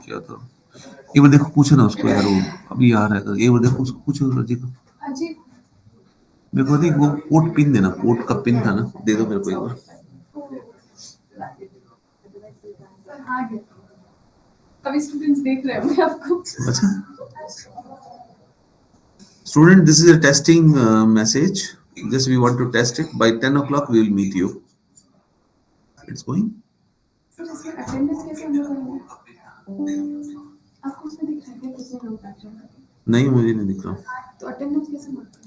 क्या था? एक बार देखो, पूछो ना उसको यार, वो अभी आ रहा है, एक बार देखो उसको, पूछो अजय को। मेरे को नहीं, वो कोट पिन देना, कोट का पिन था ना, दे दो मेरे को एक बार। अभी स्टूडेंट्स देख रहे होंगे आपको। अच्छा, student, this is a testing message. Just we want to test it. By 10 o'clock we will meet you. It's going. Sir इसमें अटेंडेंस कैसे हम लोग करेंगे? आपको उसमें दिख रहा है क्या कितने लोग बैठ रहे हैं? नहीं, मुझे नहीं दिख रहा। तो अटेंडेंस कैसे?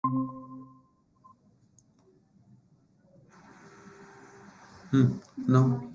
Hmm. No.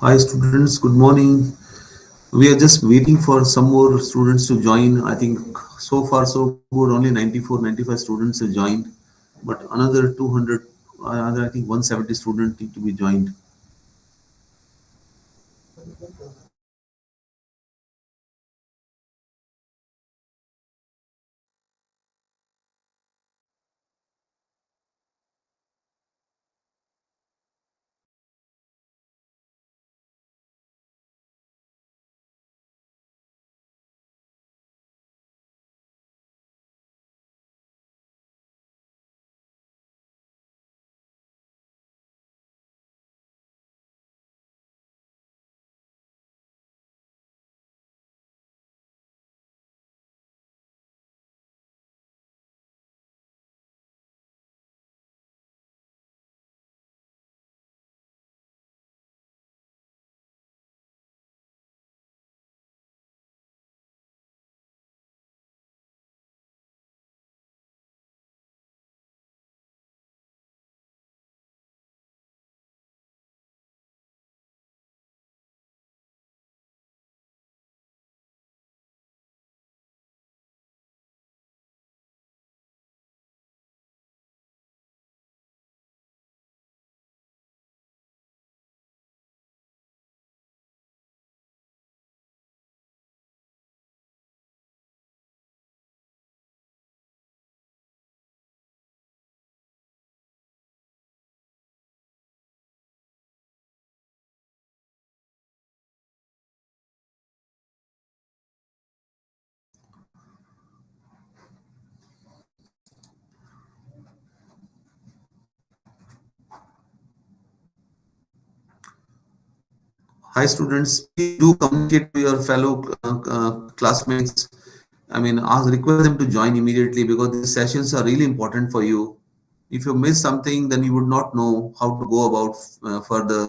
Hi students, good morning. We are just waiting for some more students to join. I think so far so good. Only 94, 95 students have joined, but another 200, another I think 170 students need to be joined. Hi students, please do communicate to your fellow classmates. I mean, ask request them to join immediately because these sessions are really important for you. If you miss something, then you would not know how to go about further.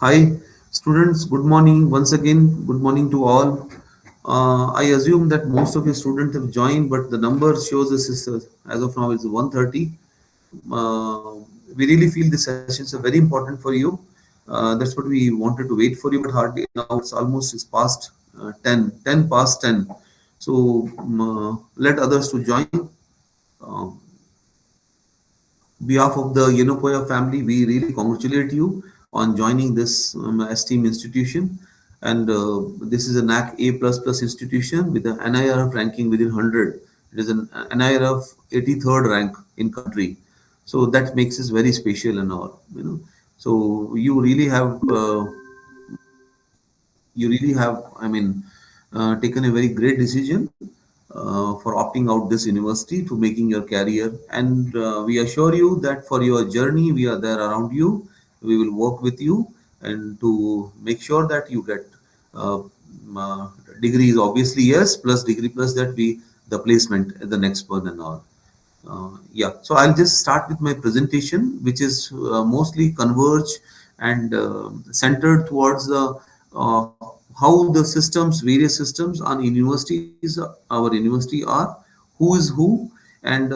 Hi, students. Good morning. Once again, good morning to all. I assume that most of your students have joined, but the number shows us is as of now is 130. Uh, we really feel the sessions are very important for you. That's what we wanted to wait for you, but hardly now it's past 10 past 10. So let others to join. Um, behalf of the Yenupoya family, we really congratulate you on joining this esteemed institution. And this is a NAC A++ institution with an NIRF ranking within 100. It is an NIRF 83rd rank in country. So that makes us very special and all. So you really have taken a very great decision for opting out this university to making your career. And we assure you that for your journey, we are there around you. We will work with you and to make sure that you get uh, uh, degrees. Obviously, yes, plus degree plus that we the placement at the next one and all. Yeah, so I'll just start with my presentation, which is mostly converge and centered towards the how the systems, various systems on universities, our university are, who is who, and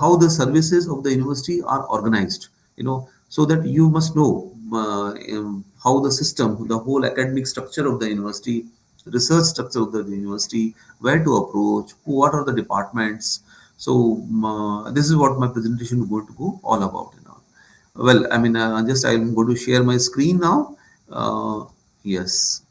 how the services of the university are organized. So that you must know how the system, the whole academic structure of the university, research structure of the university, where to approach, what are the departments. So this is what my presentation is going to go all about. Well, just I'm going to share my screen now. Yes.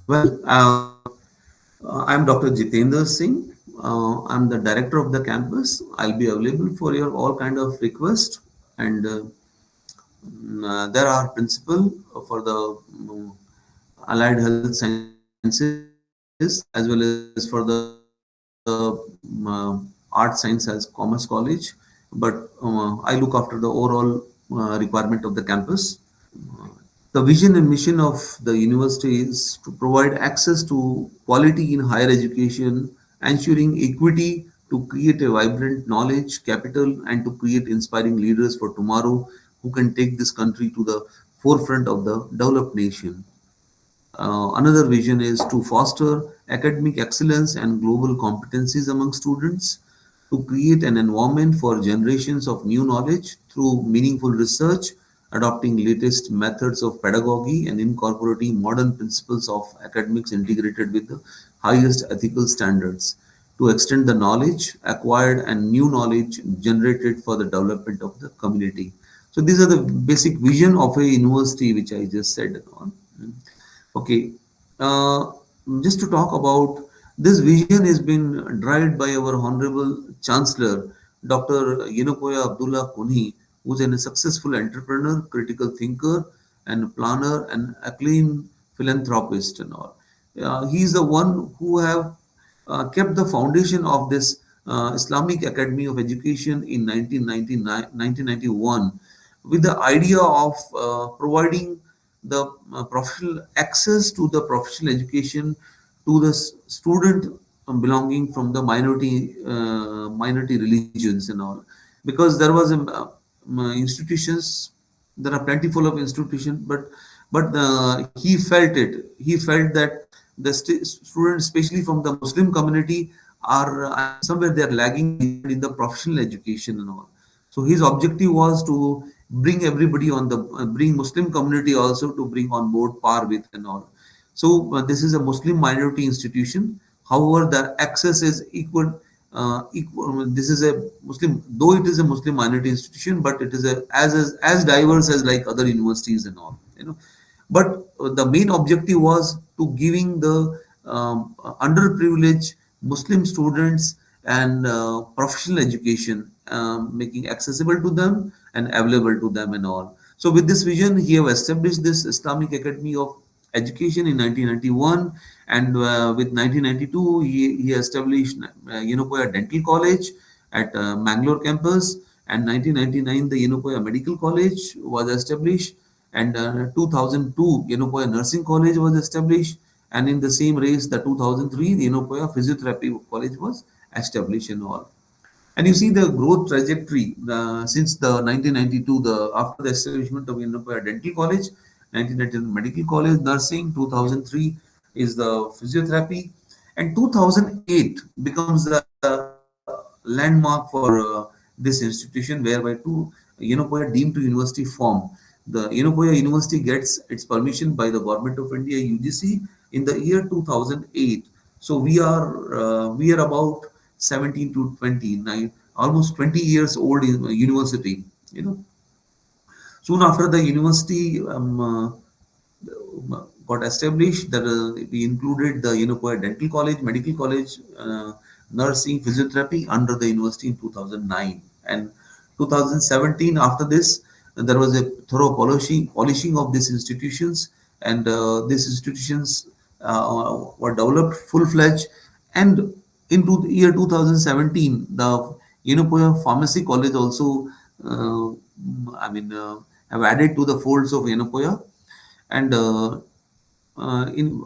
Well, I'm Dr. Jitendra Singh. I'm the director of the campus. I'll be available for your all kind of request, and there are principal for the allied health sciences as well as for the art science as commerce college. But I look after the overall requirement of the campus. The vision and mission of the university is to provide access to quality in higher education, ensuring equity to create a vibrant knowledge capital and to create inspiring leaders for tomorrow who can take this country to the forefront of the developed nation. Another vision is to foster academic excellence and global competencies among students, to create an environment for generations of new knowledge through meaningful research, adopting latest methods of pedagogy, and incorporating modern principles of academics integrated with the highest ethical standards, to extend the knowledge acquired and new knowledge generated for the development of the community. So these are the basic vision of a university, which I just said on. Okay, uh, just to talk about this vision has been driven by our Honorable Chancellor, Dr. Yenupoya Abdullah Kunhi, who's a successful entrepreneur, critical thinker, and planner, and acclaimed philanthropist and all. He's the one who have kept the foundation of this Islamic Academy of Education in 1991 with the idea of providing the professional access to the professional education to the student belonging from the minority religions and all, because there was institutions, there are plentiful of institutions, but he felt that the students, especially from the Muslim community, are somewhere they are lagging behind in the professional education and all. So his objective was to bring everybody on the bring Muslim community also to bring on board par with and all. So this is a Muslim minority institution. However, the access is equal. This is a Muslim, though it is a Muslim minority institution, but it is as diverse as like other universities and all. But the main objective was to giving the underprivileged Muslim students and professional education, making accessible to them and available to them and all. So with this vision, he have established this Islamic Academy of education in 1991, and with 1992 he established Yenupoya Dental College at Mangalore campus, and 1999 the Yenupoya Medical College was established, and 2002 Yenupoya Nursing College was established, and in the same race the 2003 the Yenupoya Physiotherapy College was established and all. And you see the growth trajectory since the 1992, the after the establishment of Yenupoya Dental College, 1999 Medical College, Nursing, 2003 is the physiotherapy, and 2008 becomes the landmark for this institution, whereby two Yenupoya deemed to university form. The Yenupoya University gets its permission by the Government of India (UGC) in the year 2008. So we are about 17 to 29, almost 20 years old in university. You know, soon after the university got established, that we included the Yenupoya Dental College, Medical College, Nursing, Physiotherapy under the university in 2009. And 2017, after this, there was a thorough polishing of these institutions, and these institutions were developed full-fledged. And into the year 2017, the Yenupoya Pharmacy College also, I mean, have added to the folds of Yenupoya, and in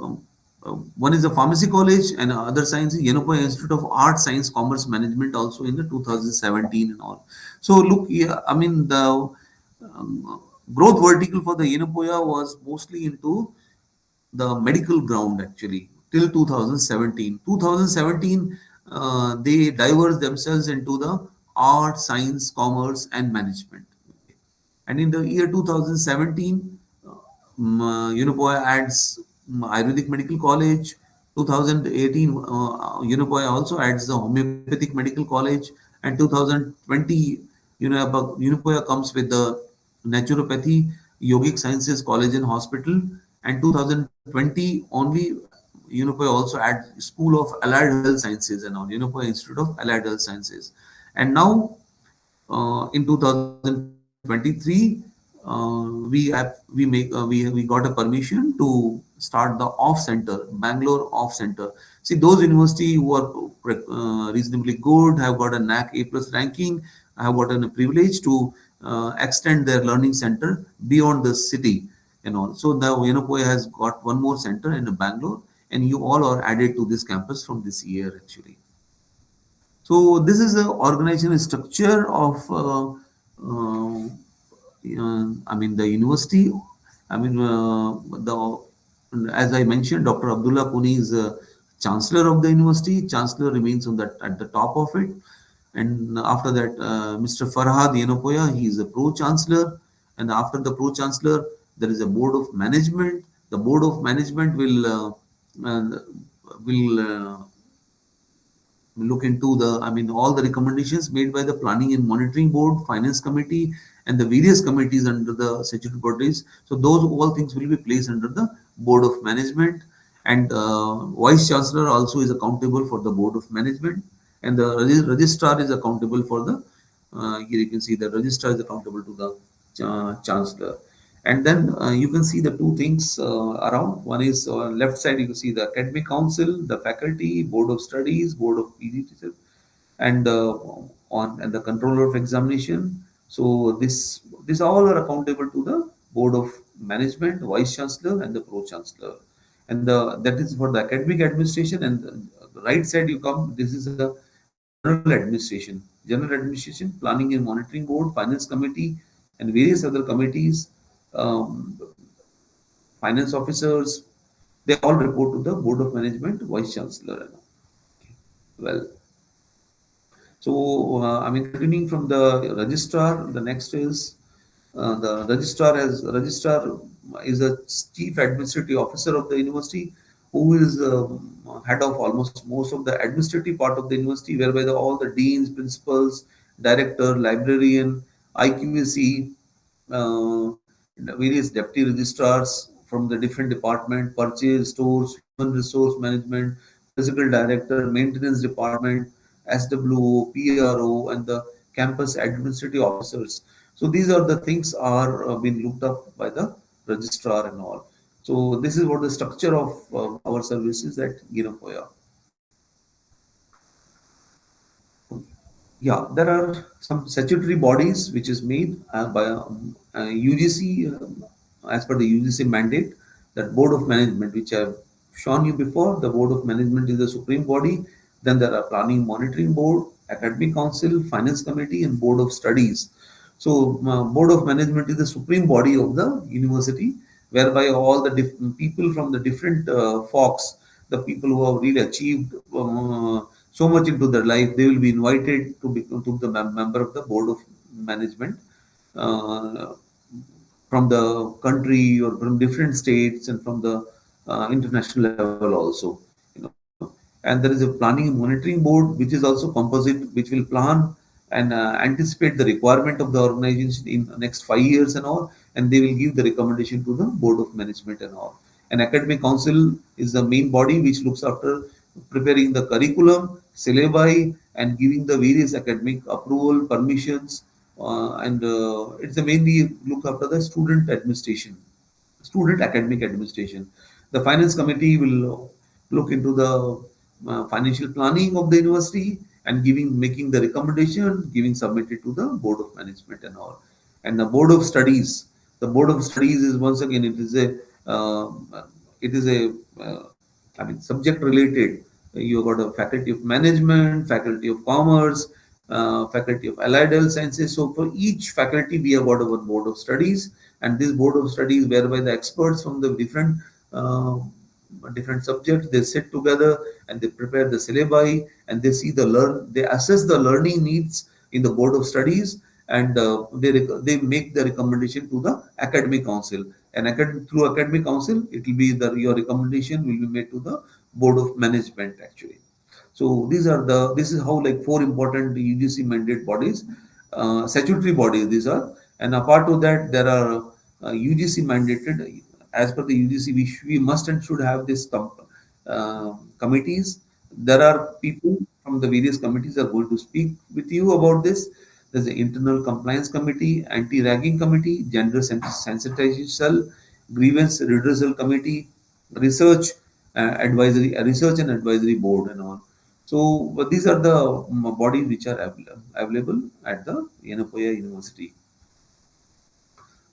one is the pharmacy college, and other science is Yenupoya Institute of Art, Science, Commerce, Management, also in the 2017 and all. So look, yeah, I mean the growth vertical for the Yenupoya was mostly into the medical ground actually till 2017. 2017, they diverged themselves into the art, science, commerce, and management. And in the year 2017, Unipoya adds Ayurvedic Medical College. 2018, Unipoya also adds the Homeopathic Medical College. And 2020, Unipoya comes with the Naturopathy, Yogic Sciences College and Hospital. And 2020 only, Unipoya also adds School of Allied Health Sciences and all, Unipoya Institute of Allied Health Sciences. And now in 2023, we got a permission to start the off center, Bangalore off center. See, those university who are reasonably good, have got a NAC A plus ranking, have gotten a privilege to extend their learning center beyond the city and all. So now Yenupoya has got one more center in Bangalore, and you all are added to this campus from this year actually. So this is the organizational structure of, I mean, the university. I mean, as I mentioned, Dr. Abdullah Puni is chancellor of the university. Chancellor remains on that at the top of it, and after that, Mr. Farhad Yenupoya, he is a pro chancellor, and after the pro chancellor, there is a board of management. The board of management will look into the, I mean, all the recommendations made by the Planning and Monitoring Board, Finance Committee, and the various committees under the statutory bodies. So those all things will be placed under the Board of Management, and Vice Chancellor also is accountable for the Board of Management, and the Registrar is accountable for the, here you can see the Registrar is accountable to the Chancellor. And then you can see the two things around. One is left side, you can see the academic council, the faculty, board of studies, board of PG teachers, and and the controller of examination. So this all are accountable to the board of management, vice chancellor, and the pro chancellor. And that is for the academic administration. And the right side you come. This is a general administration, planning and monitoring board, finance committee, and various other committees, um, finance officers, they all report to the board of management, vice chancellor. Well, so I mean, continuing from the registrar, the next is the registrar is a chief administrative officer of the university, who is head of almost most of the administrative part of the university, whereby all the deans, principals, director, librarian, IQAC, uh, various deputy registrars from the different department, purchase, stores, human resource management, physical director, maintenance department, SWO, PRO, and the campus administrative officers. So these are the things are being looked up by the registrar and all. So this is what the structure of our services at Ginopoya. Yeah, there are some statutory bodies which is made by UGC as per the UGC mandate. That board of management, which I've shown you before, the board of management is the supreme body. Then there are planning monitoring board, academic council, finance committee, and board of studies. So, board of management is the supreme body of the university, whereby all the people from the different forks, the people who have really achieved so much into their life, they will be invited to become to the member of the board of management. Uh, from the country or from different states and from the international level also, you know. And there is a planning and monitoring board which is also composite, which will plan and anticipate the requirement of the organization in the next 5 years and all, and they will give the recommendation to the board of management and all. And academic council is the main body which looks after preparing the curriculum, syllabi, and giving the various academic approval, permissions, and it's the mainly look after the student administration, student academic administration. The finance committee will look into the financial planning of the university and giving making the recommendation, giving submitted to the board of management and all. And the board of studies is once again uh, it is a I mean subject related. You got a faculty of management, faculty of commerce, faculty of allied health sciences. So for each faculty, we have got one board of studies, and this board of studies, whereby the experts from the uh, different subjects, they sit together and they prepare the syllabi, and they assess the learning needs in the board of studies, and they make the recommendation to the academic council. And through academic council, it will be your recommendation will be made to the board of management actually. So this is how like four important UGC mandate bodies, statutory bodies these are, and apart of that there are UGC mandated. As per the UGC, we must and should have this committees. There are people from the various committees are going to speak with you about this. There's the internal compliance committee, anti-ragging committee, gender sensitization cell, grievance redressal committee, research research and advisory board and all. So but these are the bodies which are available at the Yenapoya University.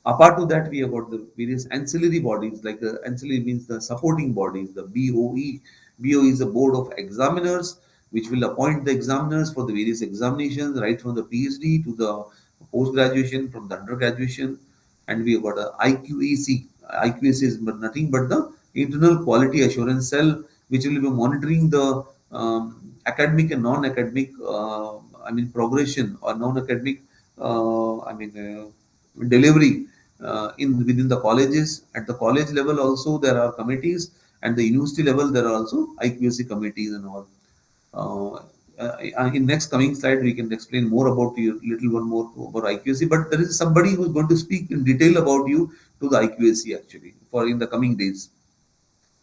Apart to that, we have got the various ancillary bodies, like the ancillary means the supporting bodies, the BOE. BOE is a board of examiners, which will appoint the examiners for the various examinations, right from the PhD to the post graduation, from the undergraduation. And we have got a IQAC. IQAC is nothing but the internal quality assurance cell, which will be monitoring the academic and non-academic, progression or non-academic, delivery in within the colleges. At the college level also there are committees, and the university level there are also IQAC committees and all. In next coming slide we can explain more about you little one more about IQAC, but there is somebody who is going to speak in detail about you to the IQAC actually for in the coming days.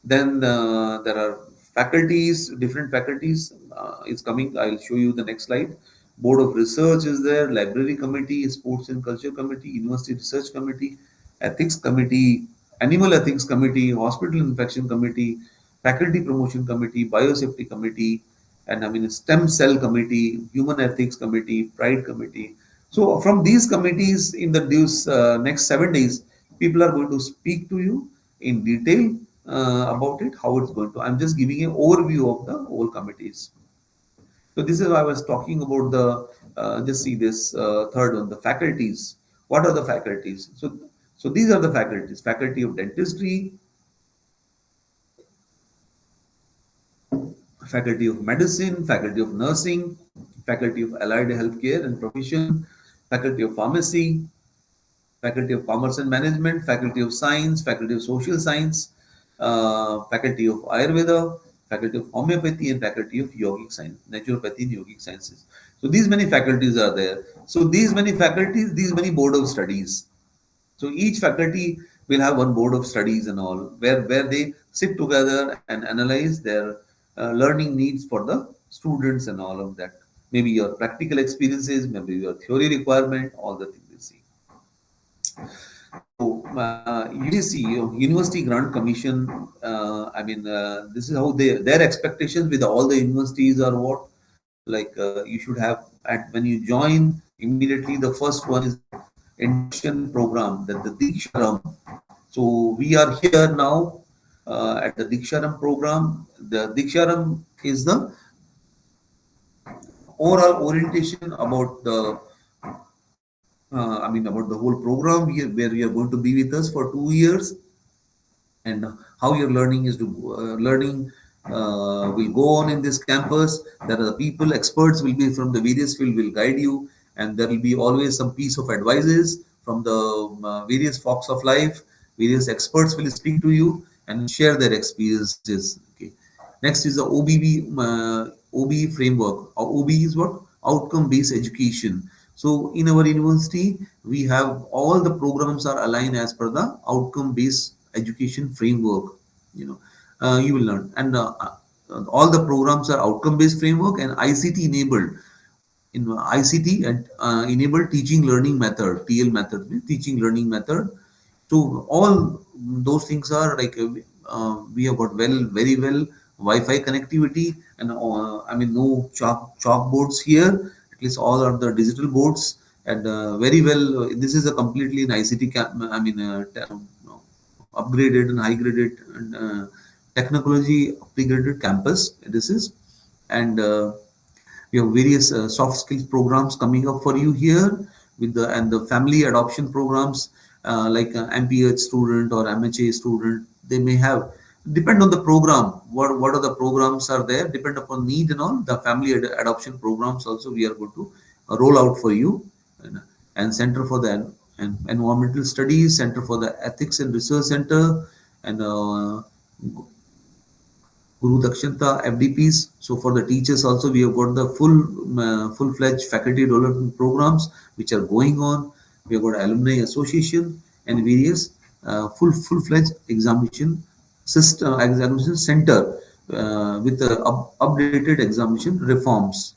Then there are faculties, different faculties is coming. I'll show you the next slide. Board of Research is there, Library Committee, Sports and Culture Committee, University Research Committee, Ethics Committee, Animal Ethics Committee, Hospital Infection Committee, Faculty Promotion Committee, Biosafety Committee, and Stem Cell Committee, Human Ethics Committee, Pride Committee. So from these committees in the next 7 days, people are going to speak to you in detail about it, how it's going to. I'm just giving an overview of the whole committees. So this is why I was talking about the, just see this third one, the faculties. What are the faculties? So these are the faculties: Faculty of Dentistry, Faculty of Medicine, Faculty of Nursing, Faculty of Allied Healthcare and Profession, Faculty of Pharmacy, Faculty of Commerce and Management, Faculty of Science, Faculty of Social Science, Faculty of Ayurveda, Faculty of Homeopathy, and Faculty of Yogic Science, Naturopathy and Yogic Sciences. So these many faculties are there. So these many faculties, these many board of studies. So each faculty will have one board of studies and all, where they sit together and analyze their learning needs for the students and all of that. Maybe your practical experiences, maybe your theory requirement, all the things they see. So UGC, University Grant Commission, this is how their expectations with all the universities are what, like you should have at when you join immediately. The first one is induction program, that the Deeksharam. So we are here now at the Deeksharam program. The Deeksharam is the overall orientation about the about the whole program where you are going to be with us for 2 years, and how your learning is to learning will go on in this campus. There are the people, experts will be from the various field will guide you, and there will be always some piece of advices from the various walks of life. Various experts will speak to you and share their experiences. Okay. Next is the OBE framework. OBE is what? Outcome based education. So in our university, we have all the programs are aligned as per the outcome based education framework. You know, you will learn, and all the programs are outcome based framework and ICT enabled. In ICT and enabled teaching learning method, TL method, teaching learning method. So all those things are like we have got very well Wi-Fi connectivity, and no chalkboards here. At least all are the digital boards, and very well. This is a completely an ICT upgraded and high graded and technology upgraded campus. This is, and we have various soft skills programs coming up for you here with the family adoption programs, like MPH student or MHA student. They may have, depend on the program. What are the programs are there? Depend upon need and all. The family adoption programs also we are going to roll out for you, and Center for the Environmental Studies, Center for the Ethics and Research Center, and Guru Dakshanta FDPs. So for the teachers also, we have got the full-fledged faculty development programs which are going on. We have got alumni association and various full-fledged examination system, examination center with the updated examination reforms.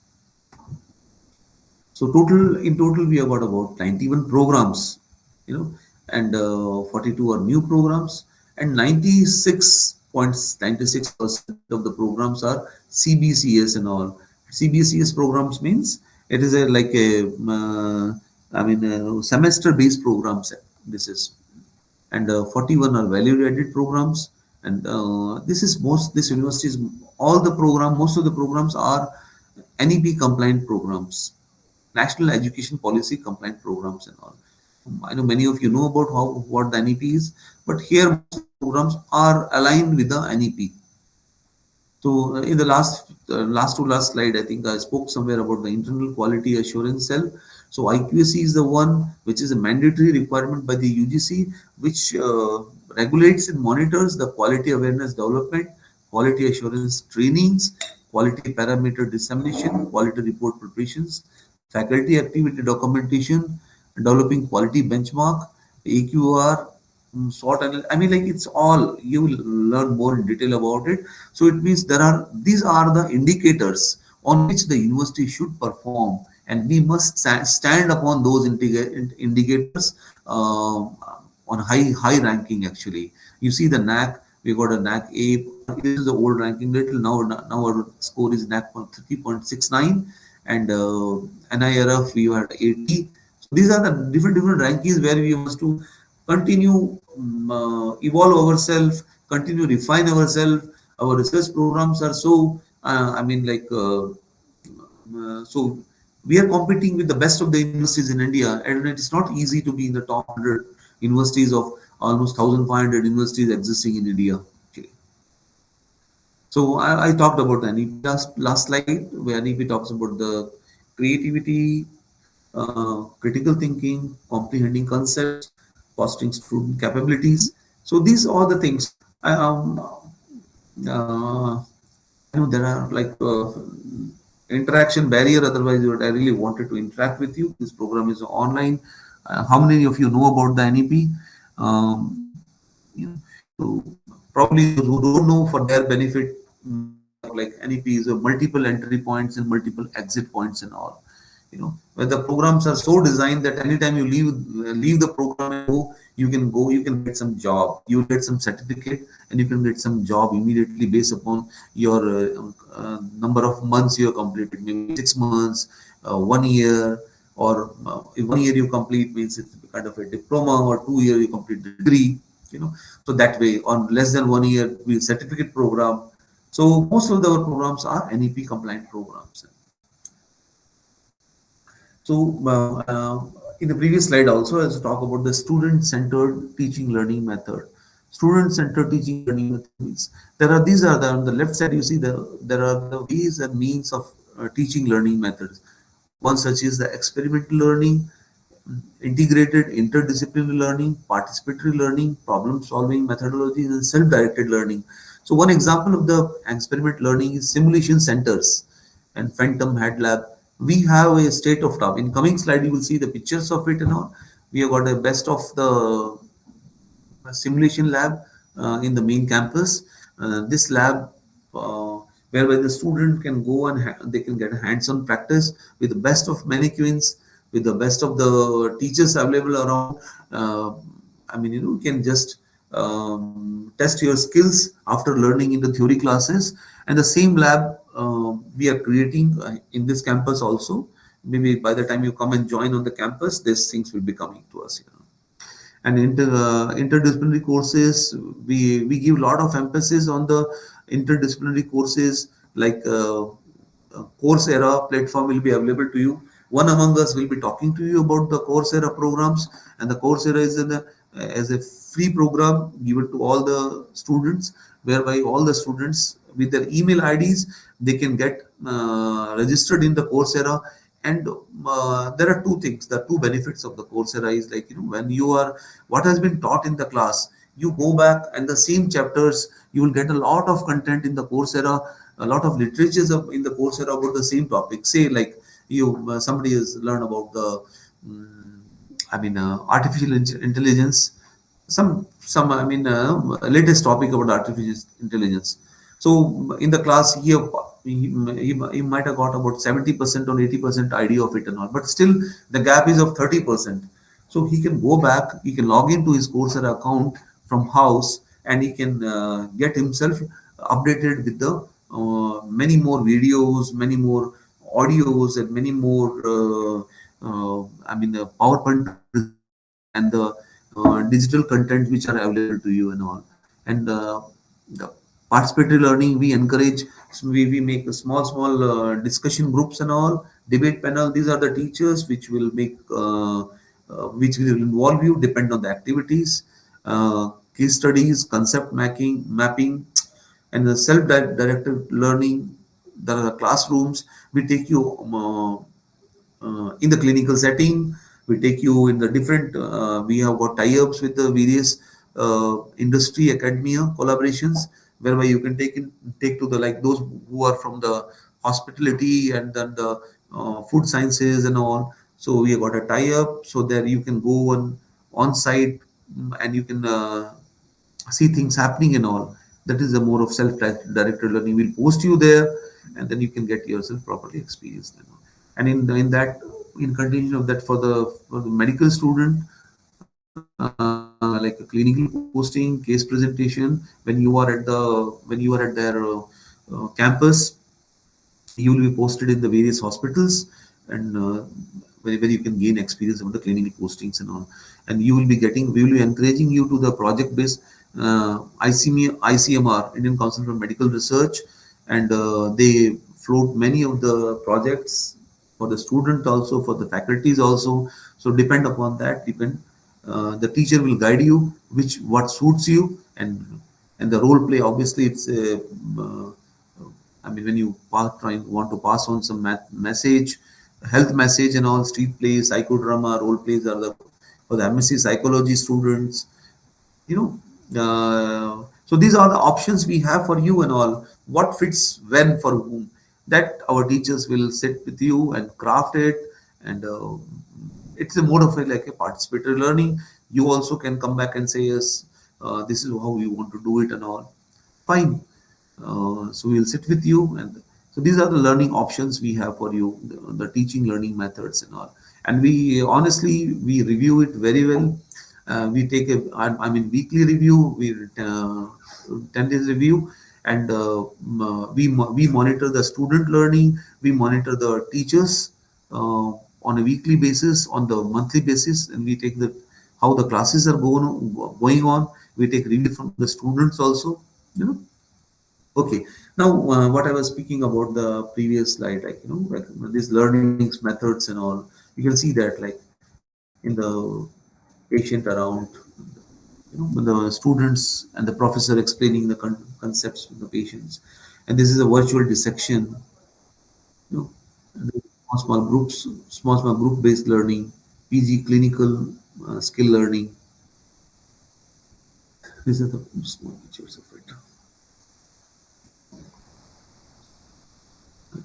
So in total, we have got about 91 programs, and 42 are new programs, and 96.96% of the programs are CBCS and all. CBCS programs means it is a like a semester-based programs. This is, and 41 are value-added programs, and this universities, all the program, most of the programs are NEP compliant programs, National Education Policy compliant programs and all. I know many of you know about what the NEP is, but here most of the programs are aligned with the NEP. So in the last slide, I think I spoke somewhere about the internal quality assurance cell. So IQAC is the one which is a mandatory requirement by the UGC, which regulates and monitors the quality awareness development, quality assurance trainings, quality parameter dissemination, quality report preparations, faculty activity documentation, developing quality benchmark, AQR, SWOT analysis. Like it's all, you will learn more in detail about it. So it means these are the indicators on which the university should perform, and we must stand upon those indicators on high ranking. Actually, you see the NAC, we got a NAC A. This is the old ranking little. Now our score is NAC 3.69, and NIRF we had 80. So these are the different rankings where we must to continue evolve ourselves, continue refine ourselves. Our research programs are so so we are competing with the best of the universities in India, and it is not easy to be in the top 100 universities of almost 1,500 universities existing in India. Okay. So I talked about the NEP last slide, where NEP talks about the creativity, critical thinking, comprehending concepts, fostering student capabilities. So these are the things. I know there are like interaction barrier. Otherwise, I really wanted to interact with you. This program is online. How many of you know about the NEP? Um, you know, so probably those who don't know, for their benefit, like NEP is a multiple entry points and multiple exit points and all. Where the programs are so designed that anytime you leave the program and go, you can get some job, you will get some certificate, and you can get some job immediately based upon your number of months you have completed, maybe 6 months, 1 year, or if 1 year you complete means it's kind of a diploma, or 2 year you complete the degree. So that way, on less than 1 year, we certificate program. So most of our programs are NEP compliant programs. So in the previous slide also, I was talk about the student-centered teaching learning method. Student-centered teaching learning method means these are on the left side. You see there are the ways and means of teaching learning methods. One such is the experimental learning, integrated interdisciplinary learning, participatory learning, problem solving methodologies, and self-directed learning. So one example of the experiment learning is simulation centers and Phantom Head Lab. We have a state of art. In coming slide, you will see the pictures of it and all. We have got the best of the simulation lab in the main campus. This lab, whereby the student can go and they can get a hands-on practice with the best of mannequins, with the best of the teachers available around. Uh, you can just test your skills after learning in the theory classes. And the same lab we are creating in this campus also. Maybe by the time you come and join on the campus, these things will be coming to us here. And interdisciplinary courses, we give a lot of emphasis on the interdisciplinary courses, like Coursera platform will be available to you. One among us will be talking to you about the Coursera programs, and the Coursera is as a free program given to all the students, whereby all the students with their email IDs they can get registered in the Coursera. And there are two things. The two benefits of the Coursera is, like, when you are what has been taught in the class, you go back and the same chapters, you will get a lot of content in the Coursera, a lot of literatures in the Coursera about the same topic. Say, like, somebody has learned about the mm, artificial intelligence, some latest topic about artificial intelligence. So in the class, he might have got about 70% or 80% idea of it and all, but still the gap is of 30%. So he can go back, he can log into his Coursera account from house, and he can get himself updated with the many more videos, many more audios, and many more PowerPoint presentations, and the digital content which are available to you and all. And the participatory learning, we encourage. So we make a small discussion groups and all, debate panel. These are the teachers which will involve you, depend on the activities, case studies, concept mapping, and the self-directed learning. There are the classrooms. We take you in the clinical setting. We take you in the different. We have got tie-ups with the various industry, academia collaborations, whereby you can take to the, like, those who are from the hospitality, and then the food sciences and all. So we have got a tie-up, so there you can go on site, and you can see things happening and all. That is a more of self-directed learning. We'll post you there, and then you can get yourself properly experienced. And in that, in continuation of that, for the medical student, like a clinical posting, case presentation, when you are at their campus, you will be posted in the various hospitals, and where you can gain experience about the clinical postings and all. And we will be encouraging you to the project based ICMR, Indian Council for Medical Research, and they float many of the projects for the student also, for the faculties also. So depend upon that, the teacher will guide you what suits you. And the role play, obviously, it's when you want to pass on some message, health message and all, street plays, psychodrama, role plays are the for the MSc psychology students. So these are the options we have for you and all. What fits when for whom? That our teachers will sit with you and craft it, and it's a mode of like a participatory learning. You also can come back and say, yes, this is how you want to do it and all. Fine. So we'll sit with you, and So these are the learning options we have for you, the teaching learning methods and all. And we honestly we review it very well. We take a, I mean, weekly review, we 10 days review, and we monitor the student learning, we monitor the teachers on a weekly basis, on the monthly basis, and we take the how the classes are going on. We take review from the students also. You know, okay. Now, what I was speaking about the previous slide, like these learning methods and all, you can see that like in the patient around, when the students and the professor explaining the concepts to the patients, and this is a virtual dissection. You know, and the small groups, small group based learning, PG clinical skill learning. These are the small features of it.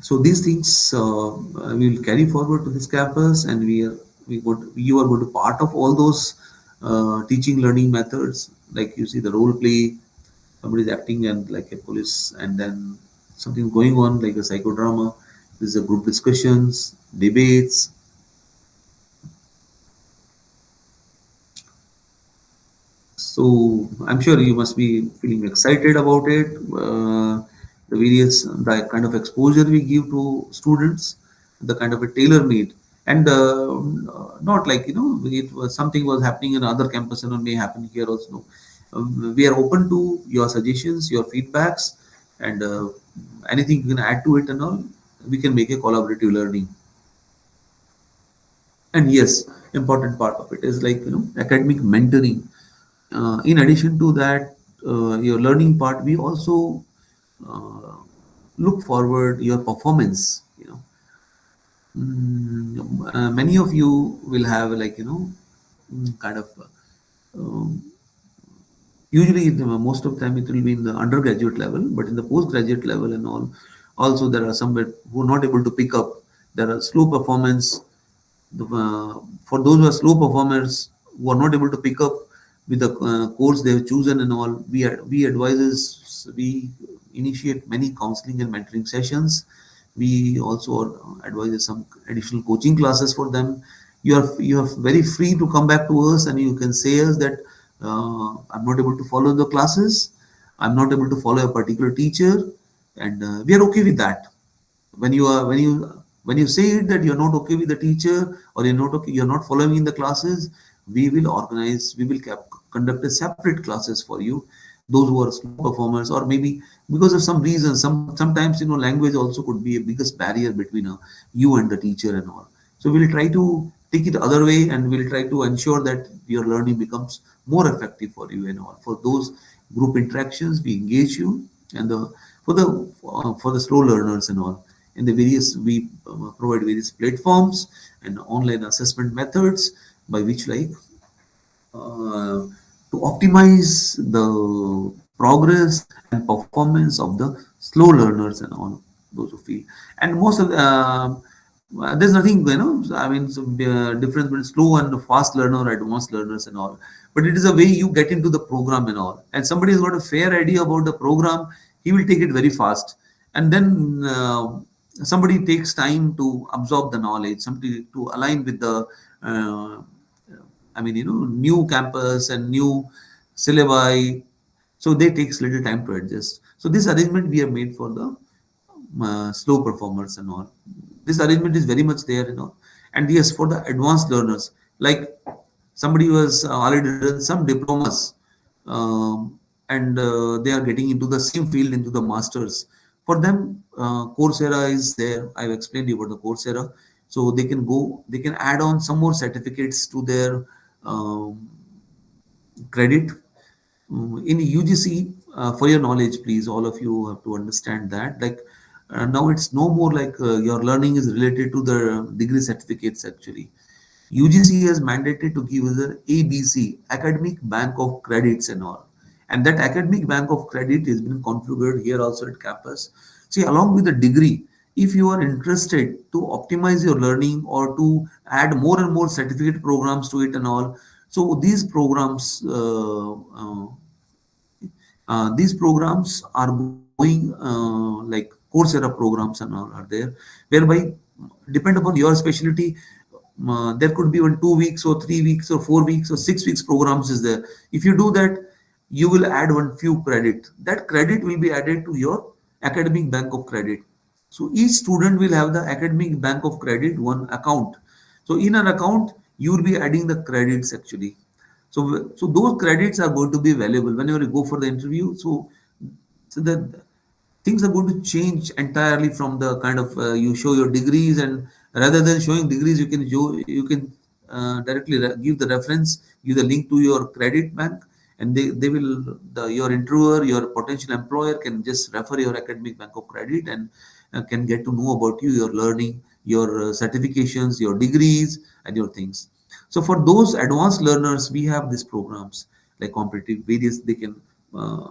So these things we will carry forward to this campus, and you are going to part of all those teaching learning methods. Like you see the role play, somebody is acting and like a police, and then something going on like a psychodrama. This is a group discussions, debates. So I'm sure you must be feeling excited about it. The kind of exposure we give to students, the kind of a tailor made, and not like it was something was happening in another campus and may happen here also. We are open to your suggestions, your feedbacks, and anything you can add to it and all. We can make a collaborative learning. And yes, important part of it is like academic mentoring. In addition to that, your learning part, we also uh, look forward your performance. Many of you will have like kind of um, usually most of the time it will be in the undergraduate level, but in the postgraduate level and all, also there are some who are not able to pick up. There are slow performance. For those who are slow performers who are not able to pick up with the course they have chosen and all, we advisors we initiate many counseling and mentoring sessions. We also advise some additional coaching classes for them. You are very free to come back to us and you can say us that I'm not able to follow the classes, I'm not able to follow a particular teacher, and we are okay with that. When you say it that you're not okay with the teacher or you're not following in the classes, we will conduct a separate classes for you, those who are slow performers, or maybe because of some reason, sometimes language also could be a biggest barrier between you and the teacher and all. So we'll try to take it the other way, and we'll try to ensure that your learning becomes more effective for you and all. For those group interactions, we engage you, and for the slow learners and all. In the various we provide various platforms and online assessment methods by which like to optimize the progress and performance of the slow learners and all those who feel. And most of the there's nothing I mean difference between slow and fast learner or advanced learners and all, but it is a way you get into the program and all, and somebody has got a fair idea about the program, he will take it very fast. And then somebody takes time to absorb the knowledge, somebody to align with the uh, I mean, new campus and new syllabi. So they takes little time to adjust. So this arrangement we have made for the slow performers and all. This arrangement is very much there, And yes, for the advanced learners, like somebody who has already done some diplomas, and they are getting into the same field into the masters. For them, Coursera is there. I've explained you about the Coursera, so they can add on some more certificates to their um, credit. In UGC, for your knowledge, please, all of you have to understand that. Like now, it's no more like your learning is related to the degree certificates. Actually, UGC has mandated to give us the ABC, Academic Bank of Credits and all. And that Academic Bank of Credit has been configured here also at campus. See, along with the degree, if you are interested to optimize your learning or to add more and more certificate programs to it and all, so these programs are going like Coursera programs and all are there, whereby depend upon your specialty. There could be even 2 weeks or 3 weeks or 4 weeks or 6 weeks programs is there. If you do that, you will add one few credit. That credit will be added to your academic bank of credit. So each student will have the academic bank of credit one account. So in an account, you will be adding the credits actually. So those credits are going to be valuable whenever you go for the interview. So the things are going to change entirely from the kind of you show your degrees, and rather than showing degrees, you can directly give the reference, give the link to your credit bank, and they will your interviewer, your potential employer can just refer your academic bank of credit and can get to know about you, your learning, your certifications, your degrees, and your things. So for those advanced learners, we have these programs like competitive various. They can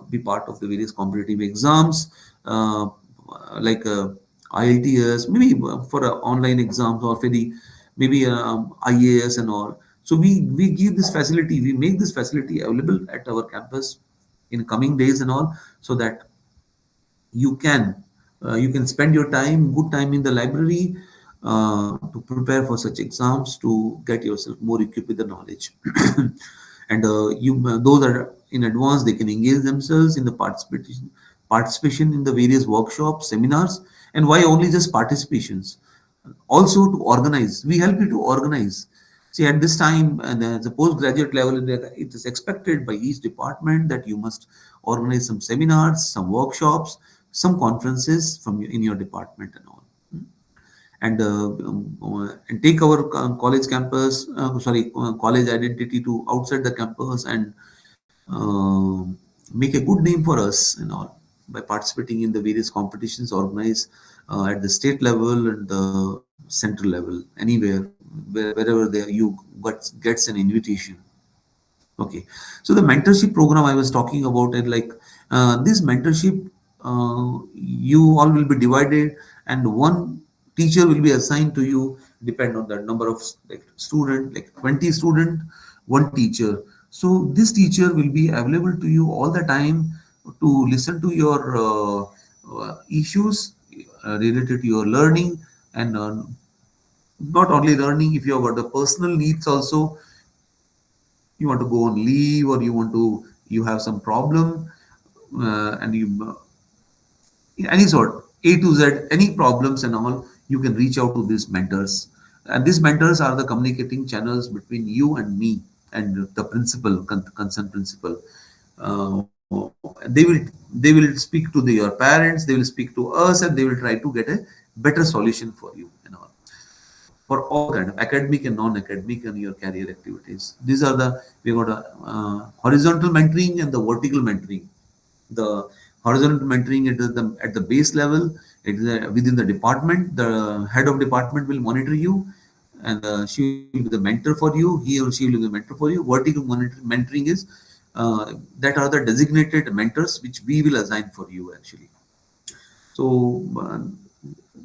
be part of the various competitive exams, uh, like IELTS, maybe for online exams, or for the maybe IAS and all. So we give this facility, we make this facility available at our campus in coming days and all, so that you can spend your time, good time in the library, to prepare for such exams, to get yourself more equipped with the knowledge. And you those are in advance, they can engage themselves in the participation in the various workshops, seminars. And why only just participations? Also to organize, we help you to organize. See, at this time, and as a postgraduate level, it is expected by each department that you must organize some seminars, some workshops, some conferences in your department and all. And take our college campus, college identity to outside the campus, and uh, make a good name for us and all by participating in the various competitions organized at the state level and the central level, anywhere, wherever there you gets an invitation. Okay, so the mentorship program I was talking about, and like this mentorship, you all will be divided, and one teacher will be assigned to you, depend on the number of like student, like 20 student, one teacher. So this teacher will be available to you all the time to listen to your issues related to your learning, and not only learning, if you have got the personal needs also, you want to go on leave, or you have some problem, and you any sort A to Z, any problems and all, you can reach out to these mentors. And these mentors are the communicating channels between you and me and the principal, concerned principal. uh, they will speak to your parents, they will speak to us, and they will try to get a better solution for you and all, for all the kind of academic and non-academic and your career activities. These are the we got a horizontal mentoring and the vertical mentoring. The horizontal mentoring at the base level, it is within the department. The head of department will monitor you, and she will be the mentor for you. He or she will be the mentor for you. Vertical mentoring is that are the designated mentors which we will assign for you actually. So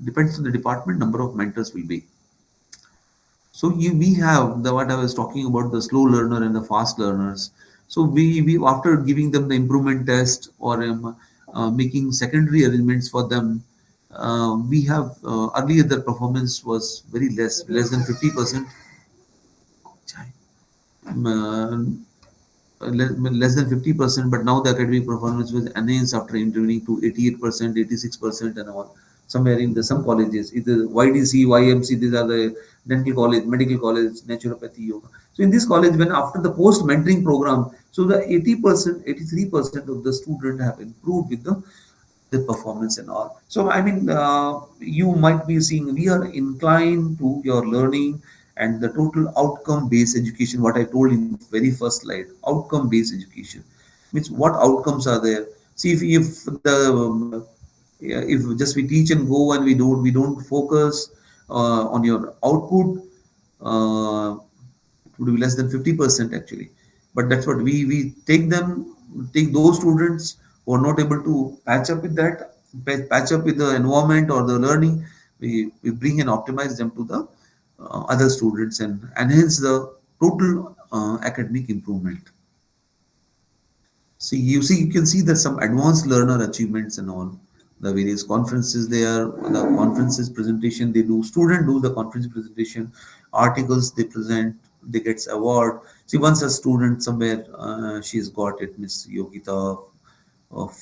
depends on the department, number of mentors will be. So we have the what I was talking about, the slow learner and the fast learners. So we after giving them the improvement test, or making secondary arrangements for them, we have earlier their performance was very less than 50%. Less than 50%, but now the academic performance was enhanced after intervening to 88%, 86%, and all. Somewhere in the some colleges, either YDC, YMC, these are the dental college, medical college, naturopathy, yoga. So in this college, when after the post mentoring program, so the 80%, 83% of the student have improved with the performance and all. So I mean, you might be seeing we are inclined to your learning and the total outcome based education. What I told in the very first slide, outcome based education means what outcomes are there. See, if just we teach and go, and we don't focus on your output, it would be less than 50% actually. But that's what we take those students who are not able to patch up with that, patch up with the environment or the learning. We bring and optimize them to the other students and enhance the total academic improvement. See, you can see that some advanced learner achievements and all. the various conferences there, the conferences presentation they do, student do the conference presentation, articles they present, they gets award. See, once a student somewhere, she's got it, Miss Yogita of,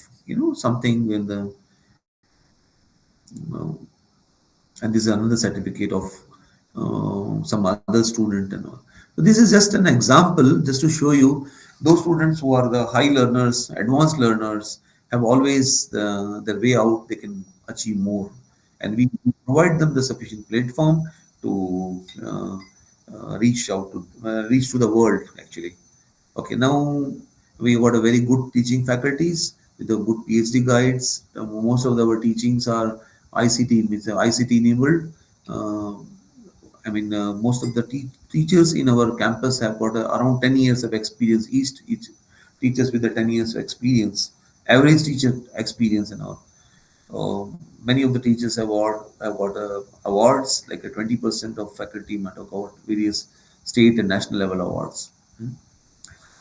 something in the, uh, and this is another certificate of some other student and all. So this is just an example, just to show you those students who are the high learners, advanced learners, have always their way out. They can achieve more, and we provide them the sufficient platform to reach to the world actually. Okay, now we got a very good teaching faculties with the good PhD guides. Most of our teachings are ICT, means ICT enabled. Uh, most of the teachers in our campus have got around 10 years of experience. Each teachers with the 10 years of experience, average teacher experience and all. Many of the teachers have got awards, like a 20% of faculty might have got various state and national level awards.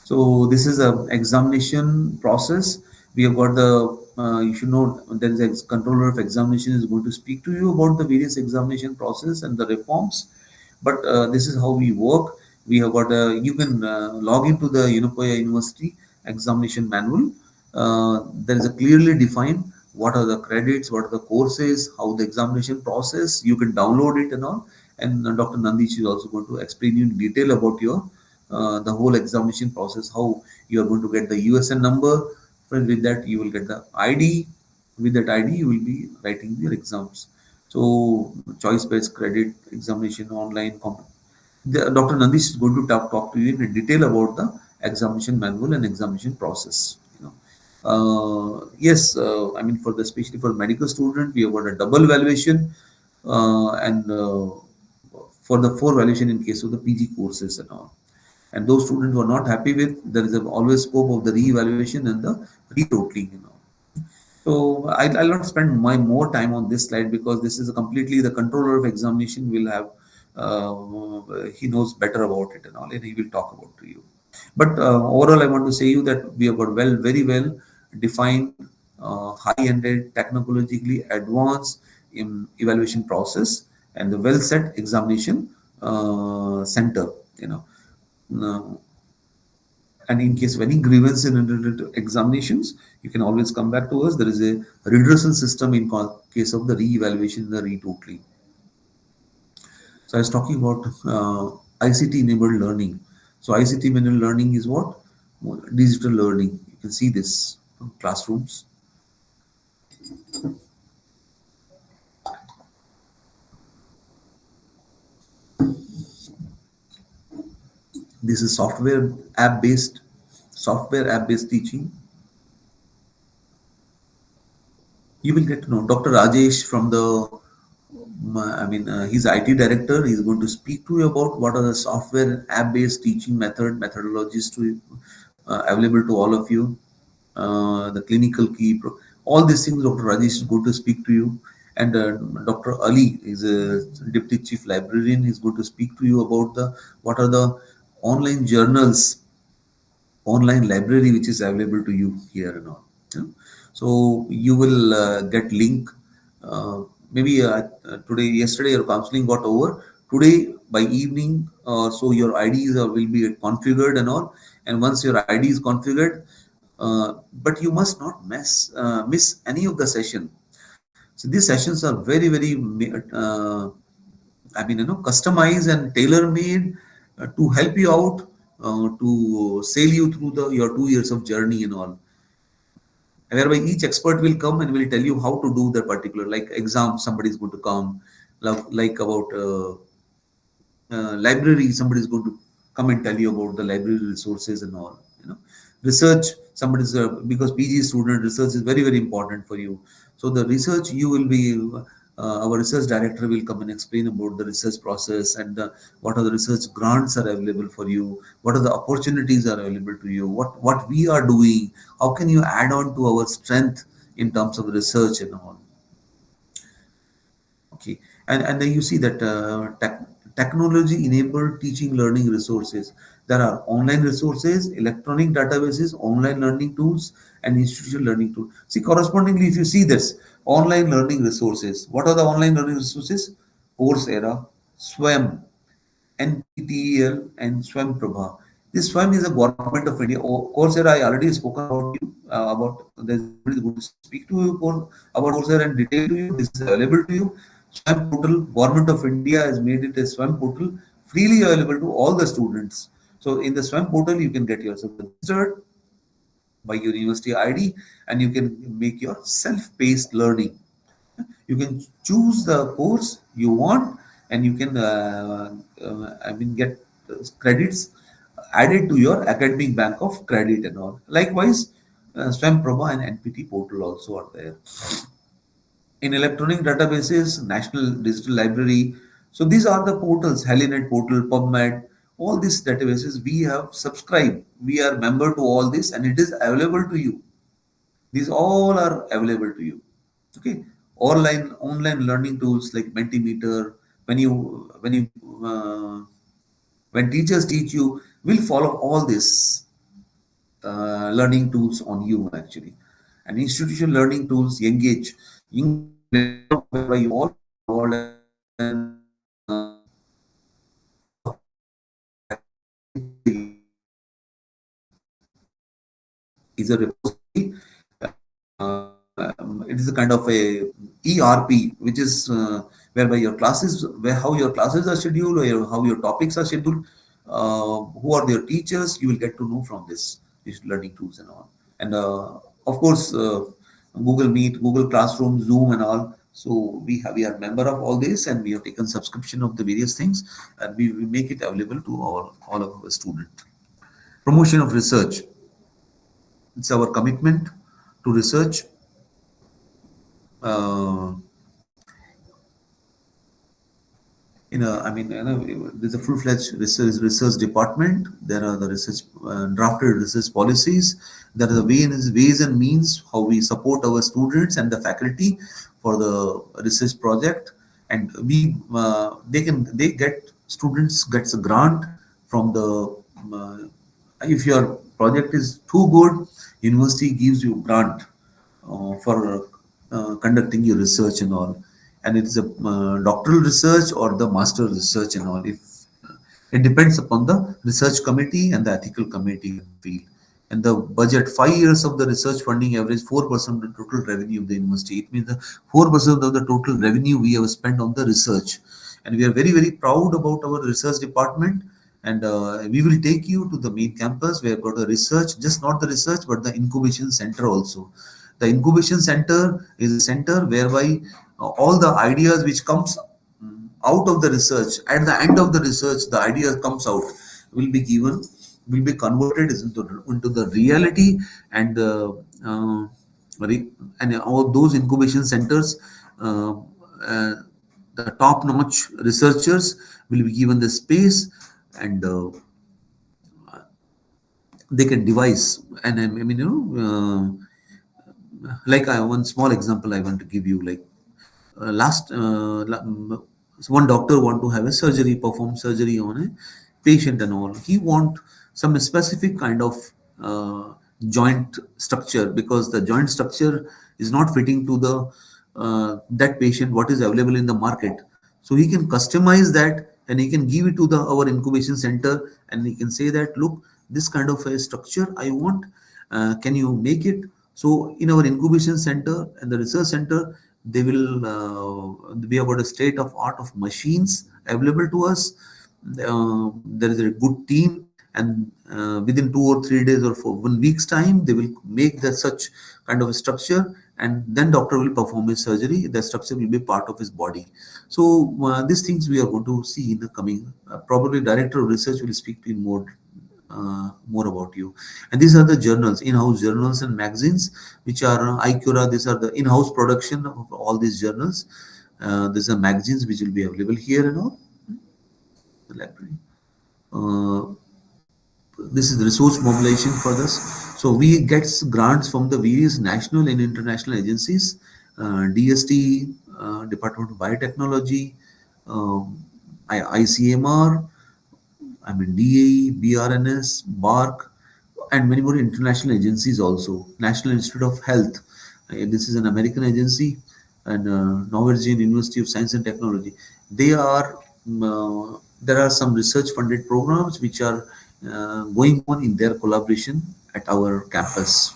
So this is a examination process. We have got the, you should know, there is a controller of examination is going to speak to you about the various examination process and the reforms. But this is how we work. We have got a, you can log into the Unopoya University examination manual. There is a clearly defined what are the credits, what are the courses, how the examination process. You can download it and all. And Dr. Nandish is also going to explain you in detail about your the whole examination process, how you are going to get the USN number. With that, you will get the ID. With that ID, you will be writing your exams. So, choice-based credit examination online. Dr. Nandish is going to talk to you in detail about the examination manual and examination process. Yes, for the especially for medical student, we have got a double valuation, and for the four valuation in case of the PG courses and all. And those students who are not happy with, there is always scope of the re-evaluation and the retotaling. So I'll not spend my more time on this slide because this is completely the controller of examination will have. He knows better about it and all, and he will talk about to you. But overall, I want to say you that we have got very well defined, high-ended, technologically advanced in evaluation process and the well set examination center. Uh, and in case of any grievance in related to examinations, you can always come back to us. There is a redressal system in case of the re-evaluation, the retotaling. So I was talking about ICT enabled learning. So ICT enabled learning is what? Digital learning. You can see this classrooms. This is software app based teaching. You will get to know Dr. Rajesh from the he's IT director. He's going to speak to you about what are the software app-based teaching methodologies to available to all of you. The clinical key, all these things. Dr. Rajesh is going to speak to you, and Dr. Ali is a deputy chief librarian. He's going to speak to you about the what are the online journals, online library which is available to you here and all. Yeah. So you will get link. Maybe today, yesterday your counseling got over. Today by evening, so your IDs will be configured and all. And once your ID is configured, but you must not miss any of the session. So these sessions are customized and tailor made to help you out, to sail you through your 2 years of journey and all. Whereby each expert will come and will tell you how to do the particular, like exam, somebody is going to come, like about library, somebody is going to come and tell you about the library resources and all. Research, somebody's because PG student research is very important for you. So the research you will be, our research director will come and explain about the research process and what are the research grants are available for you, what are the opportunities are available to you, what we are doing, how can you add on to our strength in terms of research and all. Okay, and then you see that technology enabled teaching learning resources. There are online resources, electronic databases, online learning tools, and institutional learning tools. See, correspondingly, if you see this, online learning resources, what are the online learning resources? Coursera, Swam, NPTEL, and Swam Prabha. This Swam is a government of India. Coursera, I already spoken about you about. There's nobody is going to speak to you about Coursera and detail to you. This is available to you. Swam portal, government of India has made it a Swam portal freely available to all the students. So in the Swam portal, you can get yourself registered by your university ID, and you can make your self-paced learning. You can choose the course you want, and you can get credits added to your academic bank of credit and all. Likewise, Swam Prabha and NPT portal also are there. In electronic databases, National Digital Library. So these are the portals: Helinet portal, PubMed, all these databases we have subscribed. We are member to all this, and it is available to you. These all are available to you. Okay, online learning tools like Mentimeter. Uh, when teachers teach you, will follow all this learning tools on you actually. And institutional learning tools, Engage is a platform whereby you all involved, and is a repository. It is a kind of a ERP, which is whereby your classes, where how your classes are scheduled, or how your topics are scheduled, who are their teachers, you will get to know from these learning tools and all. And of course, Google Meet, Google Classroom, Zoom, and all. So we are member of all this, and we have taken subscription of the various things, and we make it available to our all of our students. Promotion of research. It's our commitment to research. Uh, there's a full-fledged research department. There are the research drafted research policies. There are the ways and means how we support our students and the faculty for the research project. And they get students gets a grant from the if your project is too good, university gives you grant for conducting your research and all. And it's a doctoral research or the master research and all. If it depends upon the research committee and the ethical committee feel. And the budget, 5 years of the research funding average 4% of the total revenue of the university. It means the 4% of the total revenue we have spent on the research. And we are very, very proud about our research department. And we will take you to the main campus. We have got a research, just not the research, but the incubation center also. The incubation center is a center whereby all the ideas which comes out of the research, at the end of the research, the idea comes out, will be given, will be converted into the reality, and and all those incubation centers, uh, uh, the top-notch researchers will be given the space, and they can devise. And like one small example I want to give you, like last one doctor want to have a surgery, perform surgery on a patient and all. He want some specific kind of joint structure, because the joint structure is not fitting to the that patient what is available in the market. So he can customize that, and he can give it to the our incubation center, and he can say that, look, this kind of a structure I want, can you make it? So in our incubation center and the research center, they will we have got a state of art of machines available to us. There is a good team, and within 2 or 3 days or for 1 week's time, they will make that such kind of a structure, and then doctor will perform his surgery. The structure will be part of his body. So these things we are going to see in the coming. Probably director of research will speak to you more about you. And these are the journals, in-house journals and magazines, which are ICURA. These are the in-house production of all these journals. These are magazines which will be available here and all the library. Uh, this is resource mobilization for this. So we get grants from the various national and international agencies, DST, Department of Biotechnology, um, ICMR, I mean DAE, BRNS, BARC, and many more international agencies also. National Institute of Health, this is an American agency, and Norwegian University of Science and Technology. They are there are some research funded programs which are going on in their collaboration at our campus.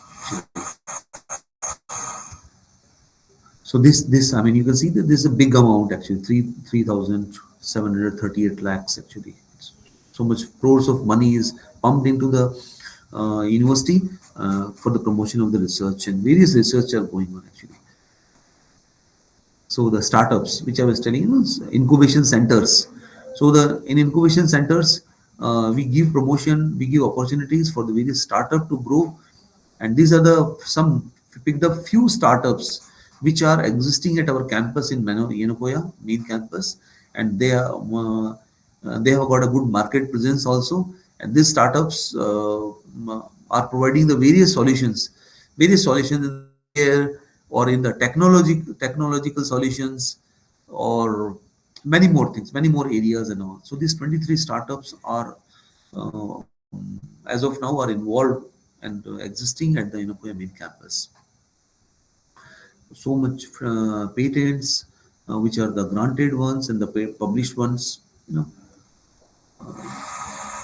So this I mean you can see that this is a big amount actually, 3,738 lakhs actually. So much crores of money is pumped into the university for the promotion of the research, and various research are going on actually. So the startups which I was telling you, incubation centers. So the in incubation centers, we give promotion, we give opportunities for the various startup to grow, and these are the some picked up few startups which are existing at our campus in Yenagoya main campus, and they have got a good market presence also. And these startups are providing the various solutions in the healthcare or in the technological solutions, or many more things, many more areas and all. So these 23 startups are as of now are involved and existing at the Yenagoya main campus. So much patents, which are the granted ones and the published ones, you know,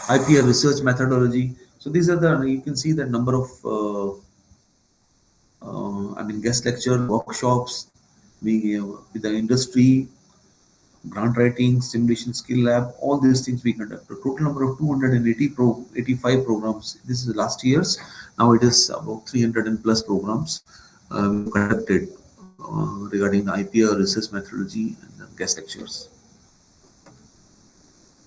IPR research methodology. So these are the, you can see the number of I mean guest lectures, workshops, we with the industry, grant writing, simulation skill lab, all these things we conduct. A total number of 85 programs. This is last year's. Now it is about 300 and plus programs we have conducted regarding the IPR research methodology and guest lectures.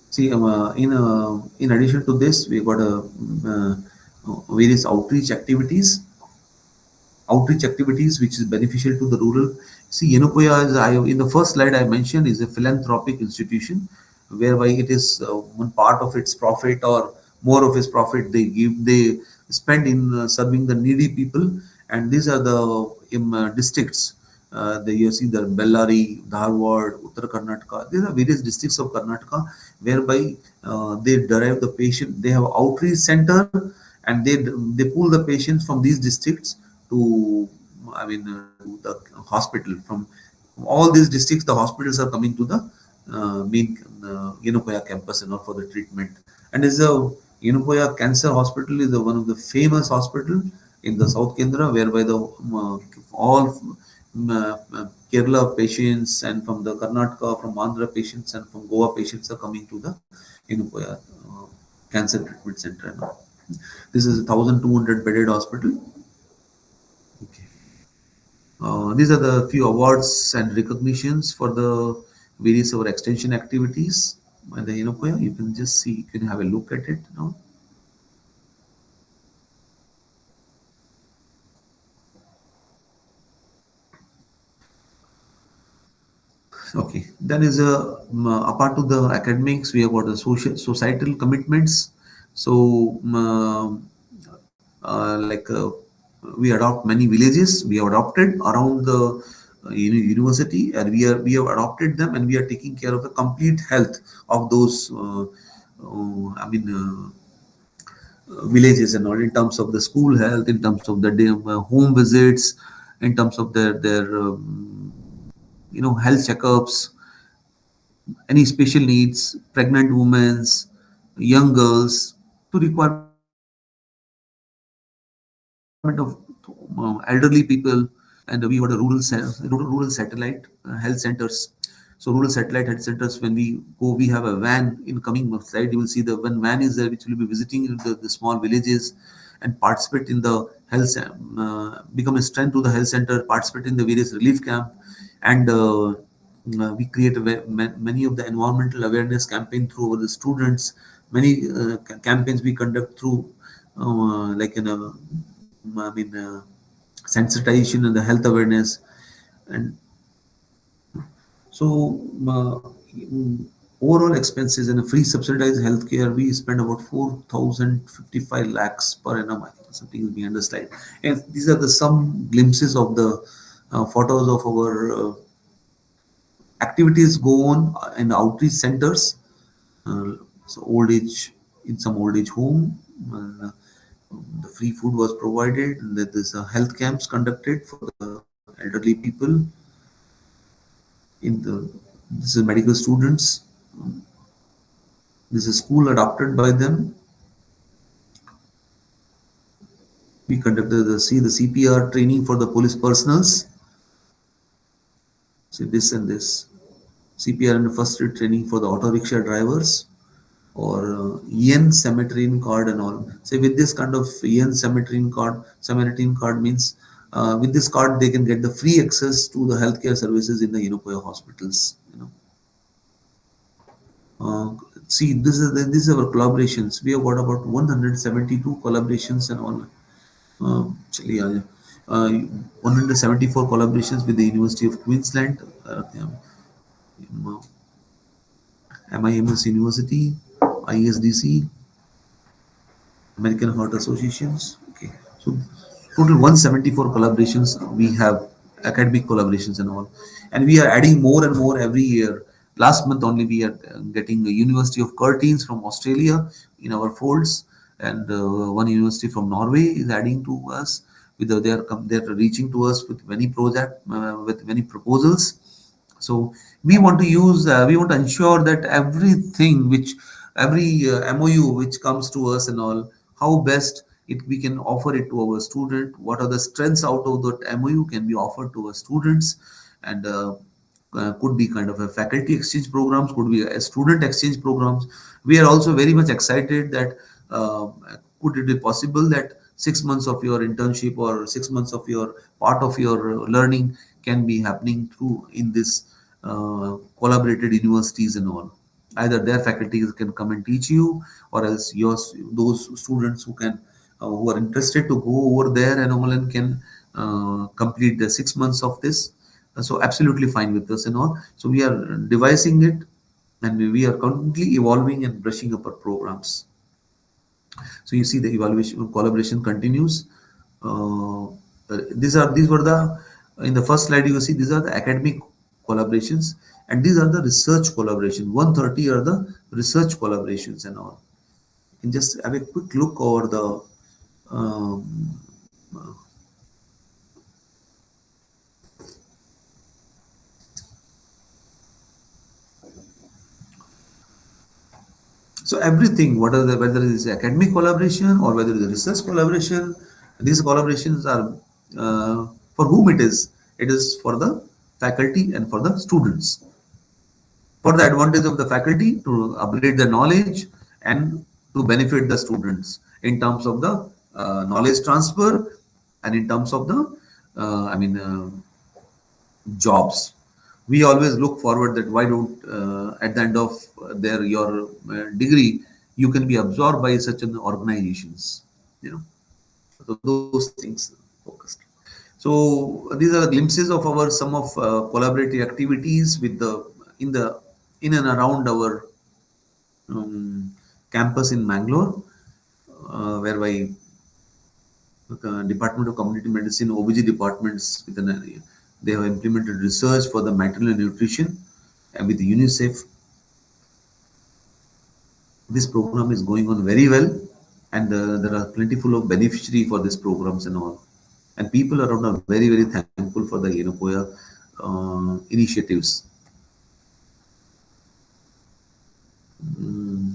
See, in addition to this, we got various outreach activities which is beneficial to the rural. See, Yenagoya, as in the first slide I mentioned, is a philanthropic institution whereby it is one part of its profit or more of its profit they spend in serving the needy people, and these are the districts. You see the Bellary, Dharwad, Uttar Karnataka. These are various districts of Karnataka whereby they derive the patient. They have outreach center, and they pull the patients from these districts to to the hospital. From all these districts, the hospitals are coming to the main Yenagoya campus and all for the treatment. And is a Yenagoya Cancer Hospital is one of the famous hospital in the South Kendra, whereby the all Kerala patients and from the Karnataka, from Andhra patients and from Goa patients are coming to the Yenagoya Cancer Treatment Center. And all. This is a 1,200 bedded hospital. Okay. These are the few awards and recognitions for the various our extension activities by the Yenagoya. You can just see, you can have a look at it now. Okay, then is apart to the academics, we have got the societal commitments. So like we adopt many villages. We have adopted around the university, and we have adopted them, and we are taking care of the complete health of those. Villages and all, in terms of the school health, in terms of the home visits, in terms of their health checkups, any special needs, pregnant women, young girls, to requirement of elderly people, and we got a rural satellite health centers. So rural satellite health centers, when we go, we have a van. In coming slide, you will see the one van is there, which will be visiting the small villages and participate in the health, become a strength to the health center, participate in the various relief camp, and we create many of the environmental awareness campaign through the students. Many campaigns we conduct through like in a I mean sensitization and the health awareness. And so overall expenses in a free subsidized healthcare, we spend about 4,055 lakhs per annum. I think something is behind the slide. And these are the some glimpses of the photos of our Activities go on in outreach centers, uh, so old age in some old age home. The free food was provided. And there's health camps conducted for the elderly people. In the This is medical students. This is school adopted by them. We conducted the CPR training for the police personals. See this and this. CPR and first aid training for the auto rickshaw drivers, or Yen Samaritan card and all. Say with this kind of Yen Samaritan card means with this card they can get the free access to the healthcare services in the Yenagoa hospitals. Uh, See, this is our collaborations. We have got about 172 collaborations and all. Actually, 174 collaborations with the University of Queensland, MIMS University, ISDC, American Heart Associations. Okay, so total 174 collaborations we have, academic collaborations and all, and we are adding more and more every year. Last month only we are getting the University of Curtins from Australia in our folds, and one university from Norway is adding to us with they're reaching to us with many with many proposals. So we want to ensure that everything which every MOU which comes to us and all, how best we can offer it to our student. What are the strengths out of that MOU can be offered to our students, and could be kind of a faculty exchange programs, could be a student exchange programs. We are also very much excited that uh, could it be possible that 6 months of your internship or 6 months of your part of your learning can be happening through in this collaborated universities and all. Either their faculties can come and teach you, or else those students who are interested to go over there and all and can complete the 6 months of this. So absolutely fine with us and all. So we are devising it, and we are constantly evolving and brushing up our programs. So you see the evaluation collaboration continues. Uh, these were the in the first slide you see these are the academic collaborations, and these are the research collaboration. 130 are the research collaborations and all. You can just have a quick look over the um, so everything, whether it is academic collaboration or whether it is research collaboration, these collaborations are for whom it is. It is for the faculty and for the students, for the advantage of the faculty to upgrade their knowledge and to benefit the students in terms of the knowledge transfer, and in terms of the jobs. We always look forward that why don't at the end of their your degree you can be absorbed by such an organizations, you know. So those things focused. So these are the glimpses of our some of collaborative activities with the in the in and around our campus in Mangalore, whereby Department of Community Medicine, OBG departments with an they have implemented research for the maternal nutrition, and with UNICEF. This program is going on very well, and there are plenty full of beneficiary for these programs and all. And people around are very very thankful for the Yenagoa initiatives.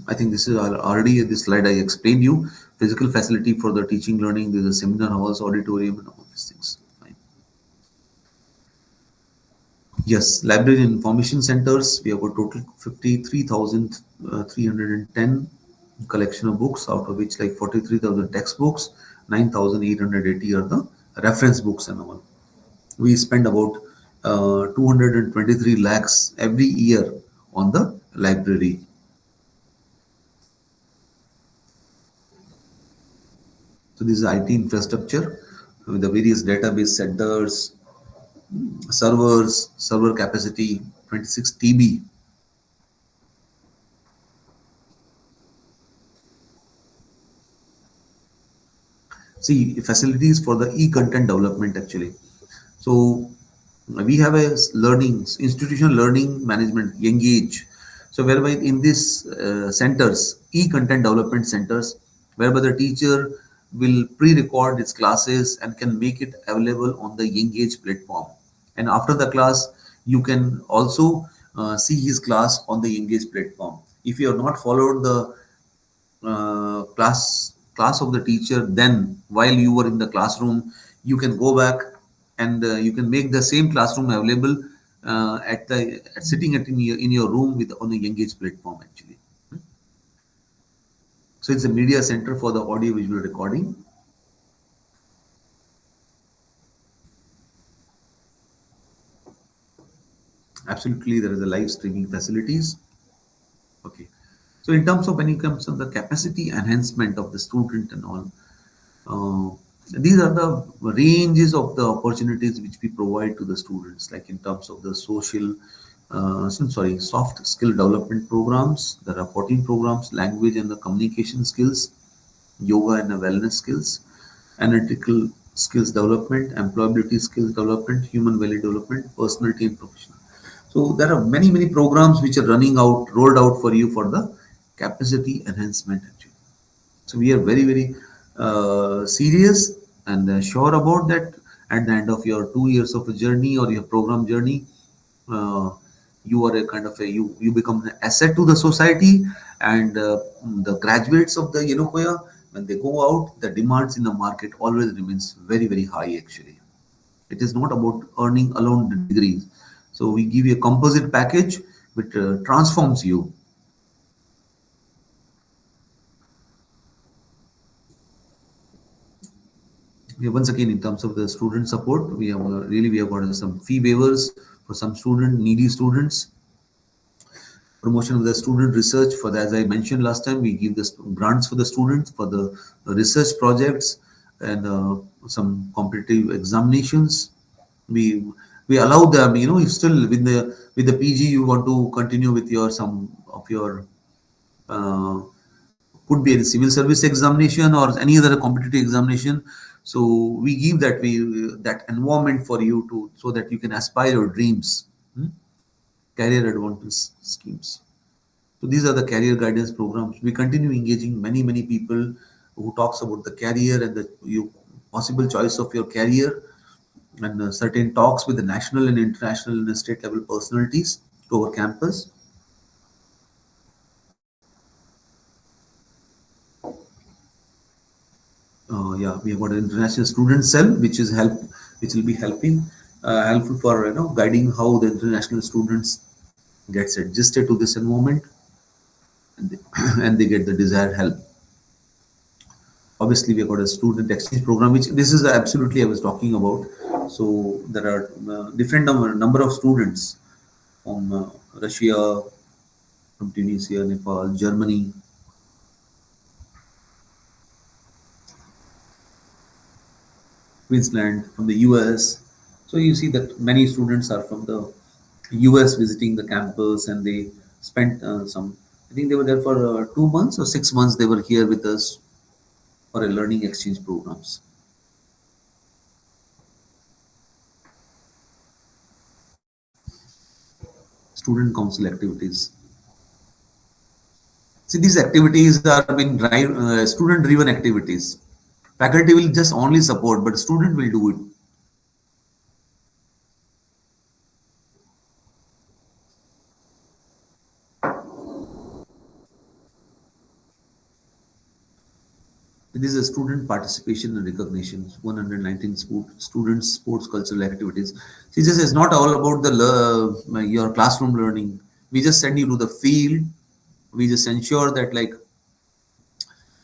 I think this is already this slide I explained you. Physical facility for the teaching learning. There's a seminar halls, auditorium, and all these things. Fine. Yes, library and information centers. We have a total 53,310 collection of books, out of which like 43,000 textbooks, 9,880 are the reference books and all. We spend about 223 lakhs every year on the library. So this is IT infrastructure with the various database centers, server capacity 26 TB. See, facilities for the e-content development actually. So We have a learning institutional learning management engage, so whereby in these centers, e-content development centers, whereby the teacher will pre-record its classes and can make it available on the engage platform, and after the class you can also see his class on the engage platform. If you have not followed the class of the teacher, then while you were in the classroom, you can go back and you can make the same classroom available at sitting in your room with on the engage platform actually. So it's a media center for the audio visual recording. Absolutely, there is a live streaming facilities. Okay, so in terms of when it comes to the capacity enhancement of the student and all, Uh, these are the ranges of the opportunities which we provide to the students, like in terms of the social, soft skill development programs. There are 14 programs: language and the communication skills, yoga and the wellness skills, analytical skills development, employability skills development, human value development, personality and professional. So there are many programs which are rolled out for you for the capacity enhancement actually. So we are very serious and sure about that. At the end of your 2 years of a journey or your program journey, uh, you are a kind of a you become an asset to the society, and the graduates of the Yelokoya, when they go out, the demands in the market always remains very high actually. It is not about earning alone the degrees. So we give you a composite package which transforms you. Once again, in terms of the student support, we have got some fee waivers for some needy students, promotion of the student research for the, as I mentioned last time, we give this grants for the students for the research projects and some competitive examinations. We allow them, if still with the PG you want to continue with your some of your uh, could be a civil service examination or any other competitive examination. So we give that environment for you to so that you can aspire your dreams. Career advantage schemes. So these are the career guidance programs. We continue engaging many people who talks about the career and the possible choice of your career, and certain talks with the national and international and state level personalities to our campus. Yeah, we have got an international student cell, which will be helpful for guiding how the international students gets adjusted to this environment, and they, and they get the desired help. Obviously, we have got a student exchange program, which this is absolutely I was talking about. So there are different number of students from Russia, from Tunisia, Nepal, Germany, Queensland, from the US. So you see that many students are from the US visiting the campus, and they spent some. I think they were there for 2 months or 6 months. They were here with us for a learning exchange programs. Student council activities. See, these activities are being student driven activities. Faculty will just only support, but student will do it. This is a student participation and recognition. 119 students sports cultural activities. See, this is not all about the your classroom learning. We just send you to the field. We just ensure that like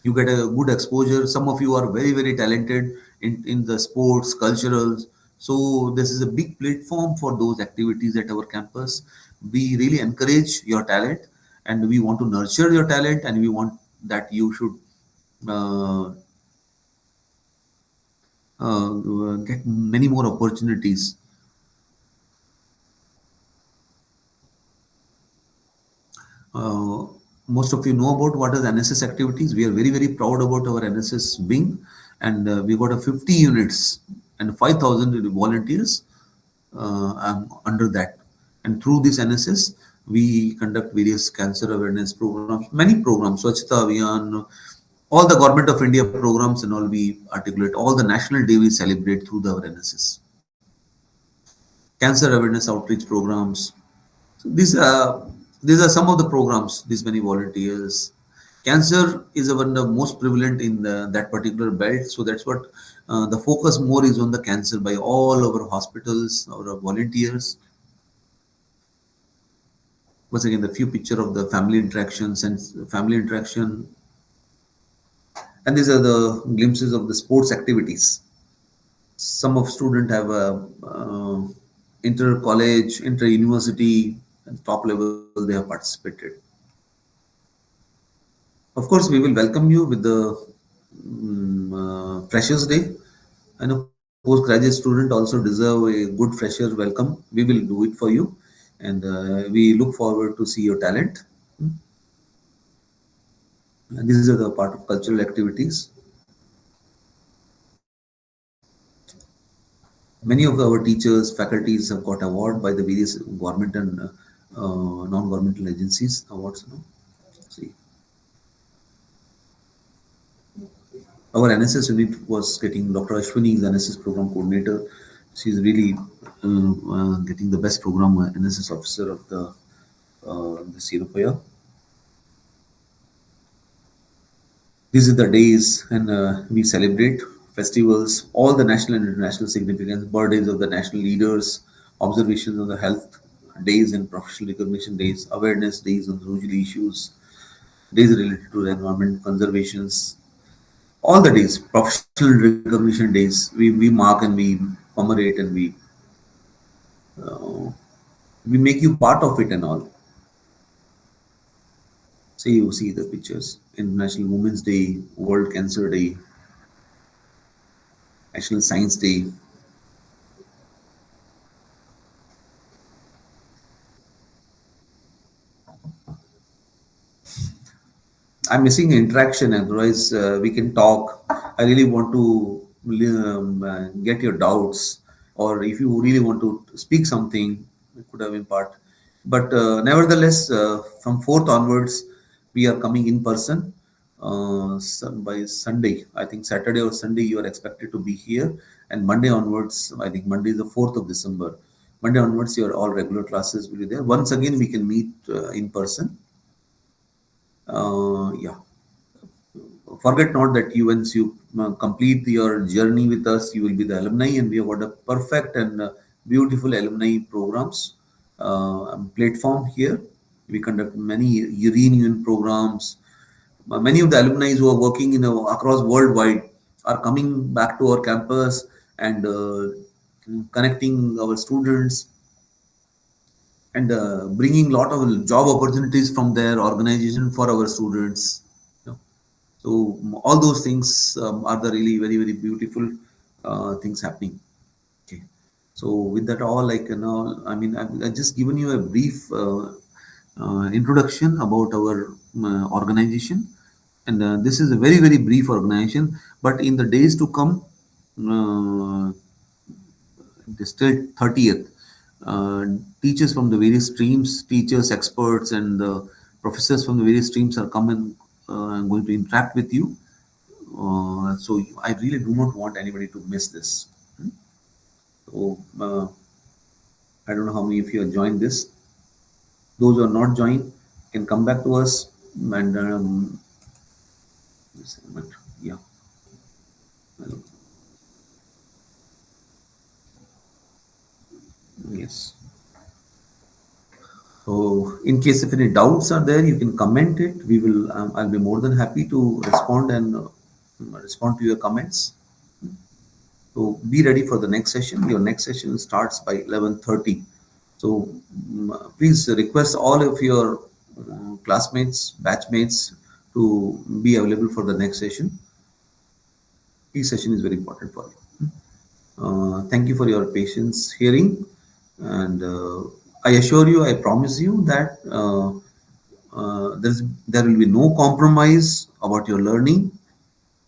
you get a good exposure. Some of you are very talented in the sports culturals, so this is a big platform for those activities at our campus. We really encourage your talent, and we want to nurture your talent, and we want that you should uh, get many more opportunities. uh, Most of you know about what is NSS activities. We are very proud about our NSS wing, and we got a 50 units and 5,000 volunteers. under that. And through this NSS, we conduct various cancer awareness programs, many programs, Swachhata Abhiyan, all the government of India programs and all we articulate, all the national day we celebrate through the NSS. Cancer awareness outreach programs. So these are some of the programs, these many volunteers. Cancer is one of the most prevalent in that particular belt, so that's what the focus more is on the cancer by all our hospitals, our volunteers. Once again, the few picture of the family interactions and family interaction, and these are the glimpses of the sports activities. Some of student have a inter college, inter university, and top level they have participated. Of course, we will welcome you with the Freshers Day. I know postgraduate student also deserve a good fresher welcome. We will do it for you, and we look forward to see your talent. Mm. And these are the part of cultural activities. Many of our teachers, faculties have got award by the various government and non-governmental agencies. Awards, no? See, our NSS unit was getting Dr. Ashwini is NSS program coordinator. She's really getting the best program NSS officer of the this year. These are the days, and we celebrate festivals, all the national and international significance, birthdays of the national leaders, observations of the health days and professional recognition days, awareness days on social issues, days related to the environment conservations, all the days, professional recognition days, we mark and we commemorate and uh, we make you part of it and all. So you see the pictures. International Women's Day, World Cancer Day, National Science Day. I'm missing interaction. Otherwise, we can talk. I really want to get your doubts, or if you really want to speak something, it could have been part. But nevertheless, from fourth onwards, we are coming in person. By Sunday, I think Saturday or Sunday, you are expected to be here, and Monday onwards, I think Monday is the 4th of December. Monday onwards, your all regular classes will be there. Once again, we can meet in person. Yeah, forget not that you once you complete your journey with us, you will be the alumni, and we have got a perfect and beautiful alumni programs platform here. We conduct many reunion programs. Many of the alumni who are working in across worldwide are coming back to our campus and connecting our students and bringing lot of job opportunities from their organization for our students. You know. So all those things are the really very very beautiful things happening. Okay. So with that all, like I mean, I've just given you a brief introduction about our organization, and this is a very very brief organization. But in the days to come, uh, this till 30th, uh, teachers from the various streams, teachers, experts, and professors from the various streams are coming going to interact with you. So I really do not want anybody to miss this. Hmm? So I don't know how many of you have joined this. Those who are not joined can come back to us and just a minute. Yeah. Well, yes. So in case if any doubts are there, you can comment it. We will. I'll be more than happy to respond and respond to your comments. So be ready for the next session. Your next session starts by 11:30. So please request all of your classmates, batchmates to be available for the next session. Each session is very important for you. Thank you for your patience hearing, and I assure you, I promise you that there will be no compromise about your learning,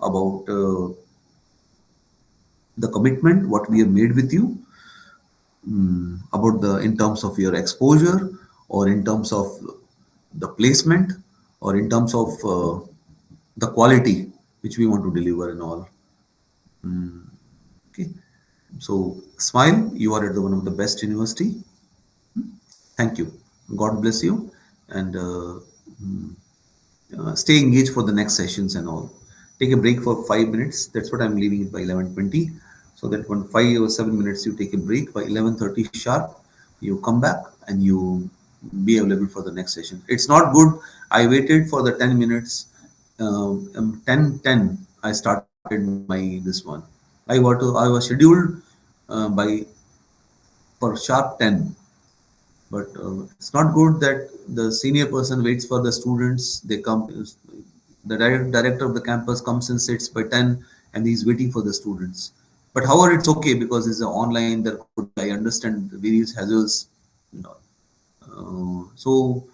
about the commitment what we have made with you. about the in terms of your exposure, or in terms of the placement, or in terms of the quality which we want to deliver and all. Okay, so smile. You are at the one of the best university. Thank you. God bless you, and stay engaged for the next sessions and all. Take a break for 5 minutes. That's what I'm leaving it by 11:20, so that when 5 or 7 minutes you take a break, by 11:30 sharp, you come back and you be available for the next session. It's not good. I waited for the 10 minutes. 10:10. I started my this one. I was scheduled by for sharp 10, but it's not good that the senior person waits for the students. They come, the director of the campus comes and sits by 10, and he's waiting for the students. But however, it's okay because it's online. There could be, I understand the various hazards. You know. So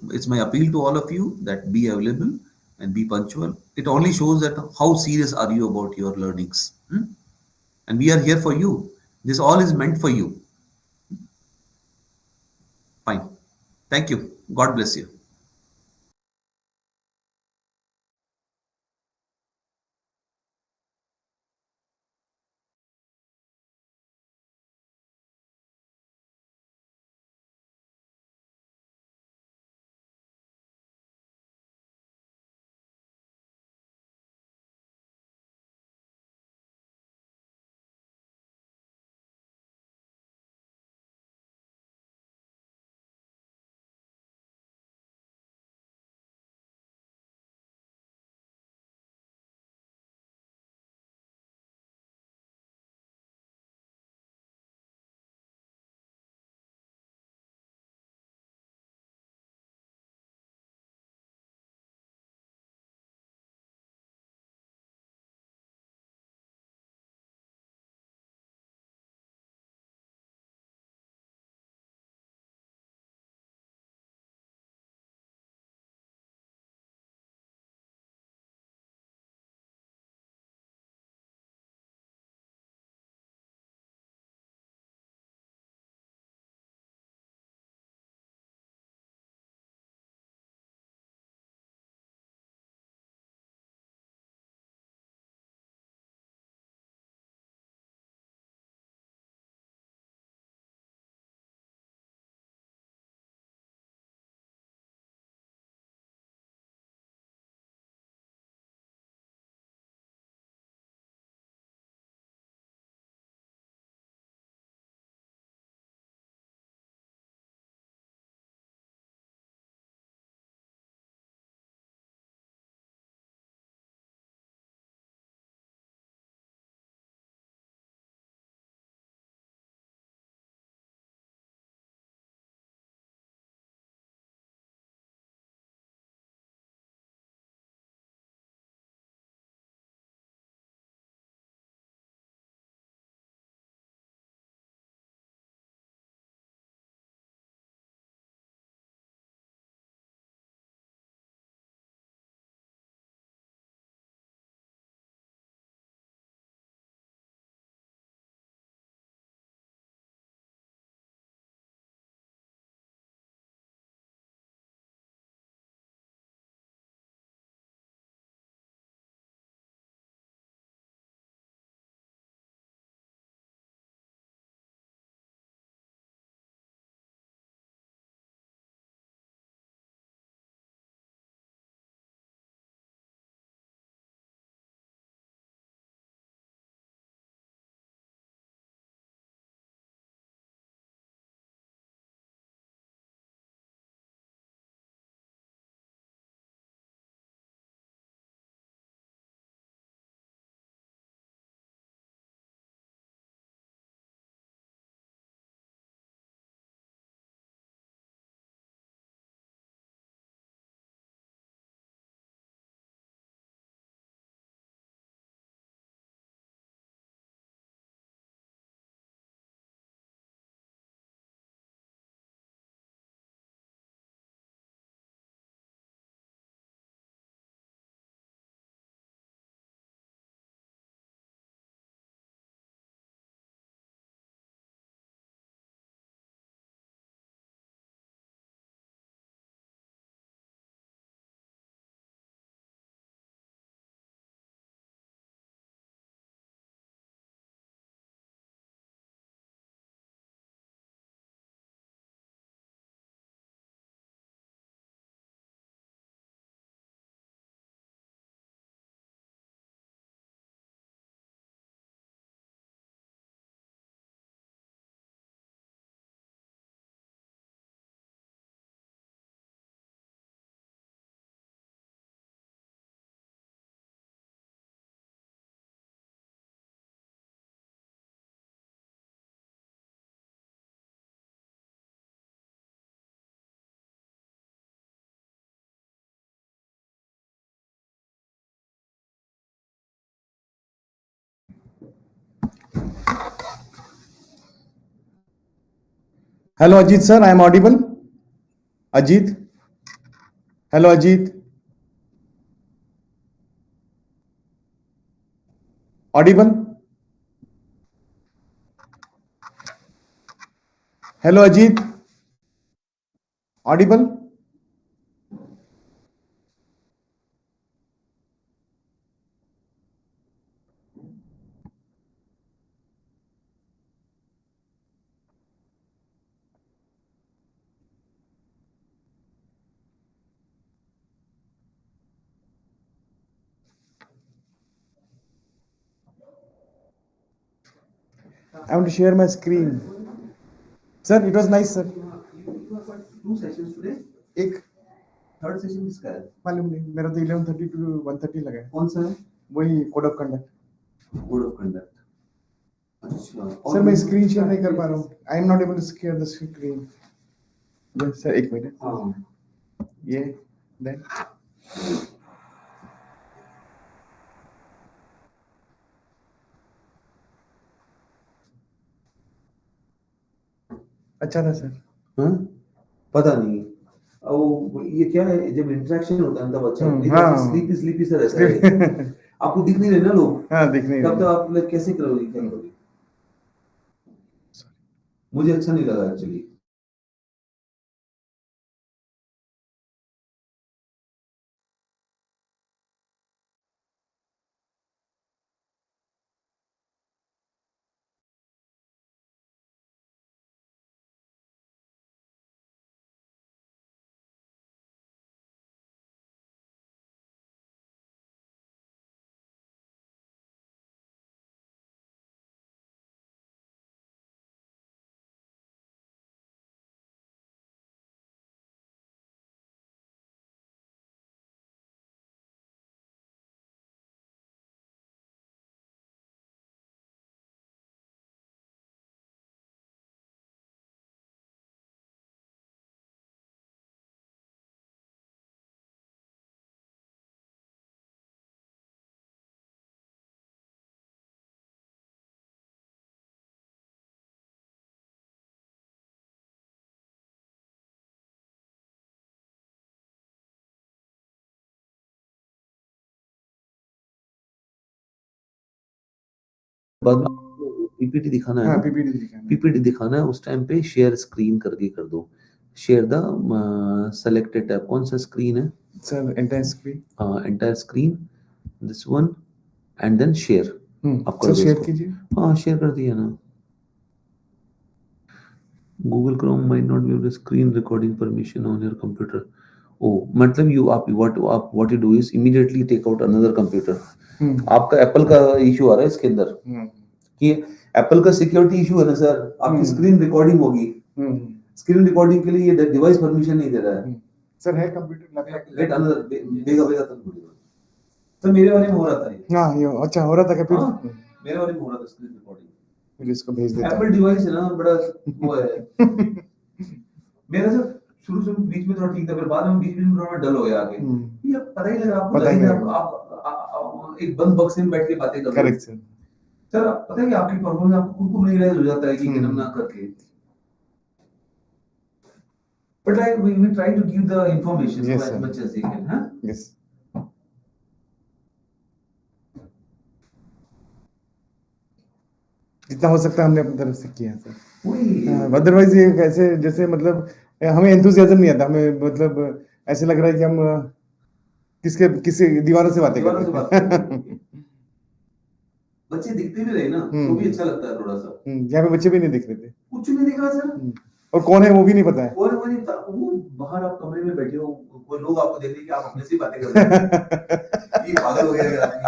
it's my appeal to all of you that be available and be punctual. It only shows that how serious are you about your learnings. And we are here for you. This all is meant for you. Fine. Thank you. God bless you. Hello, Ajit sir. I am audible. Ajit. Hello, Ajit. Audible. Hello, Ajit. Audible. I want to share my screen. Sir, it was nice, sir. Two sessions today. एक third session किसका है? मालूम नहीं, मेरा तो 11:30 to 1:30 लगा है. कौन सा है? वही code of conduct. Code of conduct. अच्छा. सर मैं स्क्रीन शेयर नहीं कर पा रहा हूँ. I am not able to share the screen. Sir एक मिनट. हाँ. ये देन अच्छा था सर. हाँ? पता नहीं. वो ये क्या है, जब इंटरेक्शन होता है तब अच्छा. नहीं हाँ. तो स्लीपी स्लीपी सा रहता है. आपको दिख नहीं रहे ना लोग. हाँ दिख नहीं तब तो रहा. आप लोग कैसे करोगे, क्या करोगे? मुझे अच्छा नहीं लगा एक्चुअली. बाद में पीपीटी दिखाना है हाँ ना? पीपीटी दिखाना है. पीपीटी दिखाना है, उस टाइम पे शेयर स्क्रीन करके कर दो. Share the selected tab. कौन सा स्क्रीन है? Sir entire screen. Entire screen, this one, and then share. आप कर सर दो शेयर इसको. कीजिए. हाँ शेयर कर दिया ना. Google Chrome might not be able to screen recording permission on your computer. Oh, मतलब you आप what you do is immediately take out another computer. आपका एप्पल का इशू आ रहा है इसके अंदर कि एप्पल का सिक्योरिटी इशू है ना सर. आपकी स्क्रीन रिकॉर्डिंग होगी. स्क्रीन रिकॉर्डिंग के लिए ये डिवाइस परमिशन नहीं दे रहा है. सर है कंप्यूटर लैपटॉप. Get another. बेगा बेगा तक बोलिए. तो मेरे वाले में हो रहा था ये. हाँ ये अच्छा हो रहा था क्या फिर. हाँ, मेरे वाले में हो रहा था स्क्रीन रिकॉर्डिंग. फिर इसको भेज देता एप्पल डिवाइस है ना, बड़ा वो है. मेरा सर शुरू बीच में थोड़ा ठीक था, फिर बाद में बीच में थोड़ा डल हो गया आगे. ये पता ही लगा आपको. पता ही लगा नहीं. आप एक बंद बक्से में बैठ के बातें कर रहे हो. Correct sir. सर पता है कि आपकी परफॉर्मेंस आपको खुद को रियलाइज हो जाता है कि गलत ना करके. But like we try to give the information Yes, as sir. much as we can, huh? Yes. जितना हो सकता है हमने अपनी तरफ से किया है सर. वही. अदरवाइज ये कैसे जैसे मतलब हमें एंथुसियाज्म नहीं आता. हमें मतलब ऐसे लग रहा है कि हम किसी दीवारों से बातें कर रहे हैं. बच्चे दिखते भी रहे ना तो भी अच्छा लगता है थोड़ा सा. यहाँ पे बच्चे भी नहीं दिख रहे थे. कुछ नहीं दिख रहा सर. और कौन है वो भी नहीं पता है. और वो नहीं पता. वो बाहर आप कमरे में बैठे हो, वो लोग आपको देख रहे हैं कि आप अपने से ही बातें कर रहे हैं. ये पागल हो गया क्या आदमी.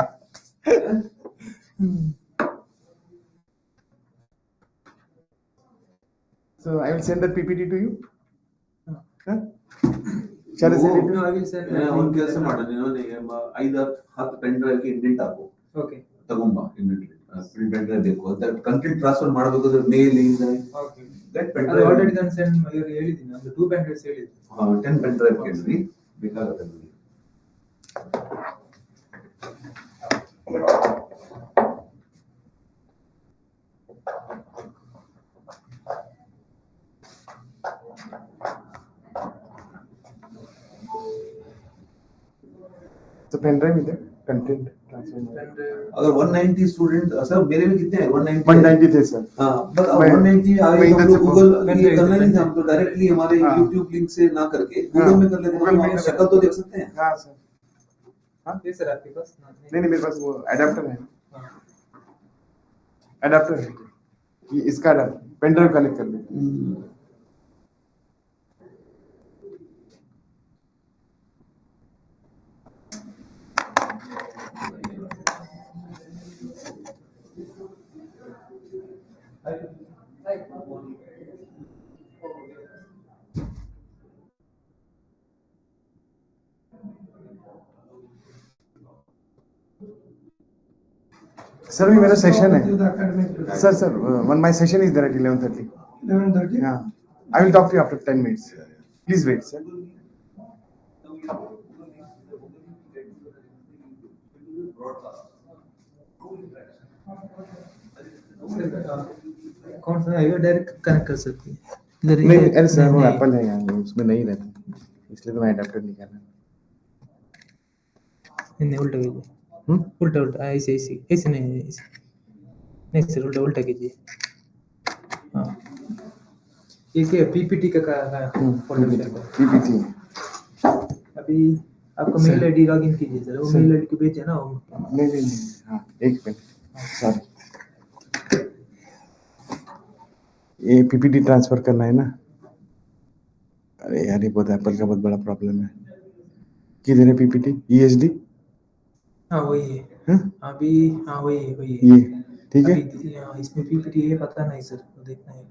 So I will send that PPT to you. Huh? Shall I send it? No, I will send. ಅವ್ನು ಕೆಲಸ ಮಾಡೋಣ ಇನ್ನೊಂದು 5-10 ಪೆನ್ ಡ್ರೈವ್ ಗೆ ಇಂಡೆಂಟ್ ಹಾಕು. Okay. ತಗೊಂಬಾ ಇಮಿಡಿಯೇಟ್ಲಿ. ಪೆನ್ ಡ್ರೈವ್ ಬೇಕು ಅಂತ ಕಂಟೆಂಟ್ ಟ್ರಾನ್ಸ್ಫರ್ ಮಾಡಬೇಕಾದ್ರೆ ಮೇಲ್ ಇಂದ ಗೆಟ್ ಪೆನ್ ಅದು ಡ್ರೈವ್. ಆಲ್ರೆಡಿ ನಾನು ಸೆಂಡ್ ಹೇಳಿದ್ದೀನಿ. ಒಂದು 2 ಪೆನ್ ಡ್ರೈವ್ಸ್ ಹೇಳಿದ್ದೀನಿ. 10 ಪೆನ್ ಡ್ರೈವ್ ಕೇಳ್ರಿ ಬೇಕಾಗುತ್ತೆ ನೋಡಿ. तो पेन ड्राइव इधर कंटेंट ट्रांसफर अगर 190 स्टूडेंट सर मेरे में कितने हैं 190 190 थे सर हाँ बट मैं 190 आगे मैं हम इधर लोग से गूगल पेन ये ड्राइव करना से, नहीं पेन था हम तो डायरेक्टली हमारे हाँ। यूट्यूब लिंक से ना करके हाँ, गूगल में कर लेते गूगल हैं में हम कर शक्ल तो देख सकते हैं हाँ सर हाँ ये सर आपके पास नहीं नहीं मेरे पास वो एडाप्टर है हाँ। एडाप्टर है ये इसका एडाप्टर पेन ड्राइव कनेक्ट कर लेते सर भी मेरा सेशन है sir one my session is there at 11:30 11:30 हाँ I will talk to you after 10 minutes please wait sir कौन सा है डायरेक्ट कनेक्ट कर सकती है इधर नहीं ये अरे सर वो नहीं। एप्पल है यहाँ उसमें नहीं रहता इसलिए तो मैं एडाप्टर निकाला नहीं उल्टा कीजिए उल्टा उल्टा ऐसे ऐसे ऐसे नहीं ऐसे नहीं सर उल्टा उल्टा कीजिए हाँ ये क्या पीपीटी का फोल्डर है पीपीटी अभी आपका मेल आईडी लॉगिन कीजिए सर वो सर। मेल आईडी को भेजे ना वो नहीं हाँ एक मिनट सॉरी ये पीपीटी ट्रांसफर करना है ना अरे यार ये बहुत एप्पल का बहुत बड़ा प्रॉब्लम है किधर है पीपीटी ईएसडी हाँ वही है हाँ अभी हाँ वही है वही है ये ठीक है अभी इसमें पीपीटी है पता नहीं सर देखना है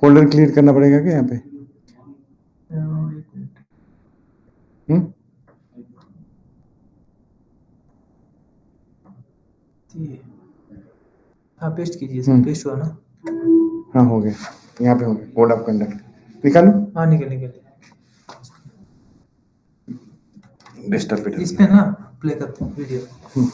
फोल्डर क्लियर करना पड़ेगा क्या यहाँ पे एक मिनट हम्म ये हाँ पेस्ट कीजिए सर हम्म। पेस्ट हुआ ना हाँ हो गया यहाँ पे हो गया कोड ऑफ कंडक्ट निकालूं हाँ निकल निकल डेस्कटॉप पे इस पे ना प्ले करते हैं video hmm.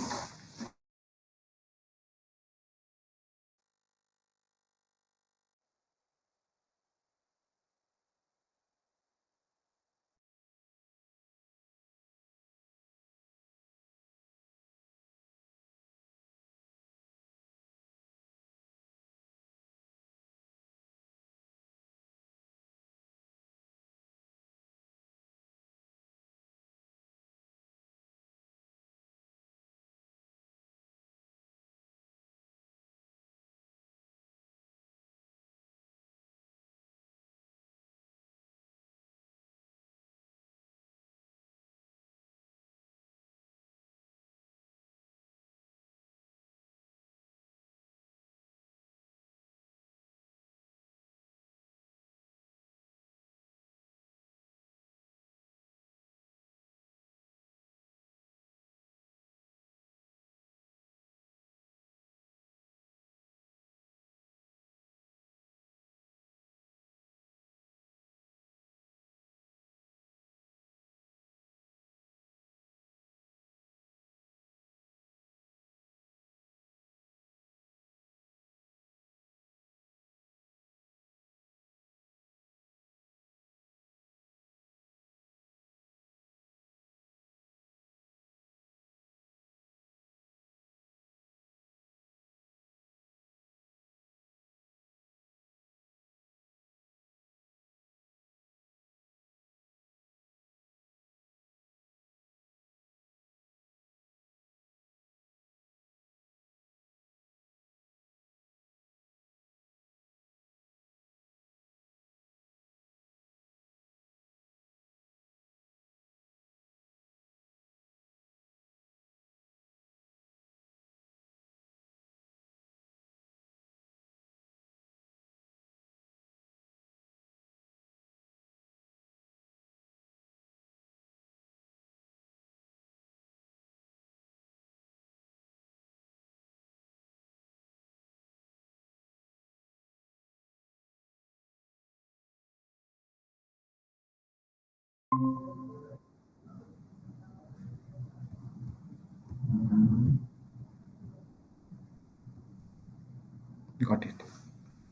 Got it.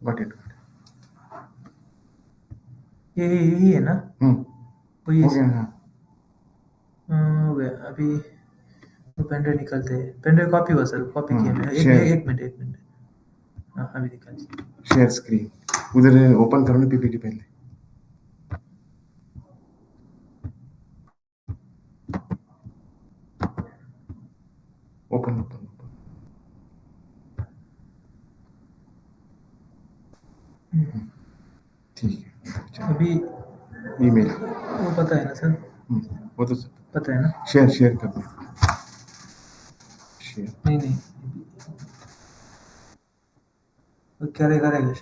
Got it. ये यही है ना? वही हो है। गया हाँ. हो गया अभी। वो पेनड्राइव निकलते हैं। पेनड्राइव कॉपी हुआ सर, कॉपी किया मैंने। share. एक मिनट। हाँ अभी निकाल। शेयर स्क्रीन उधर ओपन करो ना पीपीटी पहले. ओपन. ठीक है. अभी ईमेल वो पता है ना सर? वो तो पता है ना? शेयर कर दो. शेयर. नहीं वो क्या करेगा?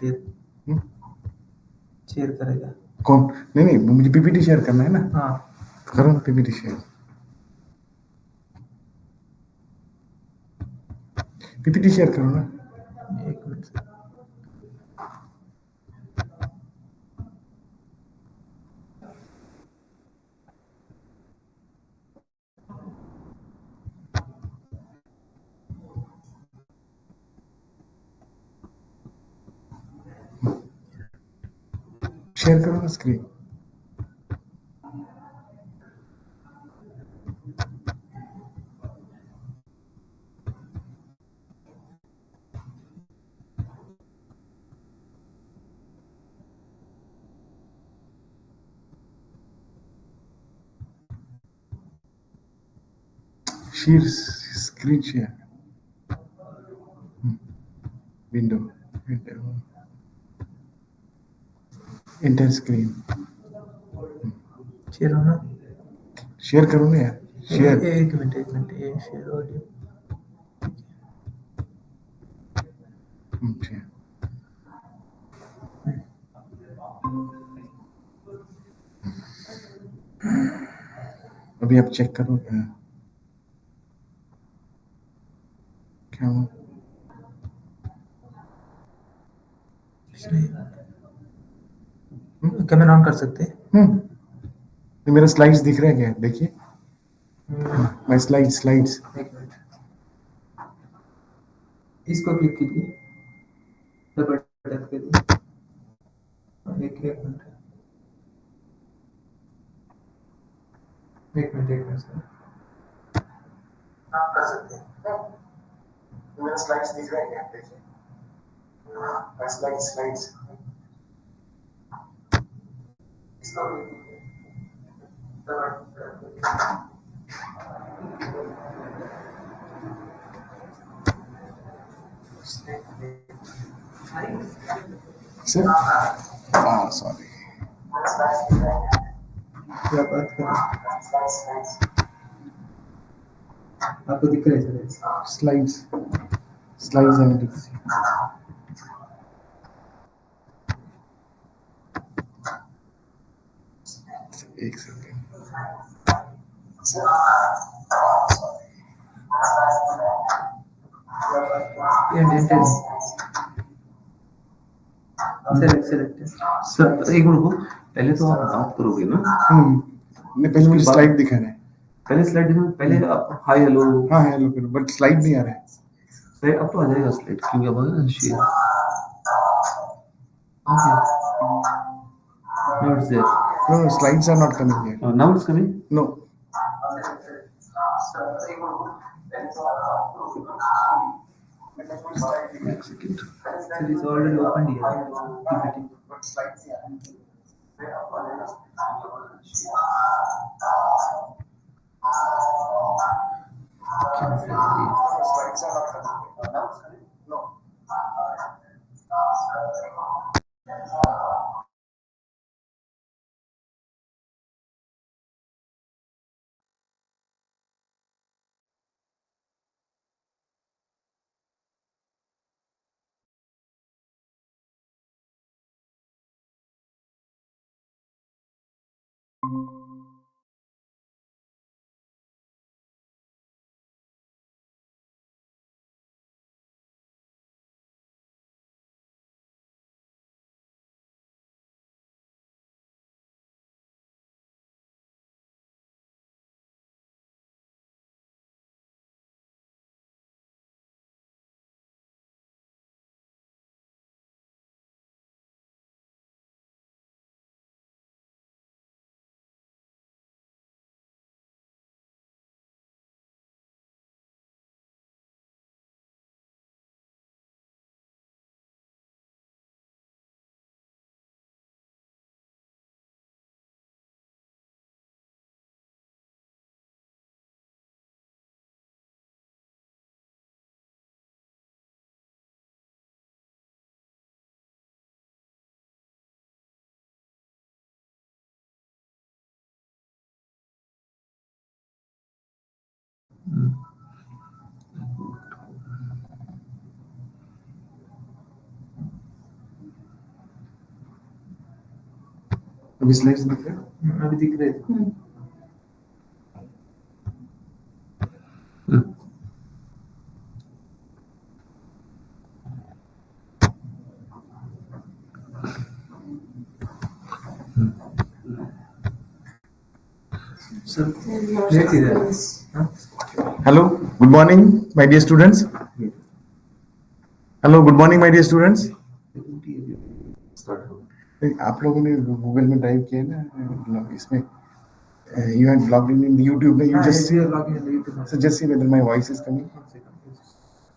शेयर करेगा कौन? नहीं मुझे पीपीटी शेयर करना है ना. हाँ करो ना पीपीटी शेयर. पीपीटी शेयर करो ना. एक मिनट सर। शेयर करो ना screen. Share screen share. Window enter screen. Share होना। शेयर करो ना यार. शेयर. एक मिनट ये शेयर ऑडियो। शेयर. अभी आप चेक करो क्या हुआ. कैमरा ऑन कर सकते हैं? ये मेरा स्लाइड्स दिख रहा है क्या? देखिए माय स्लाइड्स. एक मिनट इसको क्लिक कीजिए, डबल टैप करिए। एक मिनट सर। आप कर सकते हैं। मेरा स्लाइड्स दिख रहा है क्या? देखिए माय स्लाइड्स. इसको क्लिक कीजिए, डबल टैप करिए। Sir sorry. क्या बात कर रहे हैं? आपको दिख रहा है सर? Slides analytics. एक सेकंड. सेलेक्ट सर एक मिनट रुको, पहले तो आप बात करोगे ना. नहीं पहले मुझे स्लाइड दिखाना है. पहले स्लाइड दिखाना, पहले आप हाय हेलो. हाँ हेलो करो बट स्लाइड नहीं आ रहा है. स्लाइड अब तो आ जाएगा स्लाइड, क्योंकि अब आएगा share. Okay now it's there. No, slides are not coming here. Now it's coming. No. एक second. Sir, it's already opened here. PPT. But slides क्या है ये? slides are not coming. No. अभी स्लाइड्स दिख रहे हैं? अभी दिख रहे थे। सर लेट इधर। हाँ? Hello, good morning, my dear students. Hello, good morning, my dear students. आप लोगों ने गूगल में टाइप किया ना इसमें you had logged in the YouTube. You हाँ, just we are logging in the YouTube. so just see whether my voice is coming. One second, please.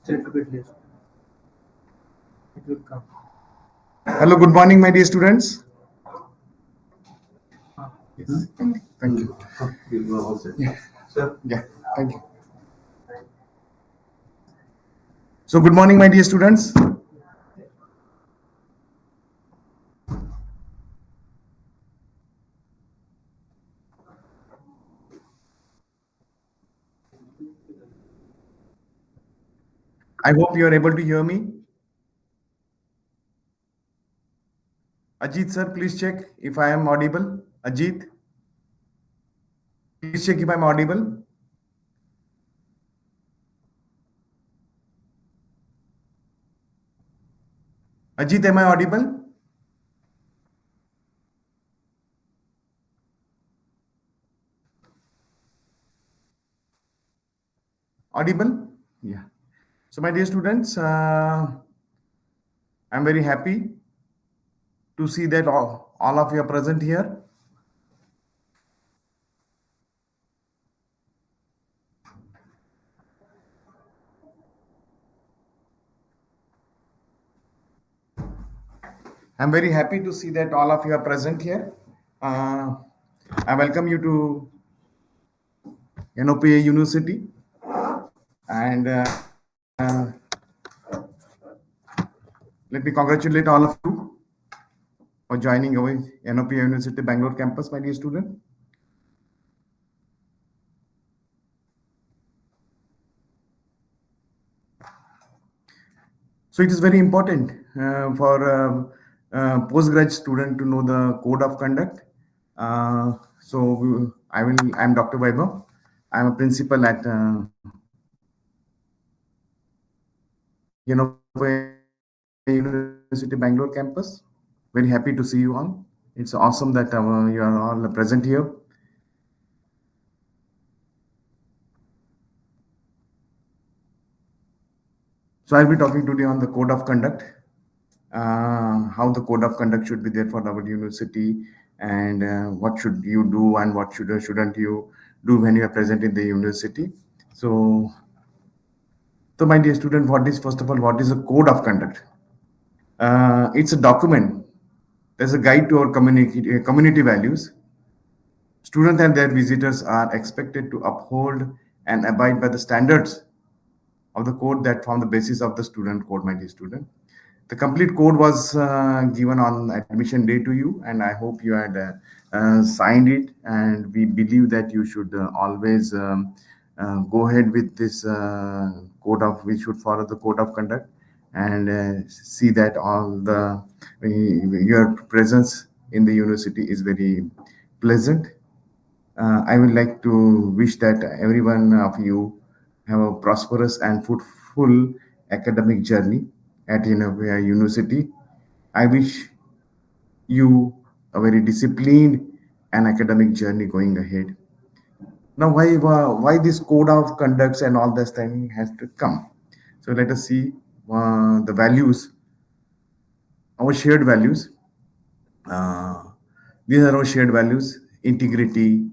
Check a bit later. It will come. Hello, good morning, my dear students. Yes. Thank you. Yeah. Sir. Yeah, thank you. So, good morning, my dear students. I hope you are able to hear me. Ajit sir, please check if I am audible. Ajit, please check if I am audible. Ajit, am I audible? Audible? Yeah. So, my dear students, I'm very happy to see that all of you are present here. I'm very happy to see that all of you are present here. I welcome you to NOPA University, and let me congratulate all of you for joining our NOPA University Bangalore campus, my dear student. So it is very important for postgrad student to know the code of conduct. I'm Dr. Vaibhav. I'm a principal at University Bangalore campus. Very happy to see you all. It's awesome that you are all present here. So I'll be talking today on the code of conduct, how the code of conduct should be there for our university, and what should you do and what should or shouldn't you do when you are present in the university. So my dear student, first of all, what is a code of conduct? It's a document. There's a guide to our community values. Students and their visitors are expected to uphold and abide by the standards of the code that form the basis of the student code, my dear student. The complete code was given on admission day to you, and I hope you had signed it. And we believe that you should always go ahead with this we should follow the code of conduct and see that your presence in the university is very pleasant. I would like to wish that every one of you have a prosperous and fruitful academic journey at university. I wish you a very disciplined and academic journey going ahead. Now, why this code of conducts and all this thing has to come? So let us see the values, our shared values. These are our shared values: integrity,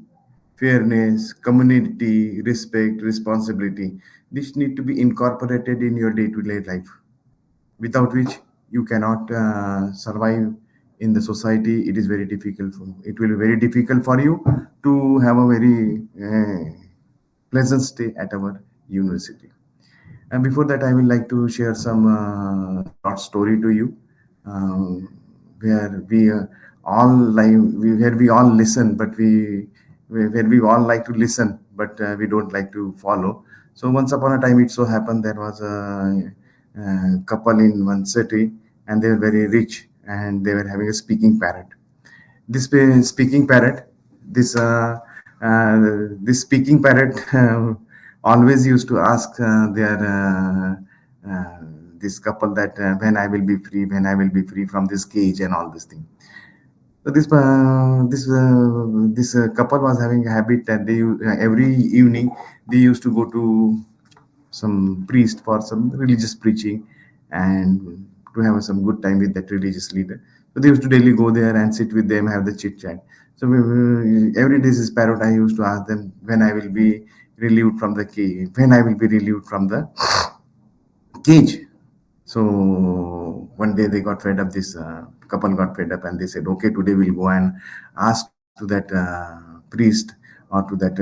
fairness, community, respect, responsibility. This need to be incorporated in your day-to-day life, without which you cannot survive in the society. It is very difficult. It will be very difficult for you to have a very pleasant stay at our university. And before that, I would like to share some short story to you, where we where we all listen, but where we all like to listen, but we don't like to follow. So once upon a time, it so happened there was a couple in one city, and they were very rich, and they were having a speaking parrot. Speaking parrot, this this speaking parrot always used to ask their uh, this couple that when I will be free, when I will be free from this cage and all this thing. So this couple was having a habit that every evening they used to go to some priest for some religious preaching and to have some good time with that religious leader. So they used to daily go there and sit with them, have the chit chat. So every day this parrot, I used to ask them when I will be relieved from the cage, when I will be relieved from the cage. So one day they got fed up. This couple got fed up, and they said, "Okay, today we'll go and ask to that priest or to that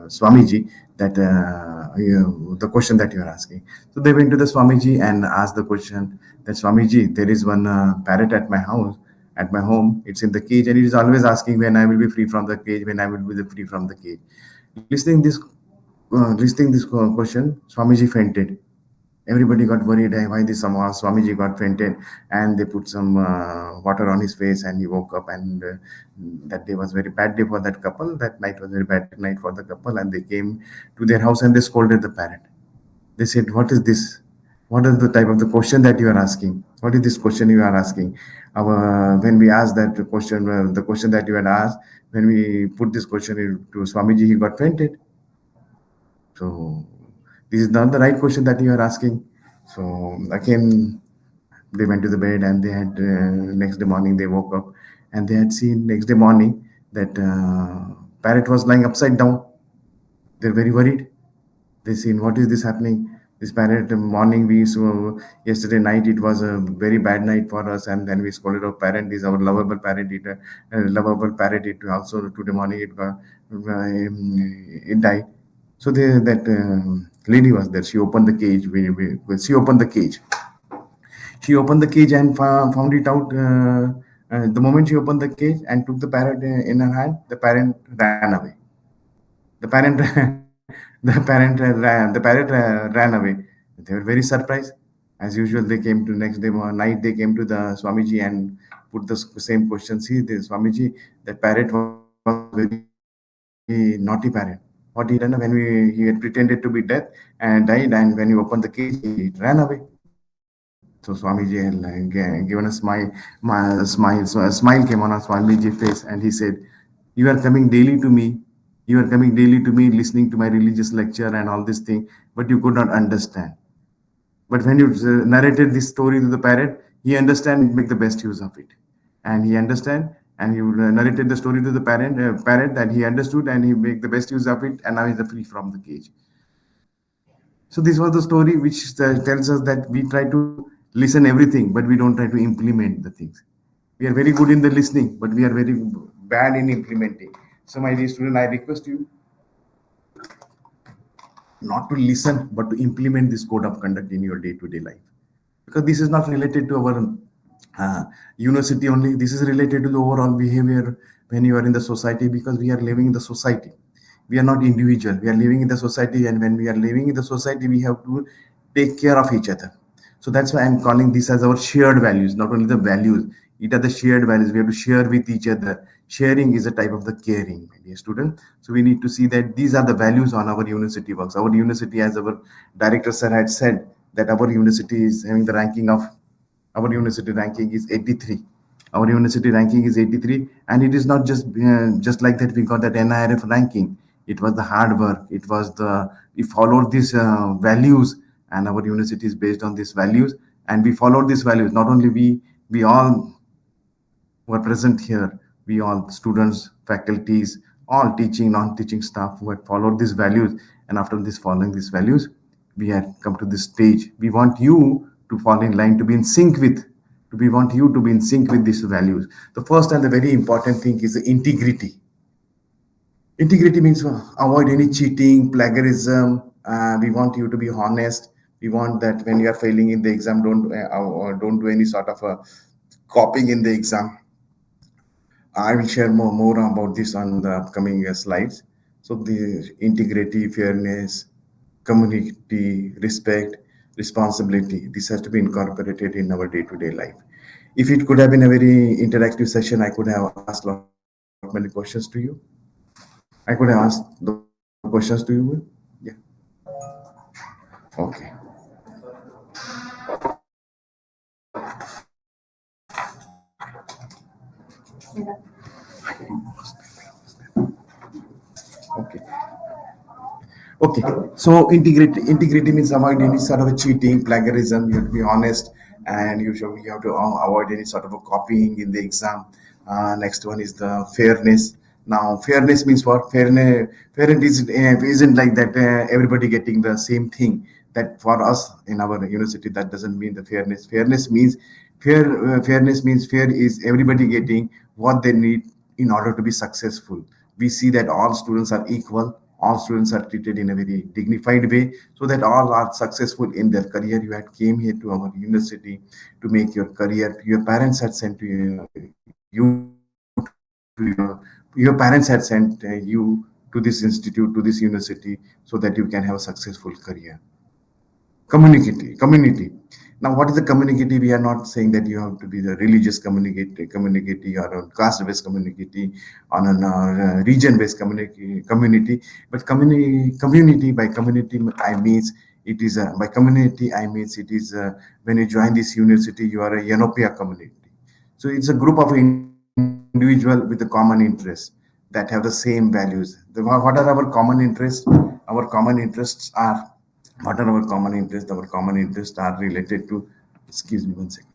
Swamiji that the question that you are asking." So they went to the Swamiji and asked the question that Swamiji, there is one parrot at my house, at my home. It's in the cage, and it is always asking when I will be free from the cage, when I will be free from the cage. Listening this question, Swamiji fainted. Everybody got worried why this somehow Swamiji got fainted, and they put some water on his face, and he woke up. And that day was very bad day for that couple. That night was very bad night for the couple, and they came to their house and they scolded the parrot. They said, "What is this? What is the type of the question that you are asking? What is this question you are asking?" When we asked that question, the question that you had asked, when we put this question to Swamiji, he got fainted. So this is not the right question that you are asking. So again, they went to the bed, and they had next day morning they woke up, and they had seen next day morning that parrot was lying upside down. They're very worried. They seen what is this happening. This parrot morning we so yesterday night it was a very bad night for us, and then we scolded our parent. Is our lovable parent. Lovable parrot. It also today morning it died. So that lady was there. She opened the cage. She opened the cage. She opened the cage and found it out. The moment she opened the cage and took the parrot in her hand, the parrot ran away. The parent, the parrot ran away. They were very surprised. As usual, they came to next day night. They came to the Swamiji and put the same question. See, the Swamiji, that parrot was very naughty parrot. What he had done when he had pretended to be dead and died, and when he opened the cage, he ran away. So Swamiji had given a smile came on our Swamiji face, and he said, "You are coming daily to me. You are coming daily to me, listening to my religious lecture and all this thing, but you could not understand. But when you narrated this story to the parrot, he understand and make the best use of it, and he understand." And he narrated the story to the parrot that he understood, and he make the best use of it, and now he's free from the cage. So this was the story which tells us that we try to listen everything, but we don't try to implement the things. We are very good in the listening, but we are very bad in implementing. So my dear student, I request you not to listen, but to implement this code of conduct in your day-to-day life. Because this is not related to our university only. This is related to the overall behavior when you are in the society, because we are living in the society. We are not individual. We are living in the society, and when we are living in the society, we have to take care of each other. So that's why I'm calling this as our shared values, not only the values. It are the shared values. We have to share with each other. Sharing is a type of the caring, my dear student. So we need to see that these are the values on our university works. Our university, as our director sir had said, that our university is having the ranking of, our university ranking is 83. Our university ranking is 83, and it is not just like that we got that NIRF ranking. It was the hard work. It was the, we followed these values, and our university is based on these values, and we followed these values. Not only we all who are present here, we all students, faculties, all teaching, non-teaching staff who had followed these values. And after this following these values, we had come to this stage. We want you to fall in line, to be in sync with, we want you to be in sync with these values. The first and the very important thing is the integrity. Integrity means avoid any cheating, plagiarism. We want you to be honest. We want that when you are failing in the exam, don't do any sort of copying in the exam. I will share more about this on the upcoming slides. So the integrity, fairness, community, respect, responsibility. This has to be incorporated in our day-to-day life. If it could have been a very interactive session, I could have asked lot many questions to you. I could have asked those questions to you. Yeah. Okay. Okay. Okay, so integrity means avoid any sort of a cheating, plagiarism. You have to be honest, and you have to avoid any sort of a copying in the exam. Next one is the fairness. Now, fairness means what? Fairness isn't like that. Everybody getting the same thing. That for us in our university, that doesn't mean the fairness. Fairness means fairness means fair is everybody getting what they need in order to be successful. We see that all students are equal, all students are treated in a very dignified way, so that all are successful in their career. You had came here to our university to make your career. Your parents had sent your parents had sent you to this institute, to this university, so that you can have a successful career. Community. Now, what is the community? We are not saying that you have to be the religious community or a caste-based community, on a region-based community. But community by community, I means it is by community, I means it is when you join this university, you are a Yanopia community. So it's a group of individual with a common interest that have the same values. What are our common interests? Our common interests are, what are our common interests? Our common interests are related to, excuse me 1 second.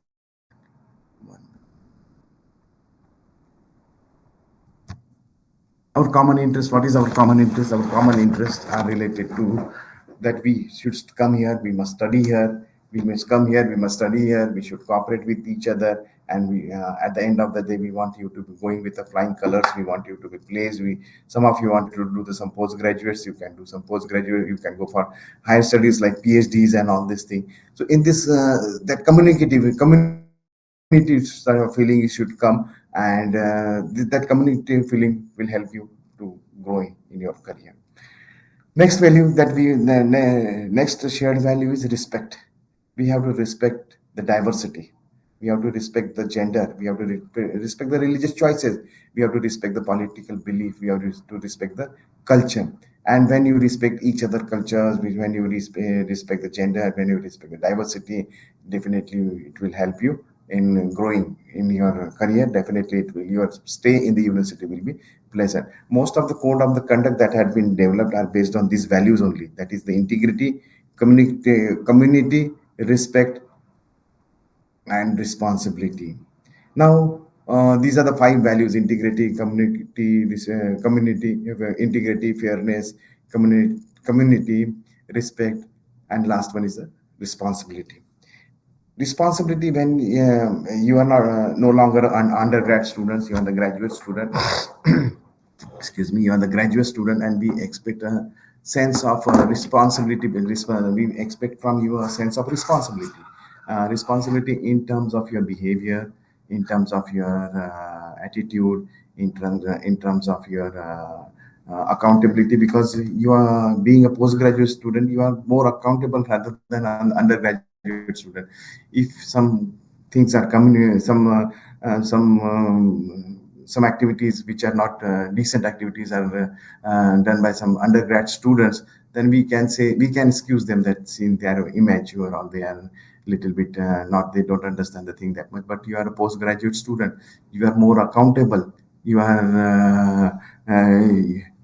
Our common interest, what is our common interest? Our common interests are related to that we should come here, we must study here, we must come here, we must study here, we should cooperate with each other, and we at the end of the day, we want you to be going with the flying colors, we want you to be placed. Some of you want to do some postgraduates, you can do some postgraduate, you can go for higher studies like PhDs and all this thing. So in this that community sort of feeling should come, and that community feeling will help you to grow in your career. Next value that next shared value is respect. We have to respect the diversity. We have to respect the gender. We have to respect the religious choices. We have to respect the political belief. We have to respect the culture. And when you respect each other cultures, when you respect the gender, when you respect the diversity, definitely it will help you in growing in your career. Definitely it will, your stay in the university will be pleasant. Most of the code of the conduct that had been developed are based on these values only, that is the integrity, community, respect, and responsibility. Now, these are the five values: integrity, integrity, fairness, community, respect, and last one is the responsibility. Responsibility when you are not no longer an undergrad student, you are the graduate student. Excuse me, you are the graduate student, and we expect a sense of responsibility. We expect from you a sense of responsibility. Responsibility in terms of your behavior, in terms of your attitude, in terms of your accountability, because you are being a postgraduate student, you are more accountable rather than an undergraduate student. If some things are coming, some activities which are not decent activities are done by some undergrad students, then we can say, we can excuse them that since they are immature or they are little bit not, they don't understand the thing that much. But you are a postgraduate student, you are more accountable. You are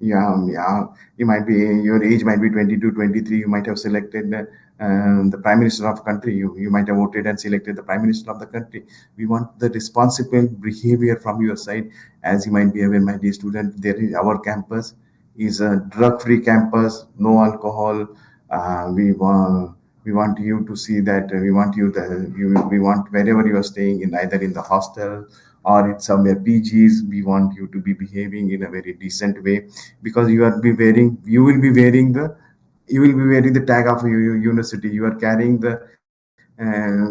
yeah, you might be, your age might be 22, 23. You might have selected the prime minister of country. You might have voted and selected the prime minister of the country. We want the responsible behavior from your side. As you might be aware, my dear student, there is our campus is a drug-free campus, no alcohol. We want you to see that we want wherever you are staying, in either in the hostel or in somewhere PGs, we want you to be behaving in a very decent way, because you will be wearing the tag of your university. You are carrying the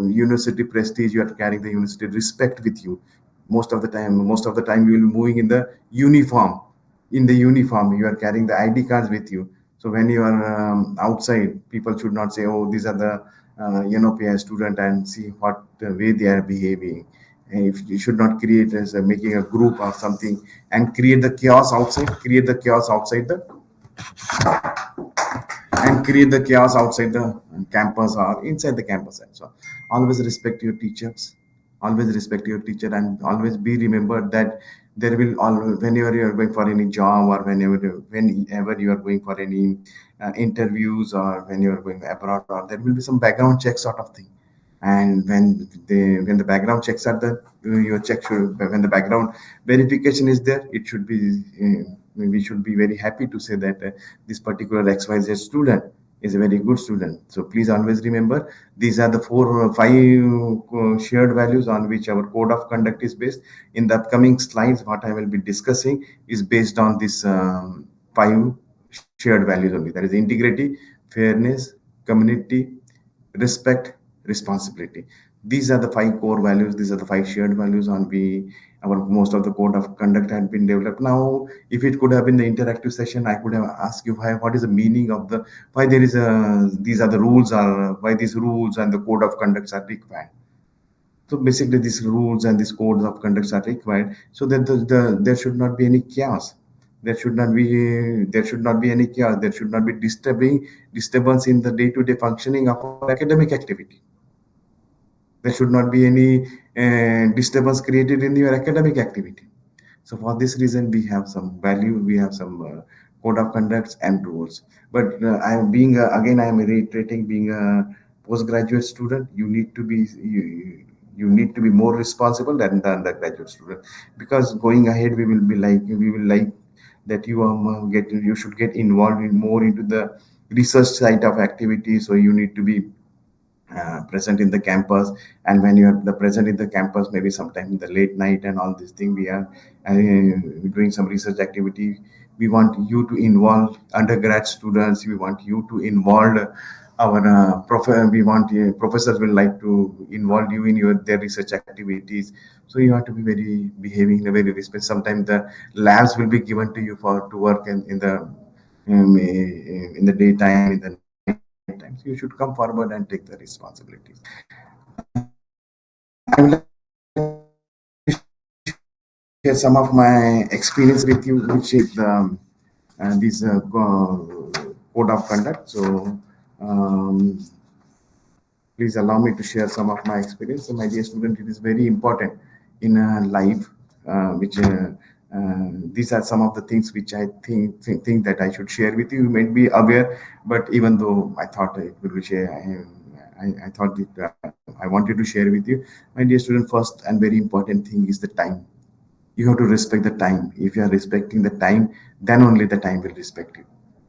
university prestige. You are carrying the university respect with you. Most of the time you will be moving in the uniform. You are carrying the ID cards with you. So when you are outside, people should not say, "Oh, these are the NOPI student," and see what way they are behaving. And if you should not create as making a group or something and create the chaos outside, create the chaos outside the and create the chaos outside the campus or inside the campus and so on. Always respect your teachers, always respect your teacher, and always be remembered that there will always, whenever you are going for any job or whenever you are going for any interviews or when you are going abroad, or there will be some background check sort of thing. And when the background checks are done, your check should, when the background verification is there, it should be we should be very happy to say that this particular XYZ student is a very good student. So please always remember, these are the five shared values on which our code of conduct is based. In the upcoming slides, what I will be discussing is based on this five shared values only. That is integrity, fairness, community, respect, responsibility. These are the five core values. These are the five shared values on we our most of the code of conduct had been developed. Now, if it could have been the interactive session, I could have asked you what is the meaning of the why there is a these are the rules are why these rules and the code of conducts are required. So basically, these rules and these codes of conducts are required so that there should not be any chaos. There should not be any chaos. There should not be disturbance in the day-to-day functioning of our academic activity. There should not be any disturbance created in your academic activity. So for this reason, we have some value, we have some code of conducts and rules. But I am being again, I am reiterating, being a postgraduate student, you need to be more responsible than the undergraduate student, because going ahead, we will like that you should get involved in more into the research side of activity. So you need to be present in the campus, and when you are the present in the campus, maybe sometime in the late night and all this thing, we are doing some research activity. We want you to involve undergrad students, we want you to involve our we want professors will like to involve you in their research activities. So you have to be very behaving in a very respect. Sometimes the labs will be given to you for to work in the daytime, in the night time. So you should come forward and take the responsibilities. I would like to share some of my experience with you, which is this code of conduct. So please allow me to share some of my experience. So my dear student, it is very important in life, which these are some of the things which I think that I should share with you. You might be aware, but even though I thought it would be share, I thought that I wanted to share with you. My dear student, first and very important thing is the time. You have to respect the time. If you are respecting the time, then only the time will respect you.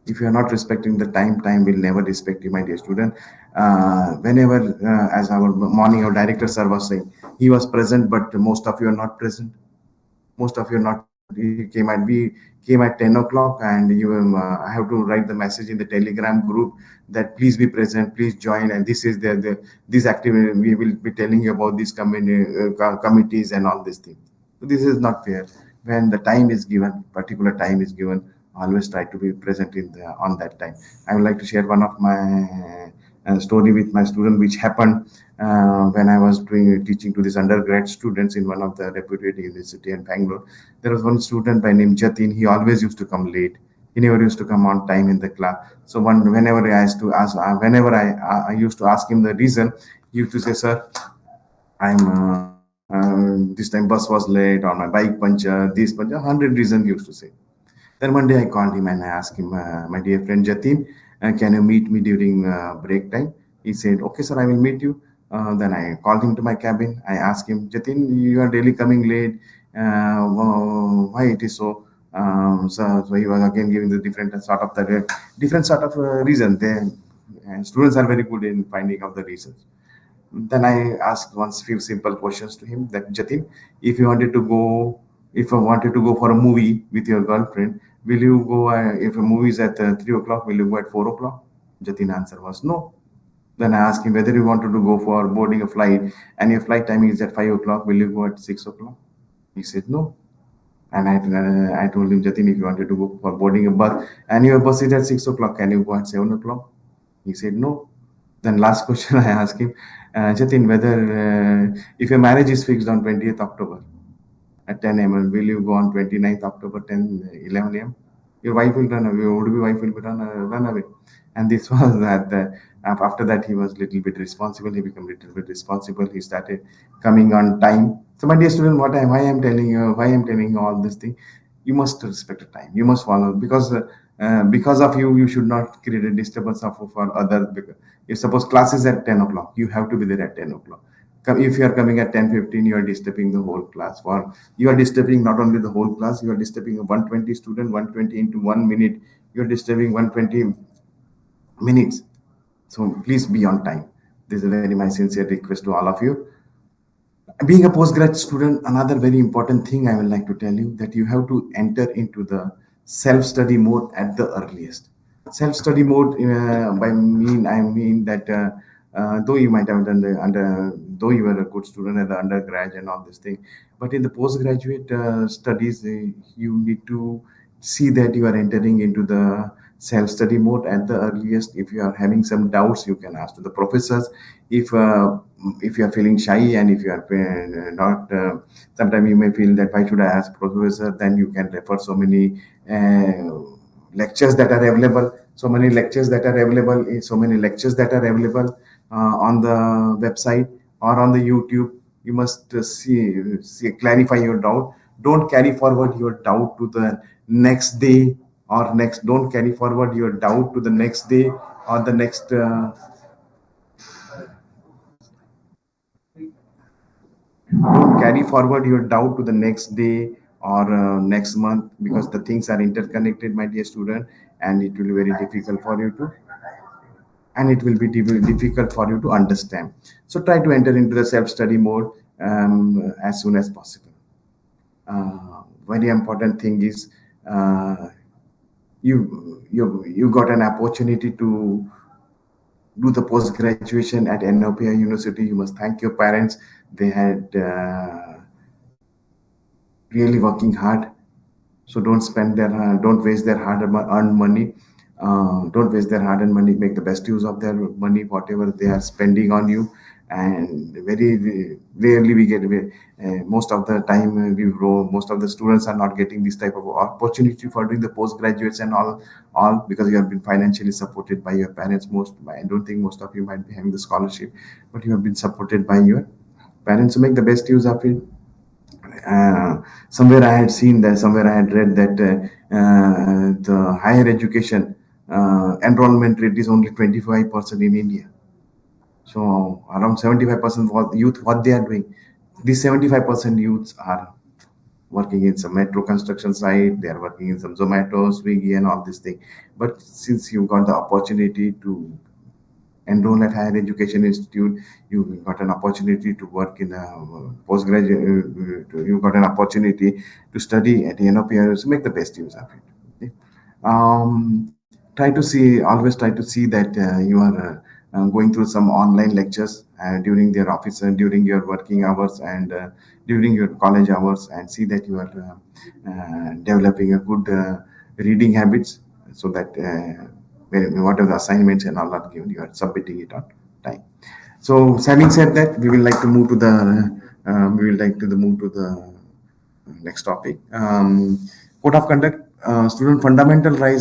If you are not respecting the time, time will never respect you, my dear student. Whenever as our morning our director sir was saying, he was present, but most of you are not present. Most of you are not present. He came at 10 o'clock, and I have to write the message in the telegram group that please be present, please join, and this is the this activity we will be telling you about these committees and all these things. So this is not fair. When the time is given, particular time is given, always try to be present on that time. I would like to share one of my story with my student, which happened when I was teaching to these undergrad students in one of the reputed university in Bangalore. There was one student by name Jatin. He always used to come late. He never used to come on time in the class. So whenever I used to ask him the reason, he used to say, "Sir, I'm this time bus was late or my bike puncture, this puncture, 100 reasons he used to say." Then one day I called him and I asked him, "My dear friend Jatin, can you meet me during break time?" He said, "Okay, sir, I will meet you." Then I called him to my cabin. I asked him, "Jatin, you are daily coming late. Why it is so?" So he was again giving the different sort of reason. Students are very good in finding out the reasons. Then I asked once few simple questions to him that, "Jatin, if you wanted to go, if I wanted to go for a movie with your girlfriend, will you go, if a movie is at 3 o'clock, will you go at 4 o'clock?" Jatin answer was no. Then I asked him whether you wanted to go for boarding a flight and your flight timing is at 5 o'clock, will you go at 6 o'clock? He said no. And I told him, Jatin, if you wanted to go for boarding a bus and your bus is at 6 o'clock, can you go at 7 o'clock? He said no. Then last question I asked him, Jatin, whether if your marriage is fixed on 20th October at 10 a.m., will you go on 29th October 11 a.m.? Your wife will run away, your would-be wife will run away. And this was that. After that, he was little bit responsible. He became little bit responsible. He started coming on time. So, my dear student, why I'm telling you, all this thing, you must respect the time. You must follow because of you, you should not create a disturbance for others. Because if suppose class is at 10 o'clock, you have to be there at 10 o'clock. If you are coming at 10:15, you are disturbing the whole class. For you are disturbing not only the whole class, you are disturbing a 120 student, 120 into 1 minute. You are disturbing 120 minutes. So please be on time. This is very my sincere request to all of you. Being a postgrad student, another very important thing I would like to tell you that you have to enter into the self-study mode at the earliest. Self-study mode I mean that though you might have done though you were a good student at the undergrad and all this thing, but in the postgraduate studies, you need to see that you are entering into the self-study mode at the earliest. If you are having some doubts, you can ask to the professors. If you are feeling shy and if you are not, sometimes you may feel that why should I ask professor, then you can refer so many lectures that are available, so many lectures that are available on the website or on the YouTube. You must clarify your doubt. Don't carry forward your doubt to the next day or next. Don't carry forward your doubt to the next day or the next. Don't carry forward your doubt to the next day or next month, because the things are interconnected, my dear student, and it will be very difficult for you to difficult for you to understand. So try to enter into the self-study mode as soon as possible. Very important thing is you got an opportunity to do the post graduation at NOPI University. You must thank your parents. They had really working hard. So don't waste their hard earned money. Don't waste their hard earned money. Make the best use of their money, whatever they are spending on you. And very rarely we get most of the time we grow. Most of the students are not getting this type of opportunity for doing the postgraduates and all because you have been financially supported by your parents. I don't think most of you might be having the scholarship, but you have been supported by your parents. So make the best use of it. Somewhere I had read that the higher education enrollment rate is only 25% in India. So around 75% youth, what they are doing, these 75% youths are working in some metro construction site, they are working in some Zomato, Swiggy, and all this thing. But since you got the opportunity to enroll at higher education institute, you got an opportunity to work in a postgraduate, you got an opportunity to study at NOPR, so make the best use of it. Okay? Always try to see that you are going through some online lectures during their office and during your working hours and during your college hours, and see that you are developing a good reading habits, so that whatever the assignments and all are given, you are submitting it on time. So, having said that, we will like to move to the next topic. Code of conduct. Students' fundamental right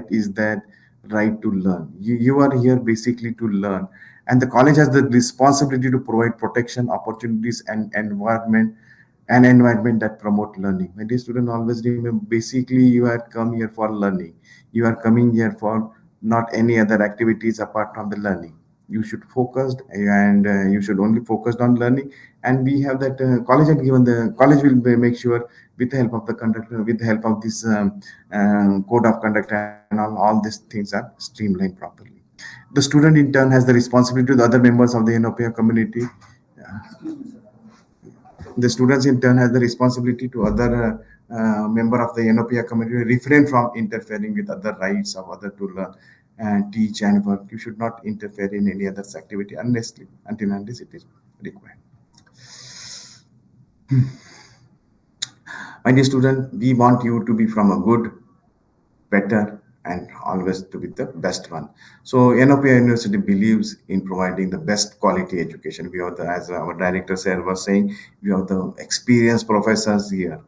is that right to learn. You are here basically to learn, and the college has the responsibility to provide protection, opportunities, and environment that promote learning. My dear student, always remember, basically you are come here for learning. You are coming here for not any other activities apart from the learning. You should focused and you should only focused on learning. And we have that college had given the college will make sure with the help of the conductor, with the help of this code of conduct and all these things are streamlined properly. The student in turn has the responsibility to the other members of the NOPA community. The students in turn has the responsibility to other member of the NOPA community refrain from interfering with other rights of other to learn and teach and work. You should not interfere in any other activity unless it is required. My dear student, we want you to be from a good, better, and always to be the best one. So NOPI University believes in providing the best quality education. We have the, as our director sir was saying, we have the experienced professors here,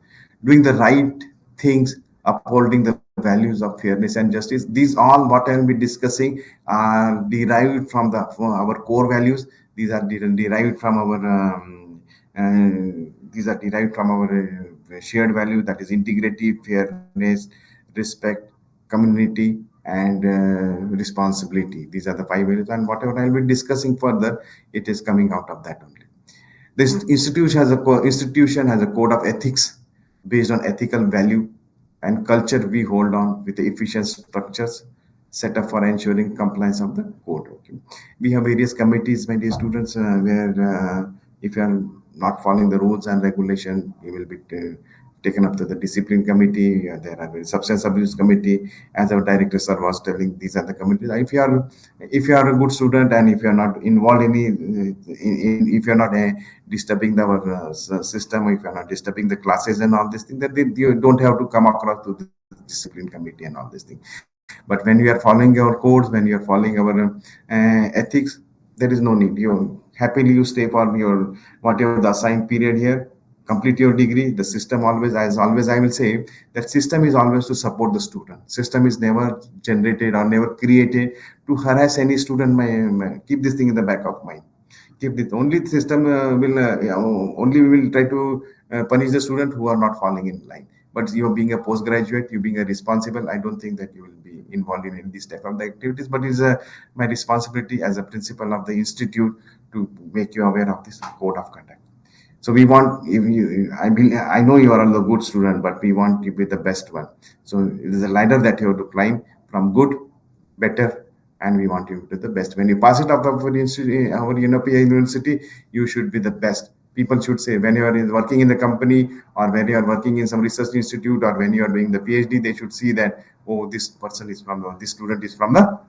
doing the right things, upholding the values of fairness and justice. These all what I will be discussing are derived from our core values. These are derived from our these are derived from our shared value, that is integrity, fairness, respect, community, and responsibility. These are the five values, and whatever I'll be discussing further, it is coming out of that only. This institution has a code of ethics based on ethical value and culture we hold on with the efficient structures set up for ensuring compliance of the code. Okay. We have various committees, my dear students, where if you are not following the rules and regulation, you will be taken up to the discipline committee. There are the substance abuse committee, as our director sir was telling. These are the committees. If you are a good student and if you are not involved if you are not disturbing our system, if you are not disturbing the classes and all these things, that you don't have to come across to the discipline committee and all these things. But when you are following our codes, when you are following our ethics, there is no need. You stay for your whatever the assigned period here, complete your degree. The system always, as always I will say, that system is always to support the student. System is never generated or never created to harass any student. Keep this thing in the back of mind. Keep this only system will only we will try to punish the student who are not falling in line. But you being a postgraduate, you being a responsible, I don't think that you will be involved in this type of the activities. But it's my responsibility as a principal of the institute to make you aware of this code of conduct. So we want, if you, I know you are a good student, but we want you to be the best one. So it is a ladder that you have to climb from good, better, and we want you to be the best. When you pass it out of our university, you should be the best. People should say, when you are working in the company, or when you are working in some research institute, or when you are doing the PhD, they should see that, oh, this person is from this student is from the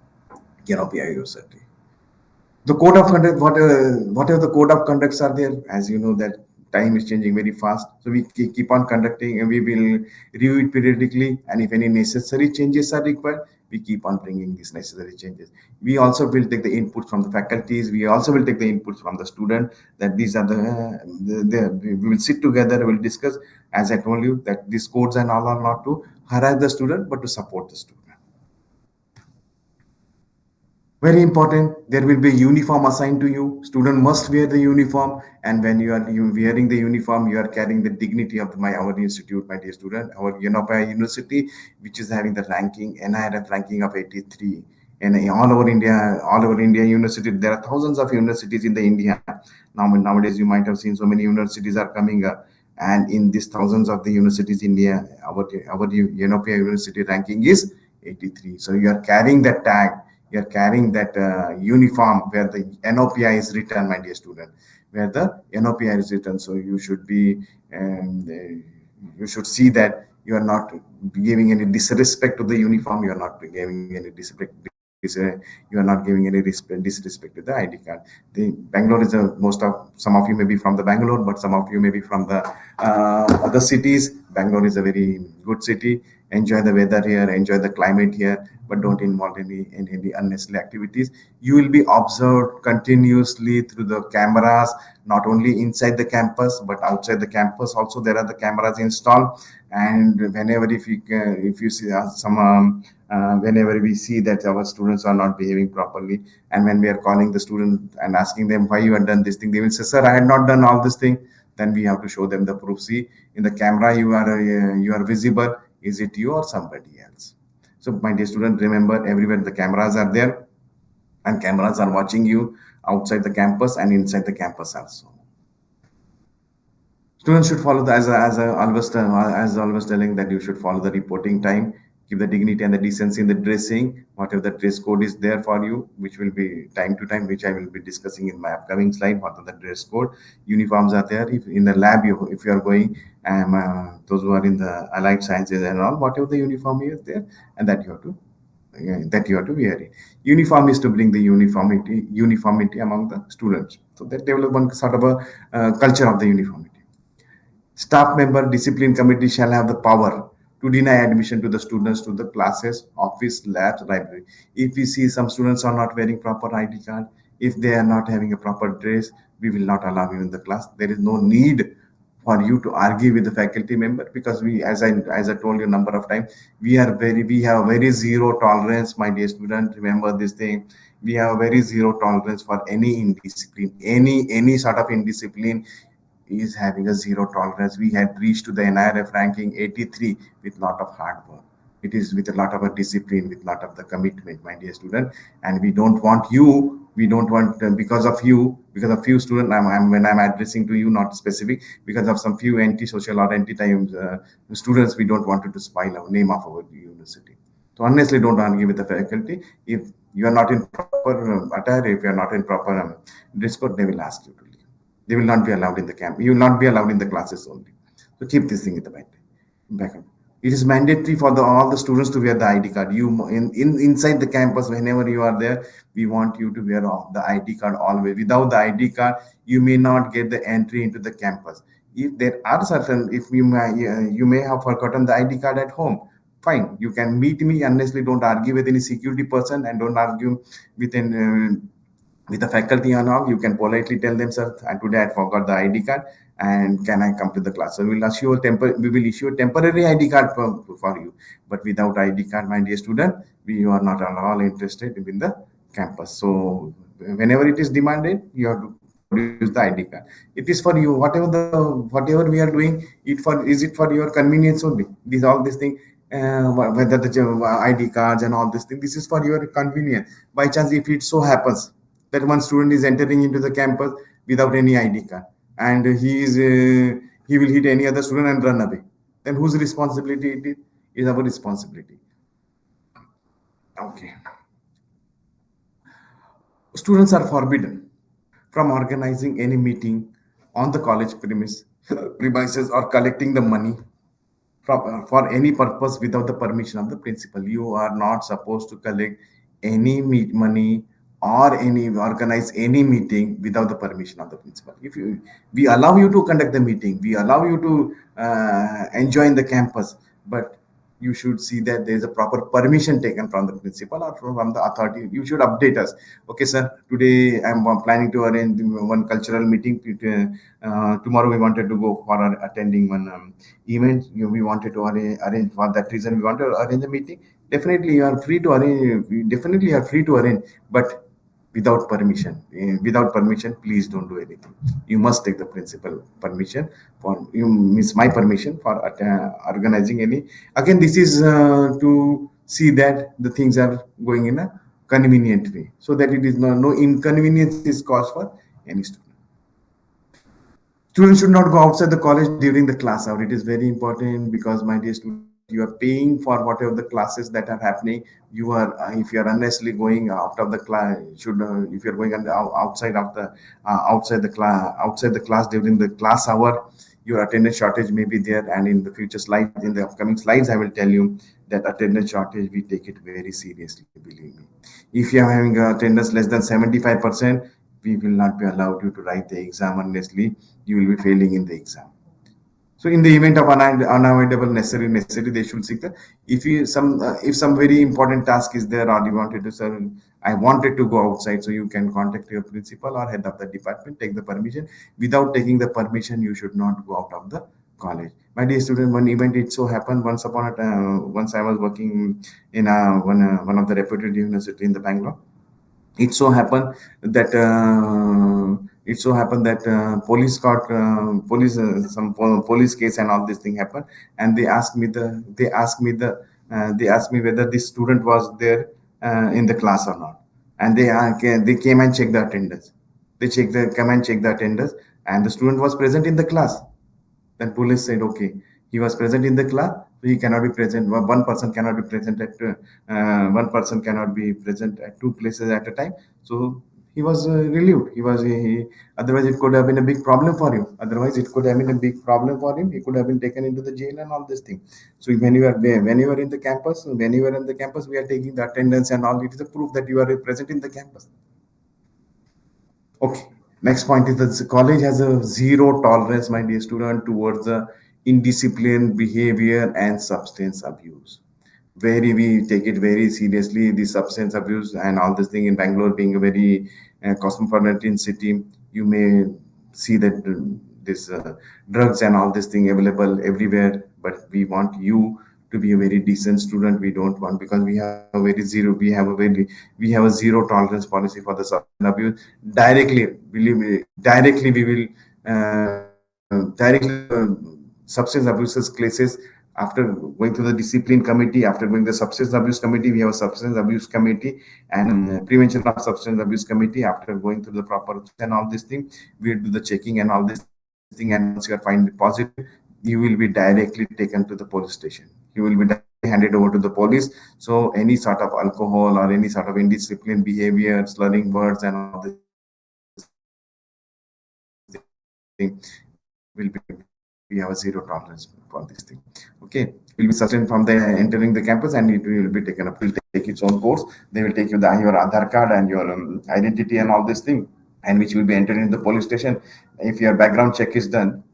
University. The code of conduct, whatever the code of conducts are there, as you know that time is changing very fast, so we keep on conducting and we will review it periodically, and if any necessary changes are required, we keep on bringing these necessary changes. We also will take the input from the faculties, we also will take the inputs from the student, that these are we will sit together, we will discuss. As I told you, that these codes and all are not to harass the student but to support the student. Very important, there will be a uniform assigned to you. Student must wear the uniform, and when you wearing the uniform, you are carrying the dignity of our institute, my dear student. Our University, which is having the ranking, NIRF ranking of 83. And all over India university, there are thousands of universities in the India. Nowadays, you might have seen so many universities are coming up. And in these thousands of the universities in India, our University ranking is 83. So you are carrying that tag, you're carrying that uniform where the NOPI is written, my dear student, where the NOPI is written. So you should be, you should see that you are not giving any disrespect to the uniform. You are not giving any you are not giving any disrespect to the ID card. The Bangalore is some of you may be from the Bangalore, but some of you may be from the other cities. Bangalore is a very good city. Enjoy the weather here, enjoy the climate here, but don't involve in any unnecessary activities. You will be observed continuously through the cameras, not only inside the campus but outside the campus also. There are the cameras installed, and whenever if you see whenever we see that our students are not behaving properly, and when we are calling the student and asking them why you have done this thing, they will say, sir, I had not done all this thing. Then we have to show them the proof. See, in the camera you are visible. Is it you or somebody else? So my dear student, remember, everywhere the cameras are there, and cameras are watching you outside the campus and inside the campus also. Students should follow as always telling that you should follow the reporting time, keep the dignity and the decency in the dressing, whatever the dress code is there for you, which will be time to time, which I will be discussing in my upcoming slide. What are the dress code? Uniforms are there. If in the lab, if you are going, those who are in the allied sciences and all, whatever the uniform is there, and that you have to wear it. Uniform is to bring the uniformity among the students, so that develop one sort of a culture of the uniformity. Staff member discipline committee shall have the power to deny admission to the students to the classes, office, labs, library. If we see some students are not wearing proper ID card, if they are not having a proper dress, we will not allow you in the class. There is no need for you to argue with the faculty member, because we, as I told you a number of times, we have very zero tolerance, my dear student. Remember this thing. We have very zero tolerance for any indiscipline, any sort of indiscipline is having a zero tolerance. We had reached to the NIRF ranking 83 with lot of hard work. It is with a lot of a discipline, with a lot of the commitment, my dear student. And we don't want you, we don't want because of few student, when I'm addressing to you, not specific, because of some few anti-social or anti-time students, we don't want you to spoil our name of our university. So honestly, don't argue with the faculty. If you are not in proper attire, if you are not in proper dress code, they will ask you to leave. They will not be allowed in the camp. You will not be allowed in the classes only. So keep this thing in the back. It is mandatory for all the students to wear the ID card. Inside the campus, whenever you are there, we want you to wear the ID card always. Without the ID card, you may not get the entry into the campus. If there are certain, if you may have forgotten the ID card at home, fine. You can meet me. Honestly, don't argue with any security person, and don't argue with an with the faculty and all. You can politely tell them, sir, and today I forgot the ID card, and can I come to the class? So we will issue a temporary ID card for you. But without ID card, my dear student, we are not at all interested in the campus. So whenever it is demanded, you have to produce the ID card. It is for you. Whatever we are doing, it for your convenience only. All these things, whether the ID cards and all these things, this is for your convenience. By chance, if it so happens that one student is entering into the campus without any ID card, and he will hit any other student and run away, then whose responsibility it is? Is our responsibility. Okay. Students are forbidden from organizing any meeting on the college premises or collecting the money for any purpose without the permission of the principal. You are not supposed to collect any money or any organize any meeting without the permission of the principal. If you We allow you to conduct the meeting, we allow you to enjoy in the campus, but you should see that there is a proper permission taken from the principal or from the authority. You should update us. Okay, sir, today I'm planning to arrange one cultural meeting. Tomorrow we wanted to go for attending one event. We wanted to arrange for that reason. We want to arrange a meeting. Definitely, you are free to arrange. Definitely, you are free to arrange, but without permission. Without permission, please don't do anything. You must take the principal permission. For you miss my permission for organizing any. Again, this is to see that the things are going in a convenient way, so that it is no inconvenience is caused for any student. Students should not go outside the college during the class hour. It is very important, because, my dear student, you are paying for whatever the classes that are happening. You are, if you are unnecessarily going out of the class, should if you are going outside of the outside the class during the class hour, your attendance shortage may be there. And in the future slides, in the upcoming slides, I will tell you that attendance shortage, we take it very seriously. Believe me. If you are having attendance less than 75%, we will not be allowed you to write the exam honestly. You will be failing in the exam. So in the event of unavoidable necessity, they should seek the, if some very important task is there, or you wanted to serve, I wanted to go outside, so you can contact your principal or head of the department, take the permission. Without taking the permission, you should not go out of the college. My dear student, one event, it so happened once I was working in one of the reputed university in the Bangalore. It so happened that police case and all this thing happened. And they asked me whether this student was there in the class or not. And they came and checked the attendance. Come and check the attendance, and the student was present in the class. Then police said, okay, he was present in the class, so he cannot be present. One person cannot be present at two places at a time. So he was relieved. Otherwise, it could have been a big problem for him. Otherwise, it could have been a big problem for him. He could have been taken into the jail and all this thing. So when you are there, when you are in the campus, we are taking the attendance and all. It is a proof that you are present in the campus. Okay. Next point is that the college has a zero tolerance, my dear student, towards the indisciplined behavior and substance abuse. Very, we take it very seriously. The substance abuse and all this thing in Bangalore being a very cosmopolitan city, you may see that this drugs and all this thing available everywhere. But we want you to be a very decent student. We don't want, because we have a very zero, we have a zero tolerance policy for the substance abuse. Directly, believe me, directly we will directly substance abuses cases. After going through the discipline committee, after going the substance abuse committee, we have a substance abuse committee and prevention of substance abuse committee. After going through the proper and all this thing, we do the checking and all this thing. And once you are find positive, you will be directly taken to the police station. You will be directly handed over to the police. So any sort of alcohol or any sort of indisciplined behavior, slurring words and all this thing will be, we have a zero tolerance for this thing. Okay, will be sustained from the entering the campus, and it will be taken up. Will take its own course. They will take you your Aadhaar card and your identity and all this thing, and which will be entered into the police station. If your background check is done,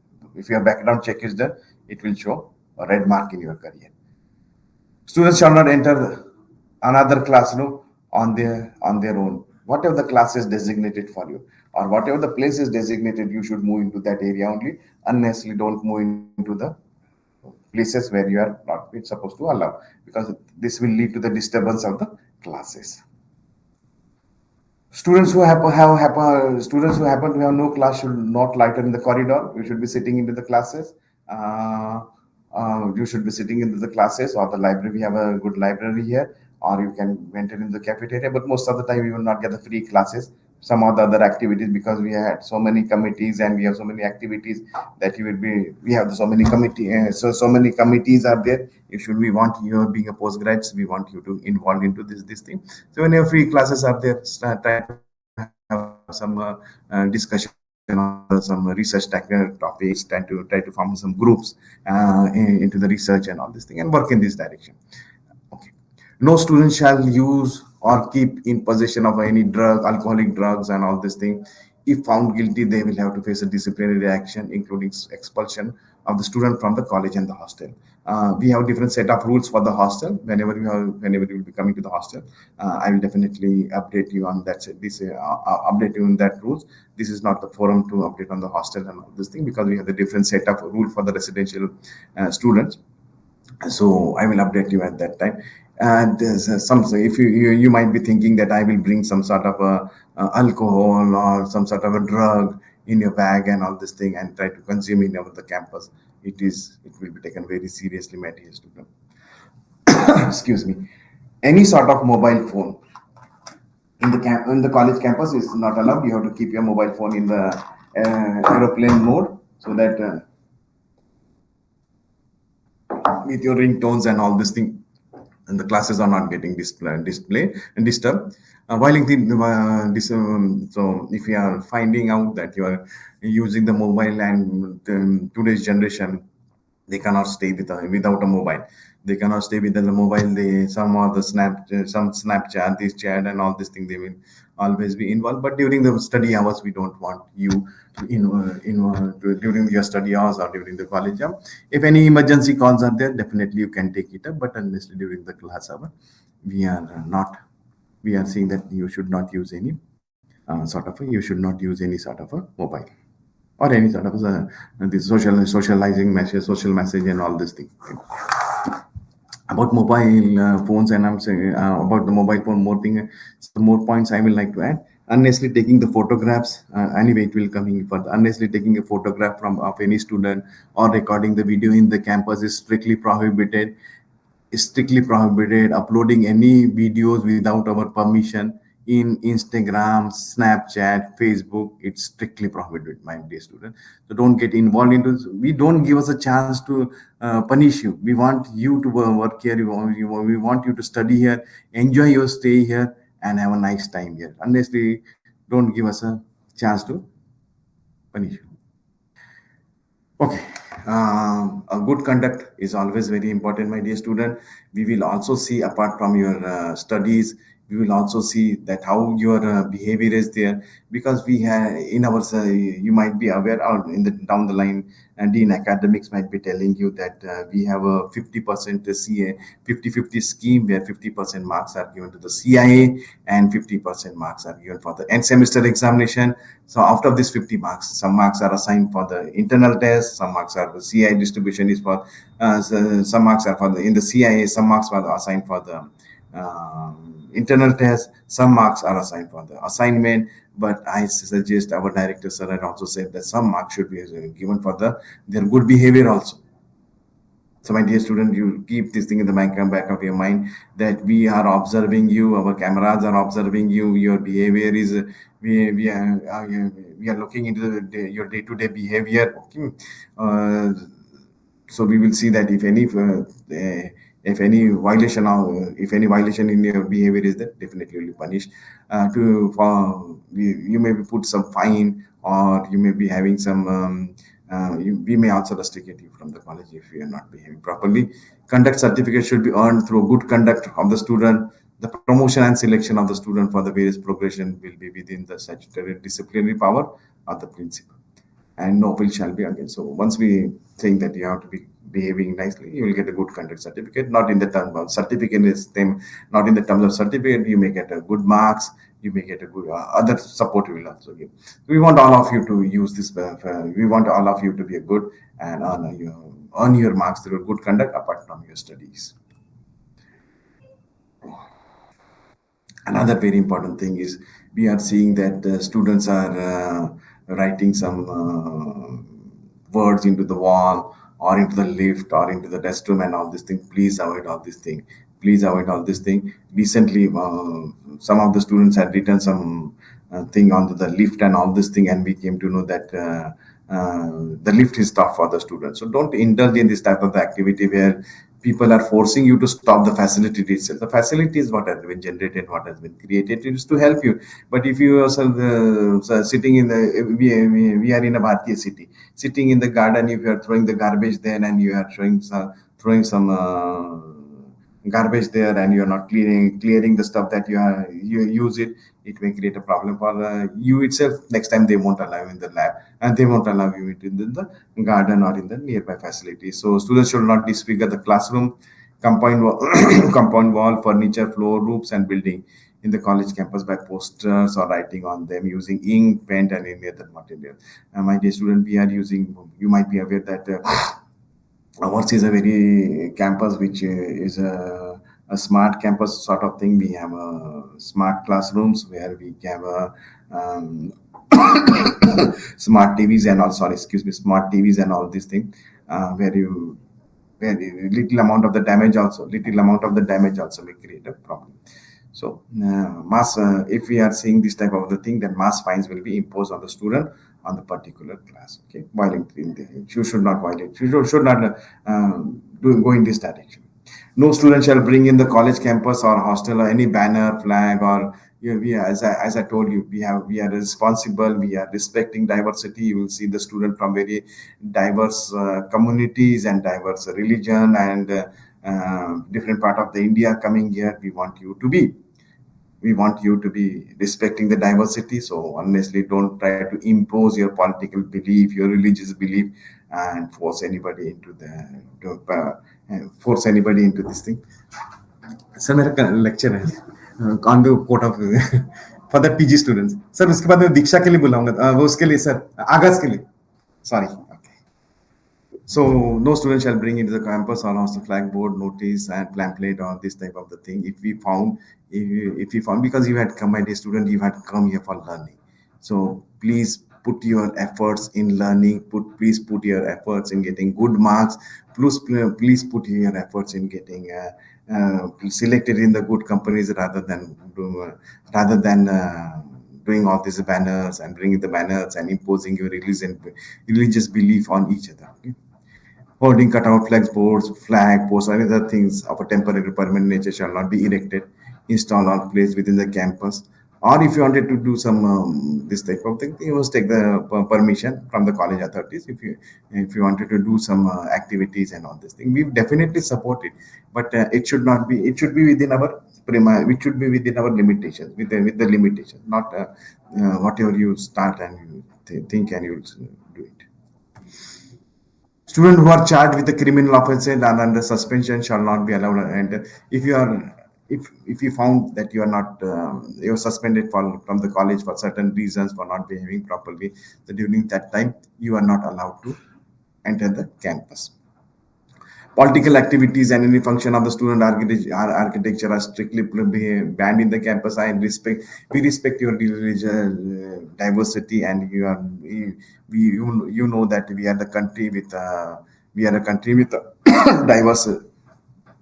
it will show a red mark in your career. Students shall not enter another classroom on their own. Whatever the class is designated for you, or whatever the place is designated, you should move into that area only. Unnecessarily, don't move into the places where you are not been supposed to allow, because this will lead to the disturbance of the classes. Students who happen to have no class should not loiter in the corridor. You should be sitting into the classes. You should be sitting into the classes or the library. We have a good library here, or you can enter in the cafeteria. But most of the time, you will not get the free classes. Some of the other activities, because we had so many committees and we have so many activities that you will be. We have so many so many committees are there. If should we want you being a postgraduate, we want you to involve into this thing. So when your free classes are there, try to have some discussion on some research topics. Try to form some groups into the research and all this thing, and work in this direction. Okay. No student shall use or keep in possession of any alcoholic drugs and all this thing. If found guilty, they will have to face a disciplinary action, including expulsion of the student from the college and the hostel. We have different set of rules for the hostel. Whenever you will be coming to the hostel, I will definitely update you on that. Update you on that rules. This is not the forum to update on the hostel and all this thing, because we have the different set of rule for the residential students. So I will update you at that time. And there's some, so if you might be thinking that I will bring some sort of alcohol or some sort of a drug in your bag and all this thing and try to consume it over the campus. It will be taken very seriously, my dear student. Excuse me. Any sort of mobile phone in the college campus is not allowed. You have to keep your mobile phone in the aeroplane mode, so that with your ringtones and all this thing, and the classes are not getting display and disturbed. So if you are finding out that you are using the mobile, and today's generation, they cannot stay without a mobile. They cannot stay without the mobile. Some of the some Snapchat, this chat and all this thing, they will always be involved. But during the study hours, we don't want you to during your study hours or during the college hour. If any emergency calls are there, definitely you can take it up. But unless during the class hour, we are not. We are saying that you should not use any you should not use any sort of a mobile or any sort of the socializing message, social message, and all this thing. About mobile phones, and I'm saying about the mobile phone, some more points I will like to add. Unnecessarily taking the photographs, anyway, it will come in for unnecessarily taking a photograph of any student or recording the video in the campus is strictly prohibited. Uploading any videos without our permission in Instagram, Snapchat, Facebook, it's strictly prohibited, my dear student. So don't get involved into this. We don't give us a chance to punish you. We want you to work here. We want you to study here, enjoy your stay here, and have a nice time here. Unless we don't give us a chance to punish you. Okay. A good conduct is always very important, my dear student. We will also see, apart from your studies, We will also see that how your behavior is there, because we have in our you might be aware, or in the down the line, and in academics might be telling you that we have a 50% CA 50-50 scheme, where 50% marks are given to the CIA and 50% marks are given for the end semester examination. So after this 50 marks, some marks are assigned for the internal test, some marks are the CIA distribution is for some marks are for the in the CIA, some marks are assigned for the internal test, some marks are assigned for the assignment. But I suggest our director sir had also said that some marks should be given for their good behavior also. So, my dear student, you keep this thing in the back of your mind, that we are observing you, our cameras are observing you, your behavior is, we are looking into your day-to-day behavior. Okay. Uh, so we will see that if any violation in your behavior is there, definitely will be punished. You may be put some fine, or you may be having some we may also rusticate you from the college if you are not behaving properly. Conduct certificate should be earned through good conduct of the student. The promotion and selection of the student for the various progression will be within the statutory disciplinary power of the principal, and no appeal shall be against. So once we think that you have to be behaving nicely, you will get a good conduct certificate. Not in the term of certificate is them, not in the terms of certificate. You may get a good marks. You may get a good other support we will also give. We want all of you to use this. We want all of you to be a good and earn your marks through good conduct apart from your studies. Another very important thing is, we are seeing that students are writing some words into the wall, or into the lift, or into the restroom, and all this thing. Please avoid all this thing. Please avoid all this thing. Recently, some of the students had written some thing onto the lift and all this thing, and we came to know that the lift is tough for the students. So don't indulge in this type of activity where people are forcing you to stop the facility itself. The facility is what has been generated, what has been created. It is to help you. But if you yourself sitting in the, we are in a Bharatiya city, sitting in the garden, if you are throwing the garbage there, and you are throwing some garbage there, and you are not clearing the stuff that you use it, it may create a problem for you itself. Next time they won't allow you in the lab, and they won't allow you in the garden or in the nearby facilities. So students should not disfigure the classroom, compound wall, compound wall, furniture, floor, roofs, and building in the college campus by posters or writing on them using ink, pen, and any other material. My dear student, we are using, you might be aware that ours is a very campus which is a smart campus sort of thing. We have smart classrooms where we have smart TVs and all. Sorry, excuse me, smart TVs and all these things, where little amount of the damage also may create a problem. So if we are seeing this type of the thing, then mass fines will be imposed on the student on the particular class. Okay, you should not violate. You should not go in this direction. No student shall bring in the college campus or hostel or any banner, flag, or as I told you, we are responsible. We are respecting diversity. You will see the student from very diverse communities and diverse religion and different part of the India coming here. We want you to be respecting the diversity. So honestly, don't try to impose your political belief, your religious belief, and force anybody into this thing. Sir मेरा lecture है on the court of for the PG students sir. उसके बाद मैं दीक्षा के लिए बुलाऊंगा, वो उसके लिए सर आगाज के लिए. Sorry. So no student shall bring into the campus or house the flag, board, notice, and pamphlet, or this type of the thing. If we found, because you had come, my dear student, you had come here for learning. So please put your efforts in learning. Please put your efforts in getting good marks. Please put your efforts in getting selected in the good companies, rather than doing all these banners and bringing the banners and imposing your religious belief on each other. Okay? Holding cutout flags, boards, flag, posts, and other things of a temporary or permanent nature shall not be erected, installed, or placed within the campus. Or if you wanted to do some this type of thing, you must take the permission from the college authorities. If you wanted to do some activities and all this thing, we definitely support it. But it should not be. It should be within our which should be within our limitations, with the limitations, not whatever you start and you think and you will do it. Students who are charged with a criminal offence and are under suspension shall not be allowed. And if you are, if you found that you are not, you are suspended from the college for certain reasons for not behaving properly, so during that time you are not allowed to enter the campus. Political activities and any function of the student architecture are strictly banned in the campus. We respect your religious diversity, and you know that we are the country with we are a country with diverse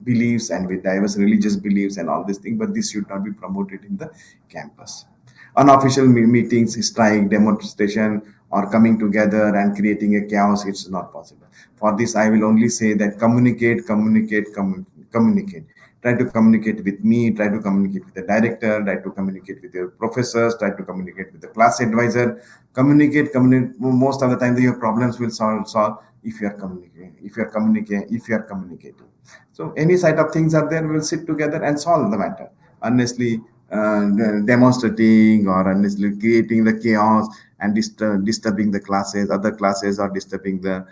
beliefs and with diverse religious beliefs and all these things, but this should not be promoted in the campus. Unofficial meetings, strike, demonstration, or coming together and creating a chaos, it's not possible. For this, I will only say that communicate. Try to communicate with me, try to communicate with the director, try to communicate with your professors, try to communicate with the class advisor. Communicate. Most of the time, your problems will solve if you are communicating. So any side of things are there, we'll sit together and solve the matter. Honestly, demonstrating or honestly creating the chaos and disturbing the classes, other classes, or disturbing the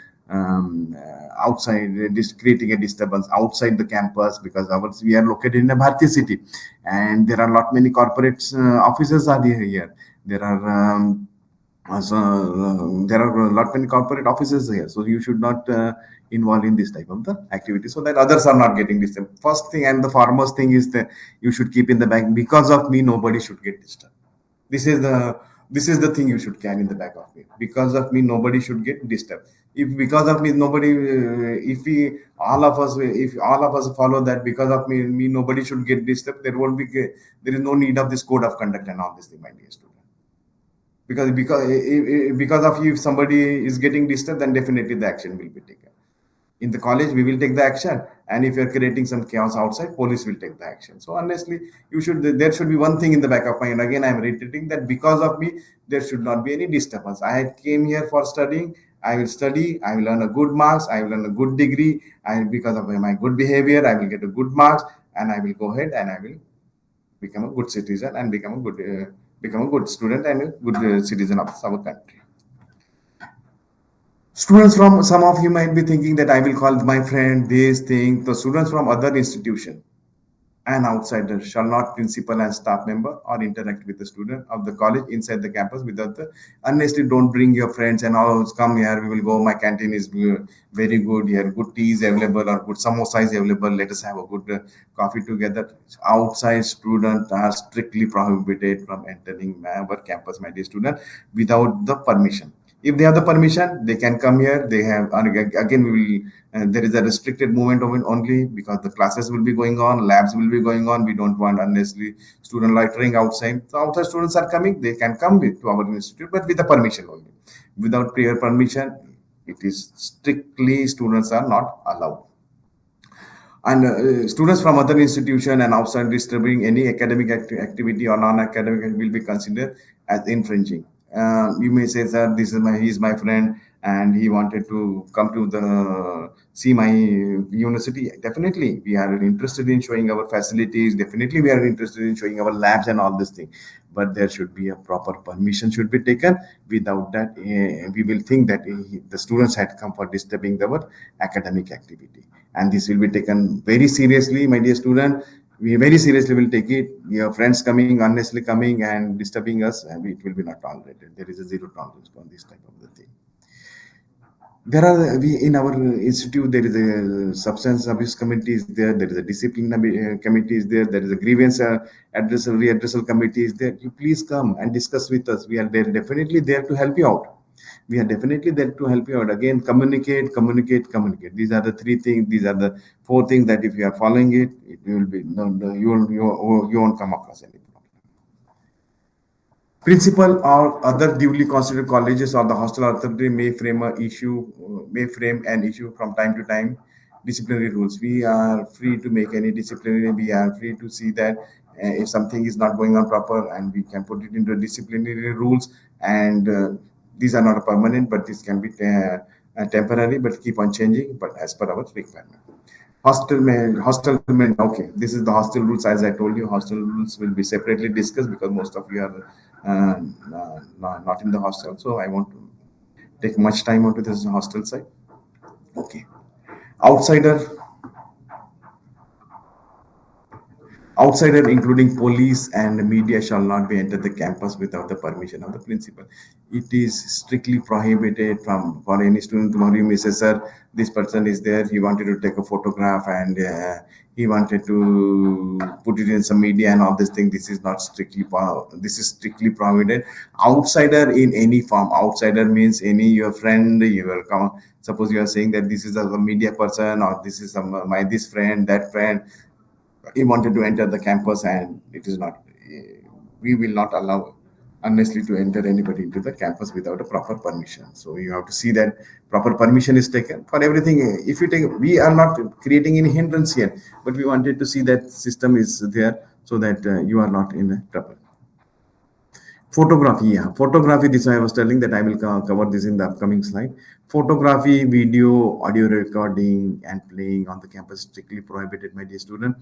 outside, creating a disturbance outside the campus, because we are located in a Bharati city, and there are lot many corporate offices are here. There are there are a lot many corporate offices here, so you should not involve in this type of the activity, so that others are not getting disturbed. First thing and the foremost thing is that you should keep in the back, because of me nobody should get disturbed. This is the thing you should carry in the back of me. Because of me nobody should get disturbed. If because of me nobody, if all of us follow that, because of me nobody should get disturbed, there is no need of this code of conduct and all this thing, my dear student. Because of you, if somebody is getting disturbed, then definitely the action will be taken. In the college we will take the action, and if you're creating some chaos outside, police will take the action. So honestly, there should be one thing in the back of my mind. Again, I'm reiterating that because of me there should not be any disturbance. I came here for studying. I will study, I will earn a good marks, I will earn a good degree, and because of my good behavior I will get a good marks, and I will go ahead and I will become a good citizen and become a good student and a good citizen of our country. Students from, some of you might be thinking that I will call my friend this thing. The students from other institution and outsiders shall not principal and staff member or interact with the student of the college inside the campus without the, honestly, don't bring your friends and all, come here, we will go, my canteen is very good here, good tea is available or good samosa is available, let us have a good coffee together. Outside students are strictly prohibited from entering our campus, my dear student, without the permission. If they have the permission, they can come here. They have, again, we will, there is a restricted movement of it only, because the classes will be going on, labs will be going on. We don't want unnecessary student loitering outside. So outside students are coming, they can come to our institute, but with the permission only. Without prior permission, it is strictly students are not allowed. And students from other institution and outside disturbing any academic activity or non-academic will be considered as infringing. You may say, sir, he's my friend and he wanted to come to see my university. Definitely we are interested in showing our facilities, definitely we are interested in showing our labs and all this thing, but there should be a proper permission should be taken. Without that, we will think that the students had come for disturbing our academic activity, and this will be taken very seriously, my dear student. We very seriously will take it. Your friends coming, unnecessarily coming and disturbing us, and it will be not tolerated. There is a zero tolerance for this type of the thing. There are, we in our institute, there is a substance abuse committee is there is a discipline committee is there is a grievance readdressal committee is there. You please come and discuss with us. We are there, definitely there to help you out. We are definitely there to help you out. Again, communicate. These are the three things, these are the four things that if you are following it, it will be, no, you won't come across any problem. Principal or other duly constituted colleges or the hostel authority may frame an issue from time to time. Disciplinary rules. We are free to make any disciplinary. We are free to see that if something is not going on proper, and we can put it into disciplinary rules. And these are not permanent, but this can be temporary, but keep on changing, but as per our requirement. hostel. Okay, this is the hostel rules. As I told you, hostel rules will be separately discussed because most of you are not in the hostel. So I want to take much time onto this hostel side. Okay, outsider. Outsider, including police and media, shall not be entered the campus without the permission of the principal. It is strictly prohibited from for any student. Tomorrow you may say, "Sir, this person is there. He wanted to take a photograph and he wanted to put it in some media and all this thing." This is not strictly this is strictly prohibited. Outsider in any form. Outsider means any your friend. You will come. Suppose you are saying that this is a media person or this is some my this friend that friend he wanted to enter the campus and it is not we will not allow honestly to enter anybody into the campus without a proper permission. So you have to see that proper permission is taken for everything. If you take, we are not creating any hindrance here, but we wanted to see that system is there so that you are not in trouble. Photography, yeah. Photography, this I was telling that I will cover this in the upcoming slide. Photography, video, audio recording, and playing on the campus strictly prohibited, my dear student.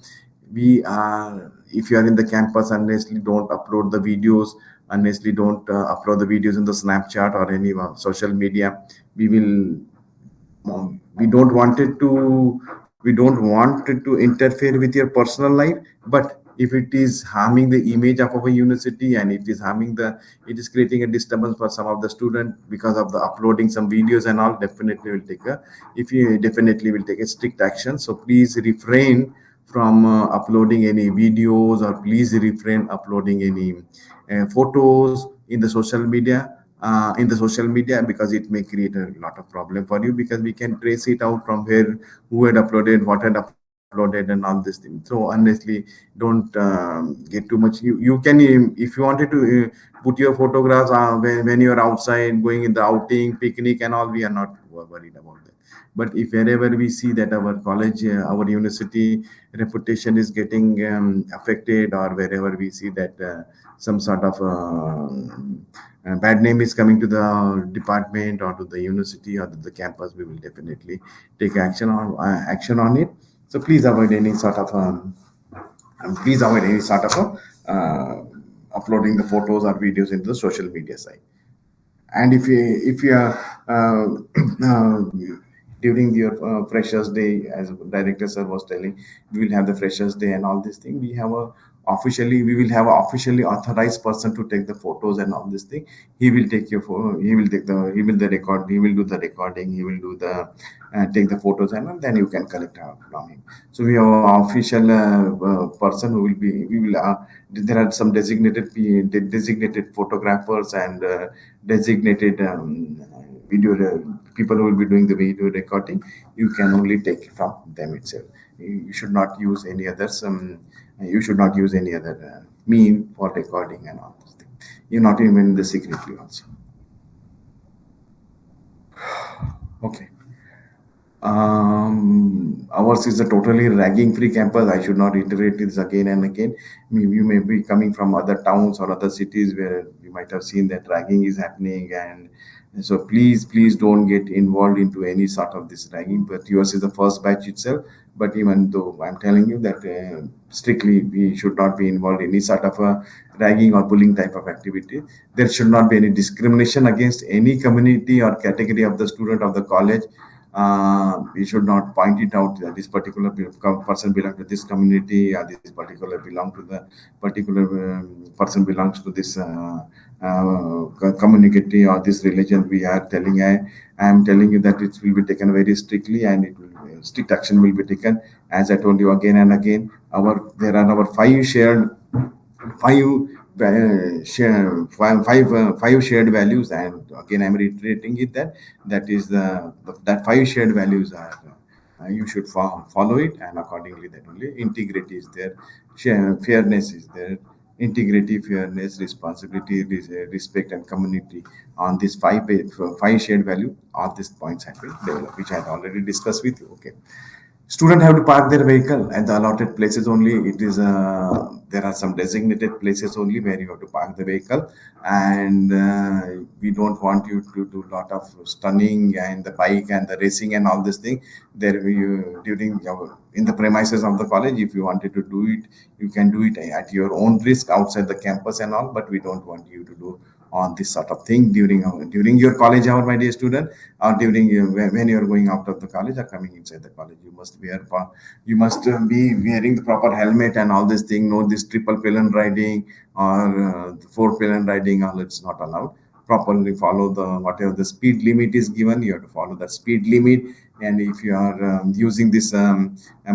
We are, if you are in the campus, honestly, don't upload the videos. Honestly, don't upload the videos in the Snapchat or any social media. We will we don't want it to we don't want it to interfere with your personal life, but if it is harming the image of our university and it is creating a disturbance for some of the student because of the uploading some videos and all, definitely will take a strict action. So please refrain from uploading any videos, or please refrain uploading any photos in the social media, because it may create a lot of problem for you, because we can trace it out from where, who had uploaded, what had uploaded, and all this thing. So honestly, don't get too much. You can, if you wanted to put your photographs when you're outside going in the outing picnic and all, we are not worried about that. But if wherever we see that our college, our university reputation is getting affected, or wherever we see that some sort of bad name is coming to the department or to the university or to the campus, we will definitely take action on it. So please avoid any sort of uploading the photos or videos into the social media site. And if you are during your freshers day, as director sir was telling, we will have the freshers day and all this thing. We will have a officially authorized person to take the photos and all this thing. He will take your photo. He will take the he will the record. He will do the recording. He will do the take the photos, and all, then you can collect from him. So we have an official person who will be. We will. There are some designated photographers and designated video people who will be doing the video recording. You can only take it from them itself. You should not use any others. You should not use any other mean for recording and all this thing. You're not even the secretly also. Okay. Ours is a totally ragging free campus. I should not iterate this again and again. You may be coming from other towns or other cities where you might have seen that ragging is happening, and so please don't get involved into any sort of this ragging. But yours is the first batch itself. But even though I'm telling you that strictly we should not be involved in any sort of a ragging or bullying type of activity. There should not be any discrimination against any community or category of the student of the college. We should not point it out that this particular person belongs to this community, or this particular belong to the particular person belongs to this community or this religion. We are telling I am telling you that it will be taken very strictly, and it will strict action will be taken. As I told you again and again, there are our five five shared values, and again I'm reiterating it that that five shared values are you should follow it, and accordingly that only integrity is there, fairness is there, integrity, fairness, responsibility, respect, and community. On these five shared value, all these points have been developed, which I had already discussed with you. Okay. Student have to park their vehicle at the allotted places only. It is there are some designated places only where you have to park the vehicle, and we don't want you to do lot of stunning and the bike and the racing and all this thing. There during in the premises of the college, if you wanted to do it, you can do it at your own risk outside the campus and all. But we don't want you to do on this sort of thing during your college hour, my dear student, or during when you are going out of the college or coming inside the college. You must you must be wearing the proper helmet and all this thing. No, this triple pylon riding or four pylon riding, all it's not allowed. Properly follow the whatever the speed limit is given. You have to follow the speed limit. And if you are using this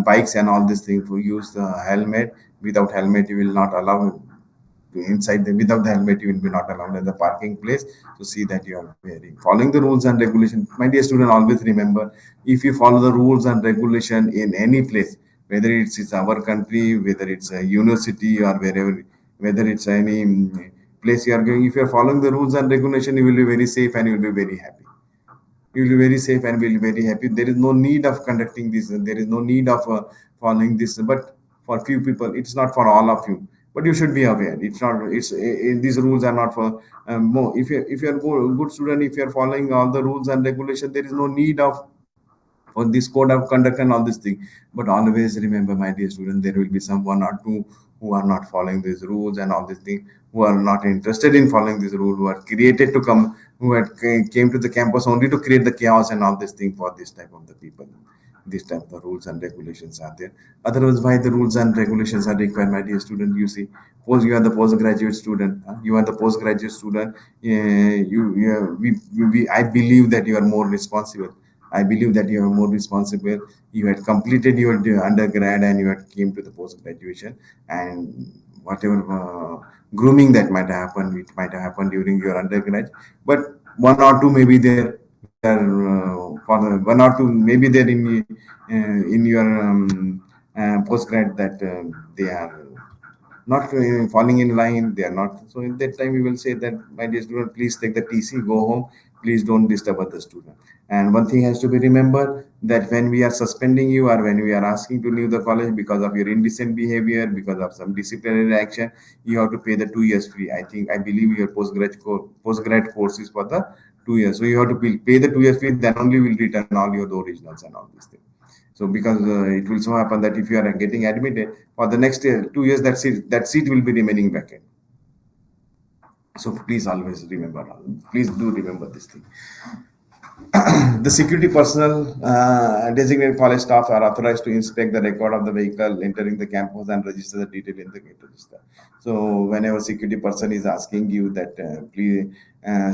bikes and all this thing, to use the helmet. Without helmet, you will not allow inside the without the helmet. You will be not allowed at the parking place. So see that you are wearing, following the rules and regulation. My dear student, always remember, if you follow the rules and regulation in any place, whether it's our country, whether it's a university or wherever, whether it's any place you are going, if you are following the rules and regulation, you will be very safe and you will be very happy. You will be very safe and will be very happy. There is no need of conducting this. There is no need of following this. But for few people, it's not for all of you. But you should be aware. It's not. These rules are not for more. If you are good student, if you are following all the rules and regulation, there is no need of for this code of conduct and all this thing. But always remember, my dear student, there will be some one or two who are not following these rules and all this thing, who are not interested in following this rule, who are created to come, who had came to the campus only to create the chaos and all this thing for this type of the people. This type of the rules and regulations are there. Otherwise, why the rules and regulations are required, my dear student? You see, suppose you are the postgraduate student. You are the postgraduate student. I believe that you are more responsible. I believe that you are more responsible. You had completed your undergrad and you had came to the post graduation, and whatever grooming that might happen, it might have happened during your undergrad. But one or two maybe there, they are for one or two maybe there in your postgrad that they are not falling in line. They are not. So in that time, we will say that, my dear student, please take the TC, go home. Please don't disturb other student. And one thing has to be remembered, that when we are suspending you or when we are asking to leave the college because of your indecent behavior, because of some disciplinary action, you have to pay the 2 years free. I believe your postgrad course is for the 2 years. So you have to pay the 2 years fee. Then only will return all your originals and all these things. So because it will so happen that if you are getting admitted for the next 2 years, that seat will be remaining vacant. So please always remember, please do remember this thing. The security personnel, designated college staff are authorized to inspect the record of the vehicle entering the campus and register the detail in the gate register. So whenever security person is asking you that please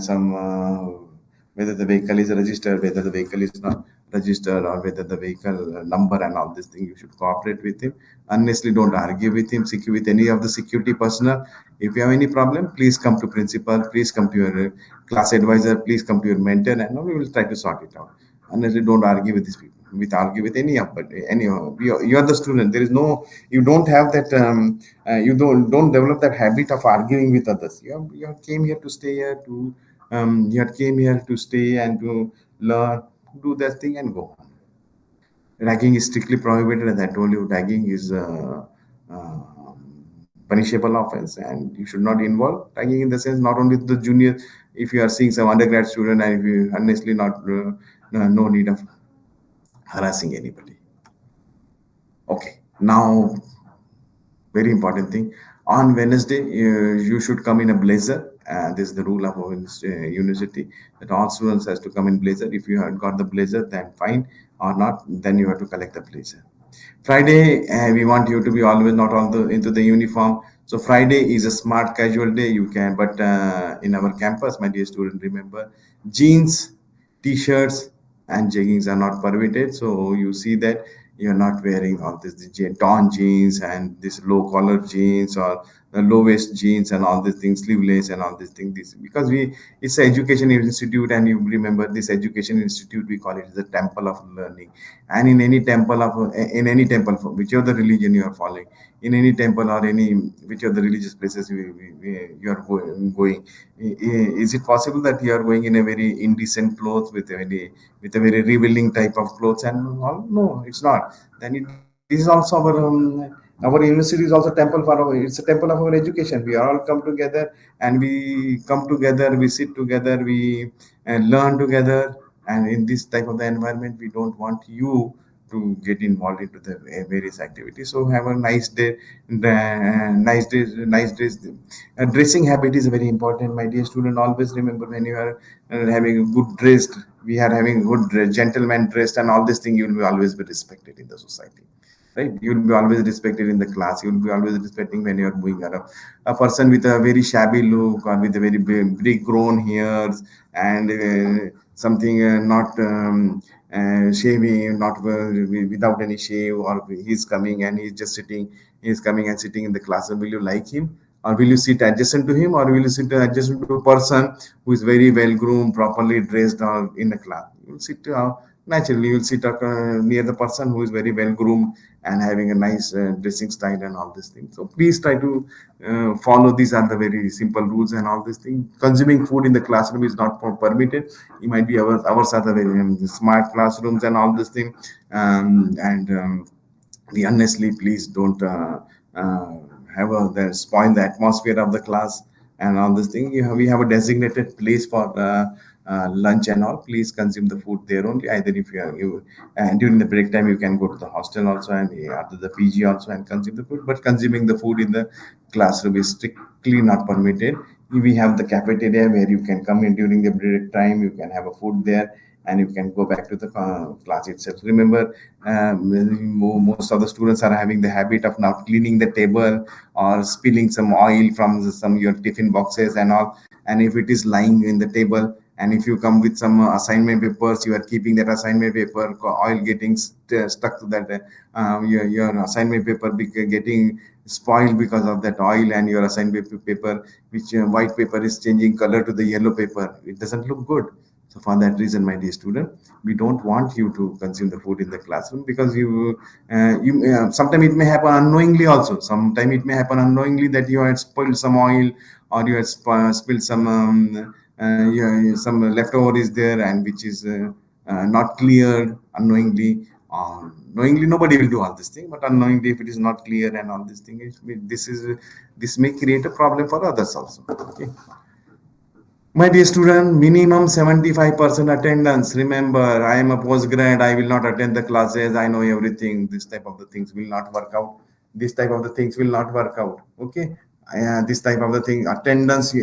some whether the vehicle is registered, whether the vehicle is not registered, or whether the vehicle number and all this thing, you should cooperate with him. Honestly, don't argue with him, with any of the security personnel. If you have any problem, please come to principal, please come to your class advisor, please come to your mentor, and we will try to sort it out. Honestly, don't argue with these people. Argue with any of, but anyhow, you are the student. There is no, you don't have that. You don't develop that habit of arguing with others. You came here to stay here to. You had came here to stay and to learn, do that thing and go home. Ragging is strictly prohibited, as I told you. Ragging is punishable offense, and you should not involve ragging in the sense not only the junior. If you are seeing some undergrad student, and if you honestly not no need of harassing anybody. Okay, now very important thing. On Wednesday, you should come in a blazer. This is the rule of our university, that all students has to come in blazer. If you have got the blazer, then fine, or not, then you have to collect the blazer. Friday, we want you to be always not all the into the uniform. So Friday is a smart casual day. You can, but in our campus, my dear student, remember, jeans, t-shirts, and jeggings are not permitted. So you see that you're not wearing all this torn jeans and this low collar jeans or low waist jeans and all these things, sleeveless and all these things. This because we it's an education institute, and you remember this education institute, we call it the temple of learning. And in any temple for whichever the religion you are following, in any temple or any which are the religious places you are going, is it possible that you are going in a very indecent clothes with a very revealing type of clothes and all? No, it's not. Then this is also our university is also temple for our, it's a temple of our education. We all come together, and we come together, we sit together, we learn together. And in this type of the environment, we don't want you to get involved into the various activities. So have a nice day. Nice days. Dressing habit is very important, my dear student. Always remember, when you are having a good dressed, we are having a good gentleman dressed and all this thing, you will be always be respected in the society, right? You will be always respected in the class. You will be always respecting when you are moving around. A person with a very shabby look, or with a very big grown hairs, and something not shaving, not without any shave, or he's coming and he's coming and sitting in the classroom. Will you like him? Or will you sit adjacent to him, or will you sit adjacent to a person who is very well groomed, properly dressed, or in the class? You will sit naturally. You will sit near the person who is very well groomed and having a nice dressing style and all these things. So please try to follow. These are the very simple rules and all these things. Consuming food in the classroom is not permitted. It might be ours are the very smart classrooms and all this thing. And We honestly, please don't have spoil the atmosphere of the class and all this thing. We have a designated place for lunch and all. Please consume the food there only. Either if you and during the break time, you can go to the hostel also, and after the PG also, and consume the food. But consuming the food in the classroom is strictly not permitted. We have the cafeteria where you can come in during the break time. You can have a food there, and you can go back to the class itself. Remember, most of the students are having the habit of not cleaning the table, or spilling some oil from some your tiffin boxes and all. And if it is lying in the table, and if you come with some assignment papers, you are keeping that assignment paper, oil getting stuck to that, your assignment paper getting spoiled because of that oil, and your assignment paper, which white paper, is changing color to the yellow paper. It doesn't look good. So for that reason, my dear student, we don't want you to consume the food in the classroom, because sometimes it may happen unknowingly also. Sometimes it may happen unknowingly that you had spilled some oil, or you had spilled some some leftover is there, and which is not cleared unknowingly. Knowingly, nobody will do all this thing, but unknowingly, if it is not clear and all this thing, this may create a problem for others also. Okay. My dear student, minimum 75% attendance. Remember, I am a postgrad. I will not attend the classes. I know everything. This type of the things will not work out. This type of the things will not work out. Okay. This type of the thing, attendance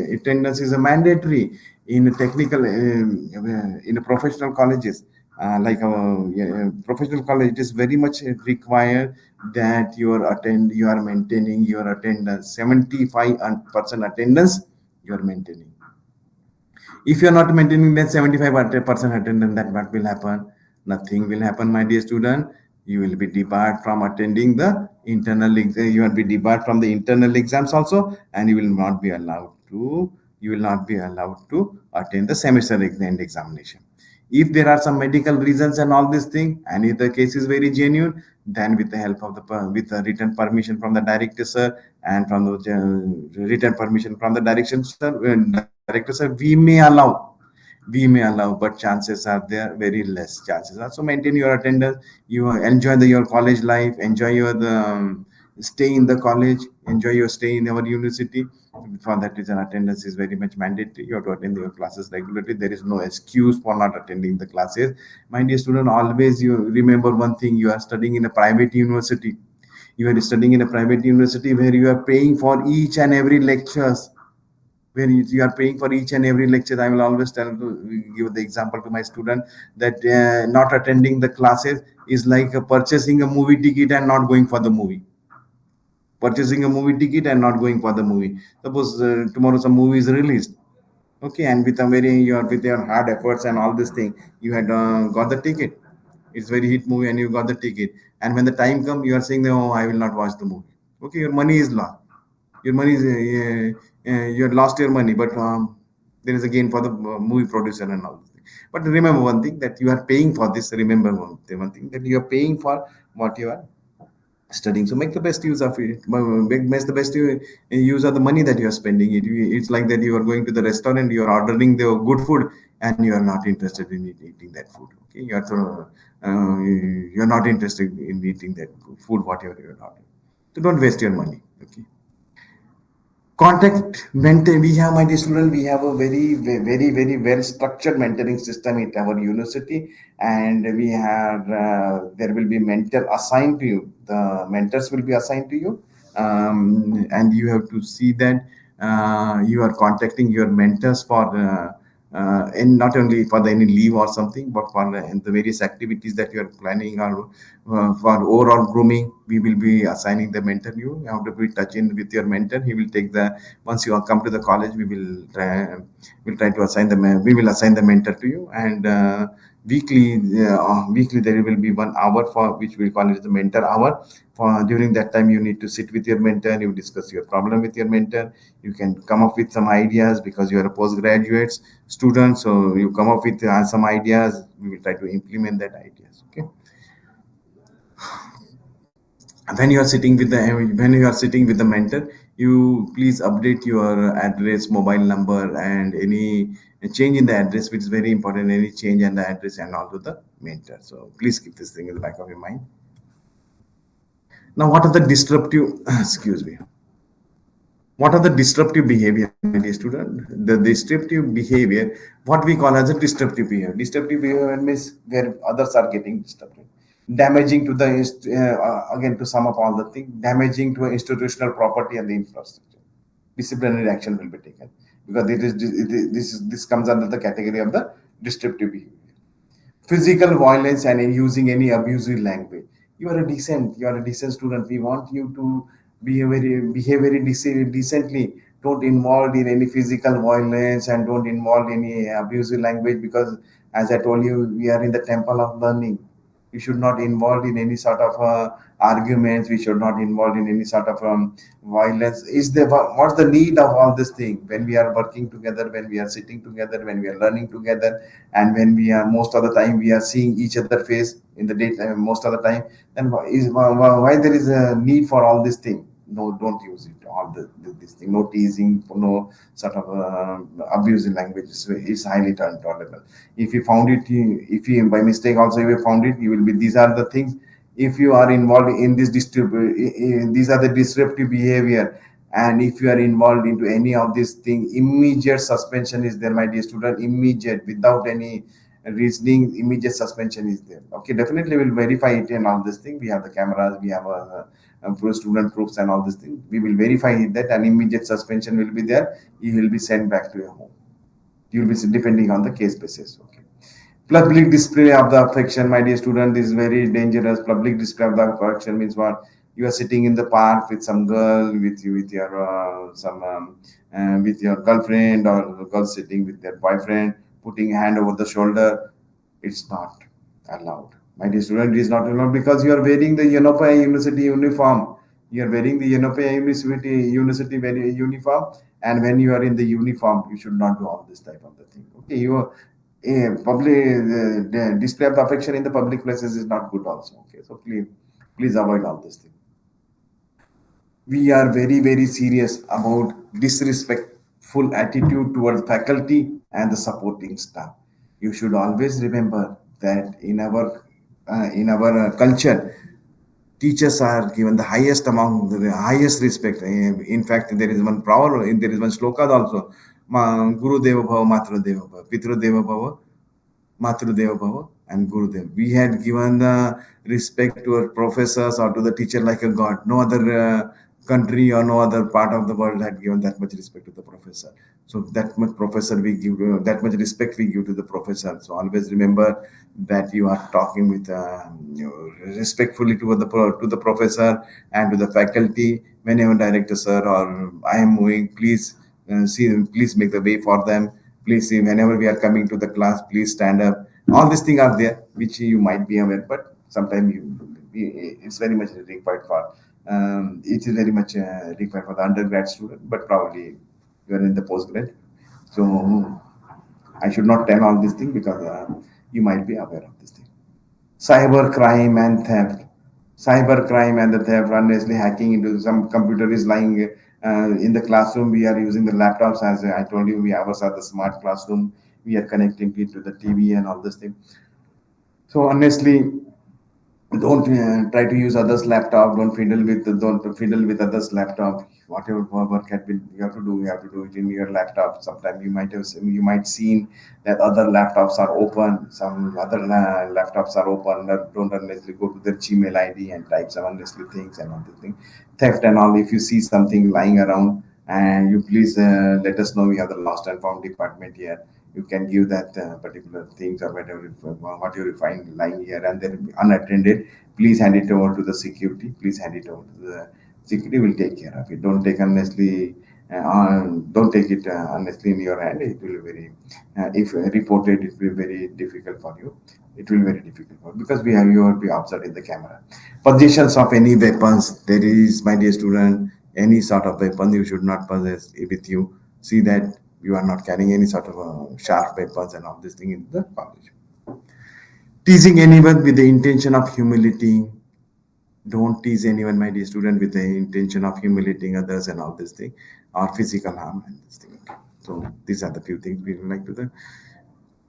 is a mandatory in technical, in professional colleges. Professional college, it is very much required that you are maintaining your attendance. 75% attendance you are maintaining. If you are not maintaining that 75% attendance, that what will happen? Nothing will happen, my dear student. You will be debarred from attending the internal exam. You will be debarred from the internal exams also, and you will not be allowed to attend the semester end examination. If there are some medical reasons and all this thing, and if the case is very genuine, then with the help of with the written permission from the director sir, and from the written permission from the director sir, we may allow, but chances are there very less chances are. So maintain your attendance. You enjoy your college life, enjoy your stay in the college, enjoy your stay in our university. For that reason, attendance is very much mandatory. You have to attend your classes regularly. There is no excuse for not attending the classes. My dear student, always you remember one thing: you are studying in a private university. You are studying in a private university where you are paying for each and every lectures. When you are paying for each and every lecture, I will always give the example to my student that not attending the classes is like purchasing a movie ticket and not going for the movie. Purchasing a movie ticket and not going for the movie. Suppose tomorrow some movie is released, okay, and with your hard efforts and all this thing, you had got the ticket. It's very hit movie, and you got the ticket. And when the time comes, you are saying, "Oh, I will not watch the movie." Okay, your money is lost. your money is you had lost your money, but there is a gain for the movie producer and all. But remember one thing, that you are paying for this. Remember one thing, that you are paying for what you are studying. So make the best use of it. Make the best use of the money that you are spending. It's like that you are going to the restaurant, you are ordering the good food, and you are not interested in eating that food. Okay, you are not interested in eating that food, whatever you are ordering. So don't waste your money. Okay. Contact mentor. We have, my dear student, we have a very well structured mentoring system at our university, and we have there will be mentor assigned to you. The mentors will be assigned to you, and you have to see that you are contacting your mentors for. And not only for the any leave or something, but for the various activities that you are planning, or for overall grooming, we will be assigning the mentor. You have to be touch in with your mentor. He will take the, once you come to the college, we'll try to assign we will assign the mentor to you. And weekly there will be 1 hour for which we call it the mentor hour. For during that time, you need to sit with your mentor, you discuss your problem with your mentor. You can come up with some ideas, because you are a postgraduate student, so you come up with some ideas. We will try to implement that ideas. Okay. When you are sitting with the mentor, you please update your address, mobile number, and any change in the address, which is very important. Any change in the address and all to the mentor. So please keep this thing in the back of your mind. Now, what are the disruptive excuse me what are the disruptive behavior, my dear student? The disruptive behavior, what we call as a disruptive behavior. Disruptive behavior means where others are getting disrupted. Damaging to the, again, to sum up all the things, damaging to institutional property and the infrastructure. Disciplinary action will be taken, because this comes under the category of the disruptive behavior. Physical violence and using any abusive language. You are a decent student. We want you to behave very decently. Don't involve in any physical violence, and don't involve any abusive language, because as I told you, we are in the temple of learning. We should not involve in any sort of arguments. We should not involve in any sort of violence. What's the need of all this thing? When we are working together, when we are sitting together, when we are learning together, and when we are, most of the time, we are seeing each other face in the daytime most of the time, then why there is a need for all this thing? No, don't use it. This thing, no teasing, no sort of abusive language is highly intolerable. If you found it, if you by mistake also you found it, you will be, these are the things. If you are involved in this these are the disruptive behavior, and if you are involved into any of these things, immediate suspension is there, my dear student. Immediate, without any reasoning, immediate suspension is there. Okay, definitely we'll verify it and all this thing. We have the cameras, we have student proofs and all this thing. We will verify that an immediate suspension will be there. You will be sent back to your home. You will be depending on the case basis. Okay. Public display of the affection, my dear student, is very dangerous. Public display of the affection means what? You are sitting in the park with some girl, with your girlfriend, or girl sitting with their boyfriend, putting a hand over the shoulder. It's not allowed. My dear student, it is not allowed, because you are wearing the Yenopaya University uniform. You are wearing the Yenopaya University uniform, and when you are in the uniform, you should not do all this type of the thing. Okay, you are the display of the affection in the public places is not good also. Okay, so please avoid all this thing. We are very serious about disrespectful attitude towards faculty and the supporting staff. You should always remember that in our culture, teachers are given the highest among the highest respect. In fact, there is one proverb, there is one sloka also. Guru Deva Bhava, Matru Deva Bhava, Pitru Deva Bhava, Matru Deva Bhava, and Guru Deva. We had given the respect to our professors or to the teacher like a god. No other country or no other part of the world had given that much respect to the professor. So that much professor we give, that much respect we give to the professor. So always remember that you are talking with respectfully to the professor and to the faculty. Whenever director sir or I am moving, please please make the way for them. Please see, whenever we are coming to the class, please stand up. All these things are there, which you might be aware, but sometimes it's very much required for It is very much required for the undergrad student, but probably you are in the postgrad. So I should not tell all this thing because you might be aware of this thing. Cyber crime and theft. Cyber crime and the theft, honestly, hacking into some computer is lying in the classroom. We are using the laptops, as I told you. We ours are the smart classroom. We are connecting it to the TV and all this thing. So honestly, don't try to use others' laptop. Don't fiddle with others' laptop. Whatever work had been you have to do, you have to do it in your laptop. Sometimes you might seen that other laptops are open. Some other laptops are open. Don't unnecessarily go to their Gmail ID and type some unnecessary things and all this thing. Theft and all. If you see something lying around, and you please let us know. We have the lost and found department here. You can give that particular things or whatever what you find lying here and then unattended. Please hand it over to the security. Please hand it over to the security. Will take care of it. Don't take unnecessarily. Don't take it unnecessarily in your hand. It will be very. If reported, it will be very difficult for you. It will be very difficult for because we have you will be observed in the camera. Possessions of any weapons. There is, my dear student, any sort of weapon you should not possess with you. See that you are not carrying any sort of sharp weapons and all this thing in the college. Teasing anyone with the intention of humiliating. Don't tease anyone, my dear student, with the intention of humiliating others and all this thing, or physical harm and this thing. So these are the few things we would like to do.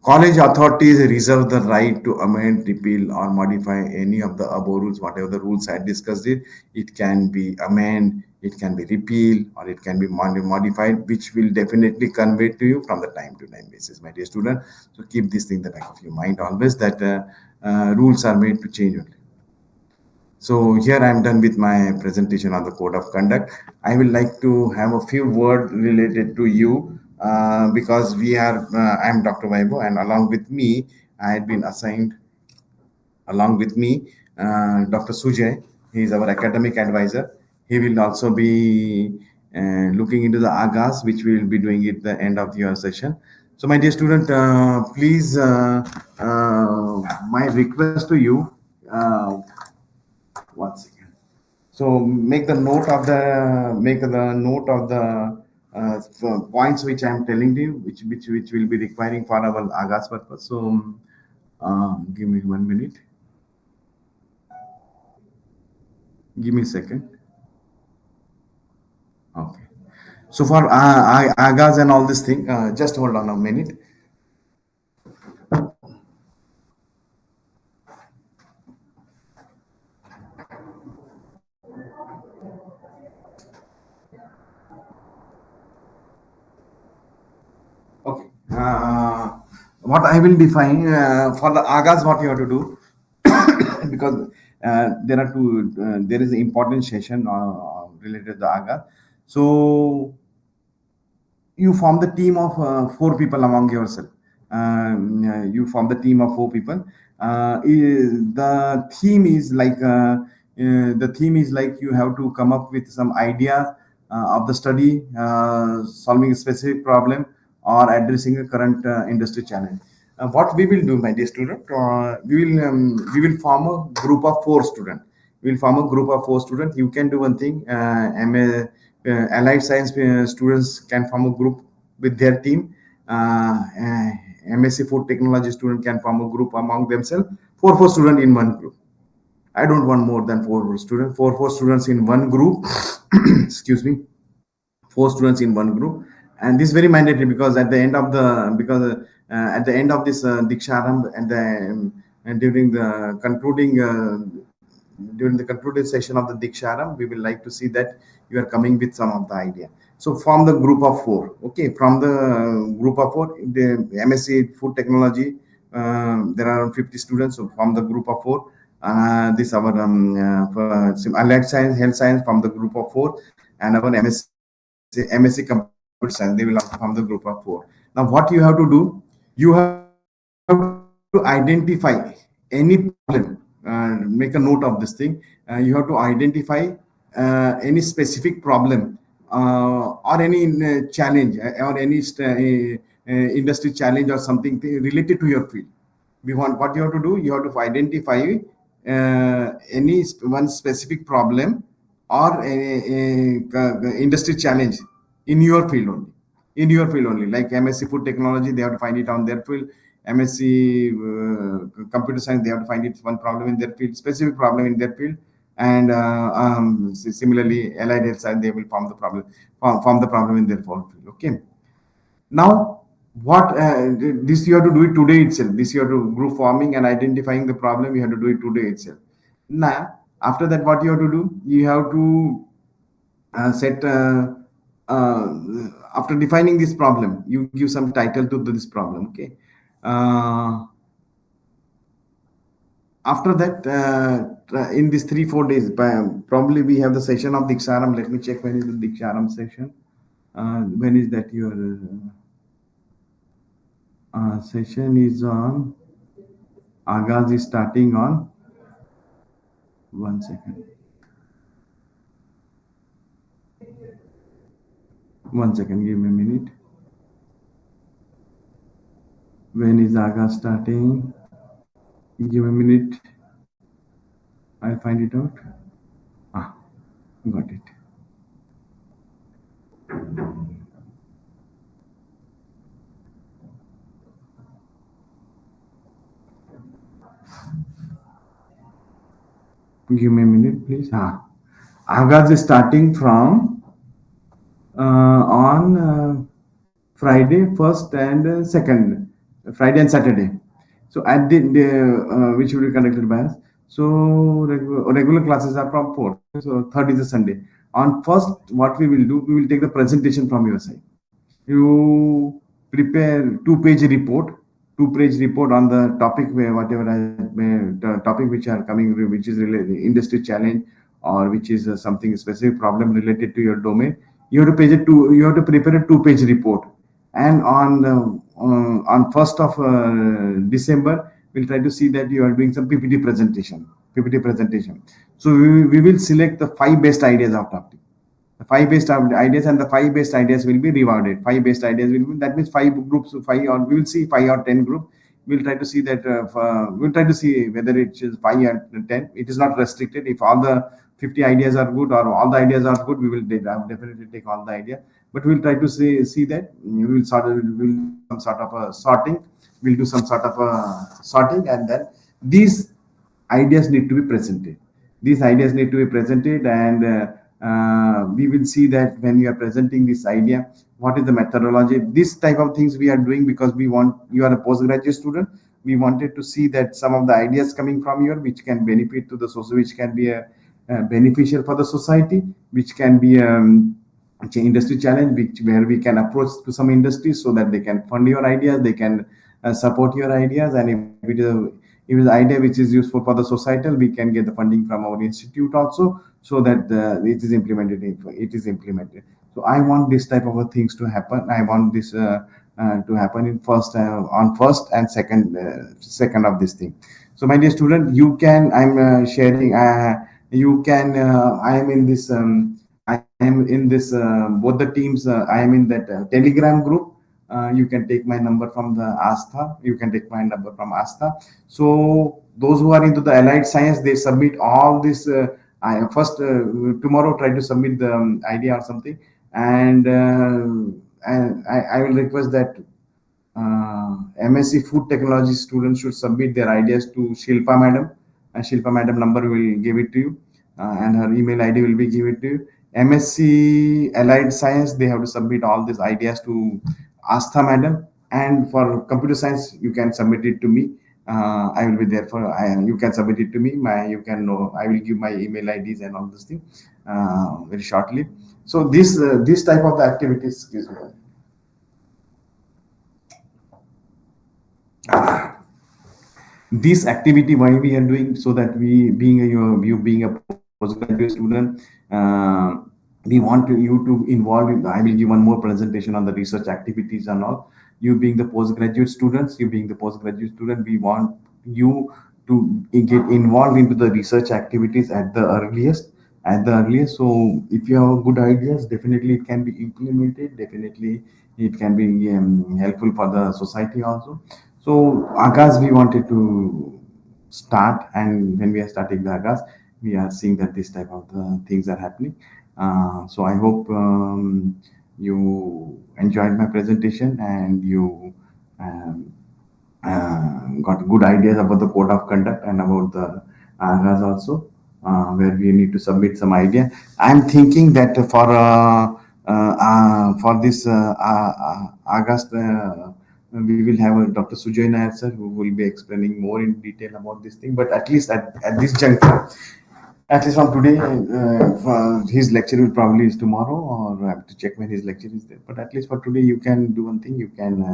College authorities reserve the right to amend, repeal, or modify any of the above rules. Whatever the rules I discussed it can be amend, it can be repeal, or it can be modified, which will definitely convey to you from the time to time basis, my dear student. So keep this thing in the back of your mind always that rules are made to change only. So here I am done with my presentation on the code of conduct. I will like to have a few words related to you because we are. I am Dr. Vaibhav, and I had been assigned along with me Dr. Sujay. He is our academic advisor. He will also be looking into the agas, which we will be doing at the end of your session. So, my dear student, please, my request to you. One second. So make the note of the points which I am telling you, which will be requiring for our Agas purpose. So give me 1 minute. Give me a second. Okay. So for Agas and all this thing, just hold on a minute. Okay. What I will define for the Agas, what you have to do, because there is an important session related to the Agas. So you form the team of four people among yourself. You form the team of four people. The theme is like you have to come up with some idea of the study, solving a specific problem, or addressing a current industry challenge. What we will do, my dear student, we will form a group of four students. We will form a group of four students. You can do one thing. Allied science students can form a group with their team. MSc food technology student can form a group among themselves. Four students in one group. I don't want more than four students. Four students in one group. Excuse me. Four students in one group, and this is very mandatory because at the end of this Diksharambh and during the concluding session of the Diksharam, we will like to see that you are coming with some of the idea. So form the group of four. Okay, from the group of four, the MSc Food Technology, there are around 50 students. So form the group of four. This our Allied Science, Health Science from the group of four, and our MSc Computer Science. They will also form the group of four. Now, what you have to do, you have to identify any problem. Make a note of this thing. You have to identify any specific problem or any challenge or any industry challenge or something related to your field. We want what you have to do. You have to identify any one specific problem or a industry challenge in your field only. In your field only, like MSc Food Technology, they have to find it on their field. MSc Computer Science, they have to find it one problem in their field, specific problem in their field. And similarly, allied health science, they will form the problem in their field. Okay. Now, what this you have to do it today itself. This you have to group forming and identifying the problem. You have to do it today itself. Now, after that, what you have to do? You have to set uh, after defining this problem, you give some title to this problem. Okay. After that, in these 3-4 days, probably we have the session of Deeksharambh. Let me check when is the Deeksharambh session. When is that your session is on? Agaz is starting on. 1 second. 1 second, give me a minute. When is Agaz starting? Give me a minute. I'll find it out. Got it. Give me a minute, please. Agaz is starting from on Friday, 1st and 2nd, Friday and Saturday. So at the which will be conducted by us. So regular classes are from 4th. So 3rd is a Sunday. On 1st, what we will do, we will take the presentation from your side. You prepare two-page report on the topic where whatever the topic which are coming, which is related industry challenge or which is something specific problem related to your domain. You have to prepare a two-page report, and on 1st of December we'll try to see that you are doing some PPT presentation. So we will select the 5 best ideas of topic. The 5 best ideas, and the 5 best ideas will be rewarded. 5 best ideas will be, that means 5 groups, 5 or we will see 5 or 10 group. We'll try to see that we'll try to see whether it is 5 or 10. It is not restricted. If all the 50 ideas are good or all the ideas are good, we will definitely take all the idea. But we'll try to see that we will some sort of a sorting. We'll do some sort of a sorting, and then these ideas need to be presented. And we will see that when you are presenting this idea, what is the methodology. This type of things we are doing because you are a postgraduate student. We wanted to see that some of the ideas coming from you, which can benefit to the society, which can be beneficial for the society, which can be industry challenge, where we can approach to some industries so that they can fund your ideas, they can support your ideas, and if it is an idea which is useful for the societal, we can get the funding from our institute also, so that it is implemented. So I want this type of things to happen. I want this to happen in on first and second of this thing. So my dear student, you can, I'm sharing, you can, I am in this both the teams. I am in that Telegram group. You can take my number from the Astha. You can take my number from Astha. So those who are into the allied science, they submit all this. I first tomorrow try to submit the idea or something, and I will request that MSc Food Technology students should submit their ideas to Shilpa Madam. And Shilpa Madam number will give it to you, and her email ID will be given to you. MSc Allied Science, they have to submit all these ideas to Astha Madam, and for Computer Science, you can submit it to me. I will be there for. You can submit it to me. You can know. I will give my email IDs and all this thing very shortly. So this type of the activities. Excuse me. This activity why we are doing, so that you being a postgraduate student, we want you to involve in. I will give one more presentation on the research activities and all. You being the postgraduate students, we want you to get involved into the research activities at the earliest. So if you have good ideas, definitely it can be implemented. Definitely it can be helpful for the society also. So Agas, we wanted to start, and when we are starting the Agas, we are seeing that this type of things are happening. So I hope you enjoyed my presentation and you um, got good ideas about the code of conduct and about the agas also, where we need to submit some idea. I'm thinking that for this August, we will have a Dr. Sujoy Nair sir who will be explaining more in detail about this thing. But at least at this juncture, at least from today, his lecture will probably is tomorrow, or I have to check when his lecture is there. But at least for today, you can do one thing. You can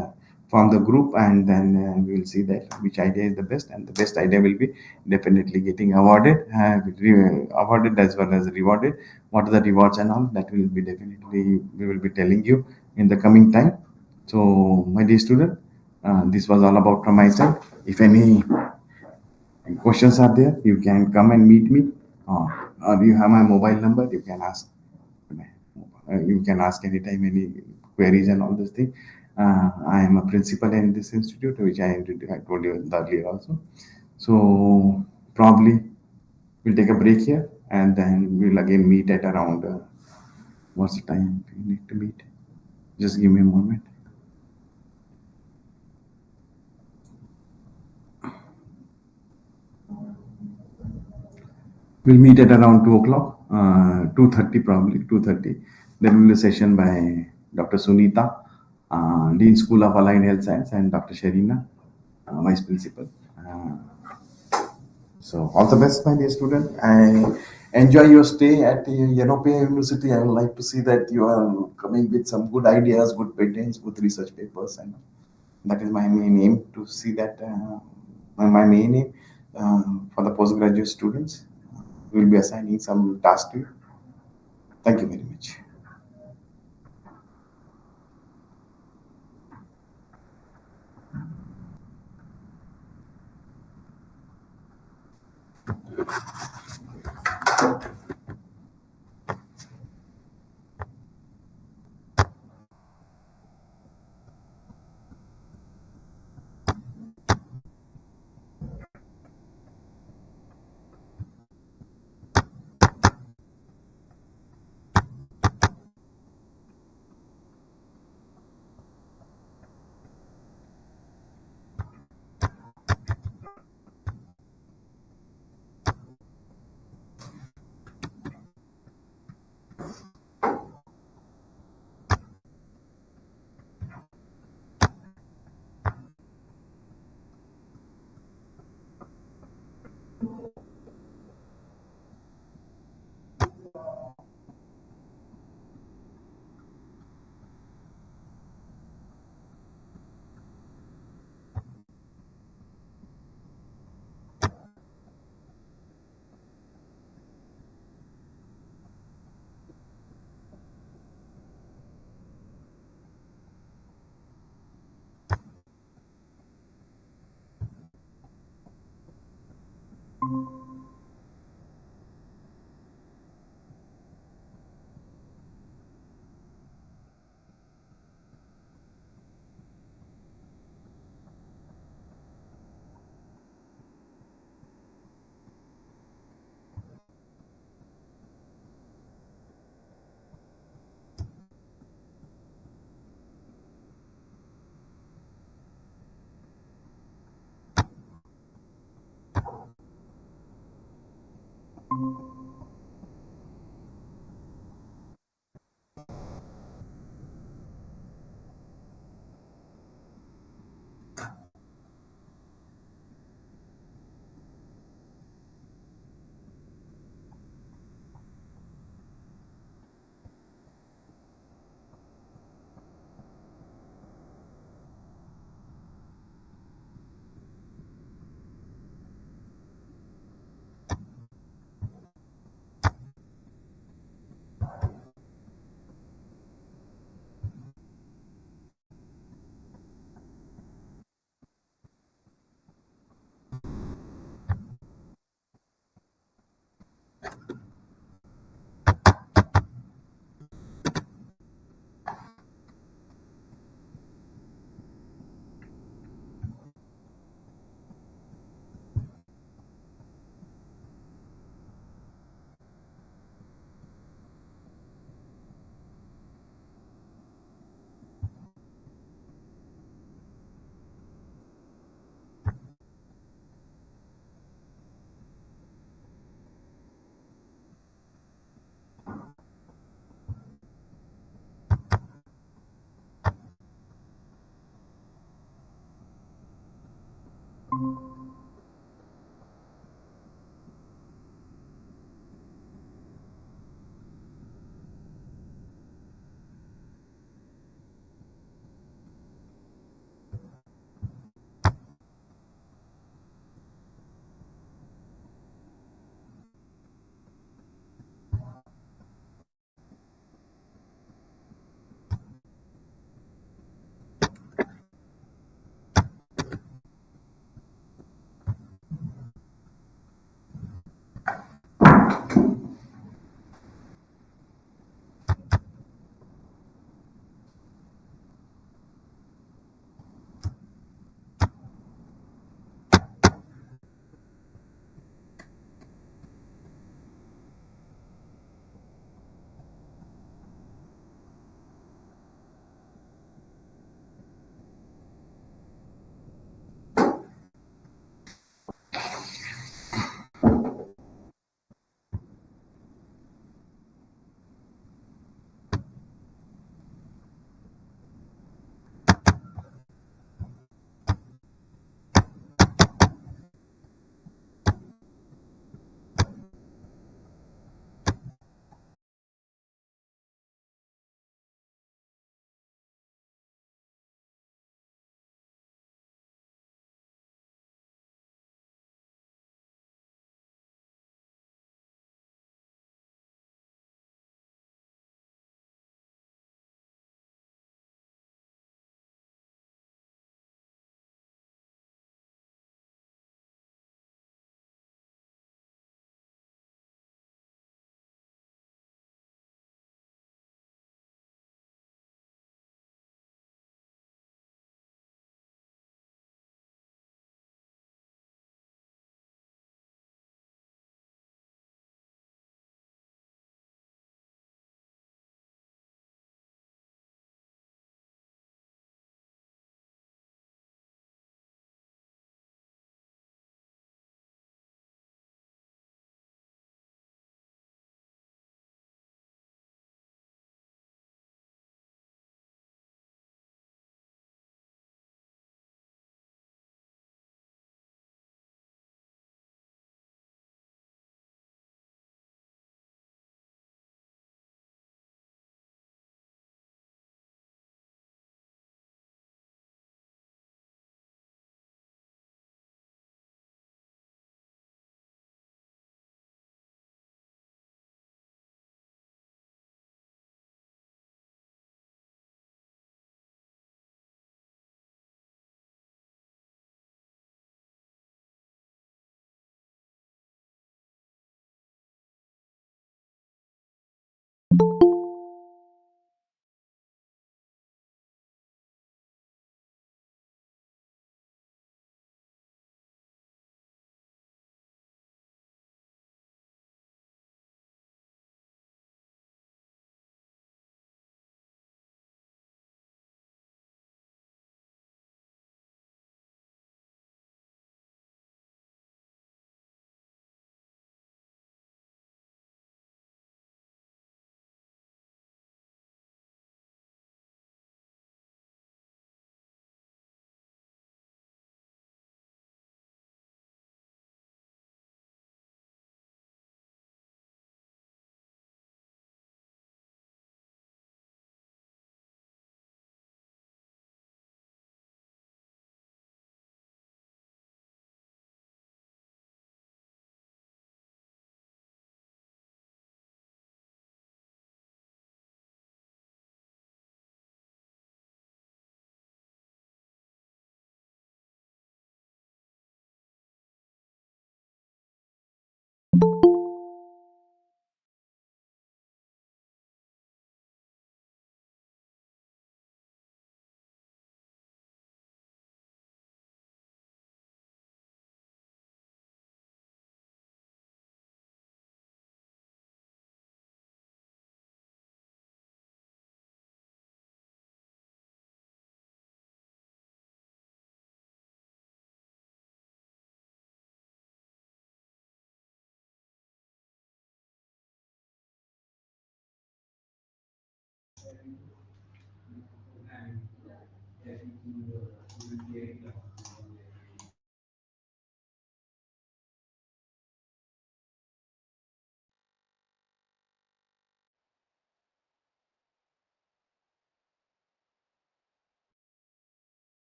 form the group, and then we will see that which idea is the best, and the best idea will be definitely getting awarded as well as rewarded. What are the rewards and all that will be definitely we will be telling you in the coming time. So, my dear student, this was all about from my side. If any questions are there, you can come and meet me. Or you have my mobile number, you can ask. You can ask anytime any queries and all those things. I am a principal in this institute, which I told you earlier also. So probably we'll take a break here and then we'll again meet at around what's the time we need to meet? Just give me a moment. We'll meet at around 2 o'clock, 2:30 probably, 2:30. There will be a session by Dr. Sunita, Dean School of Allied Health Science, and Dr. Sharina, Vice Principal. So all the best, my dear student. I enjoy your stay at Yenopia University. I would like to see that you are coming with some good ideas, good patents, good research papers, and that is my main aim to see that my main aim for the postgraduate students. We will be assigning some tasks to you. Thank you very much.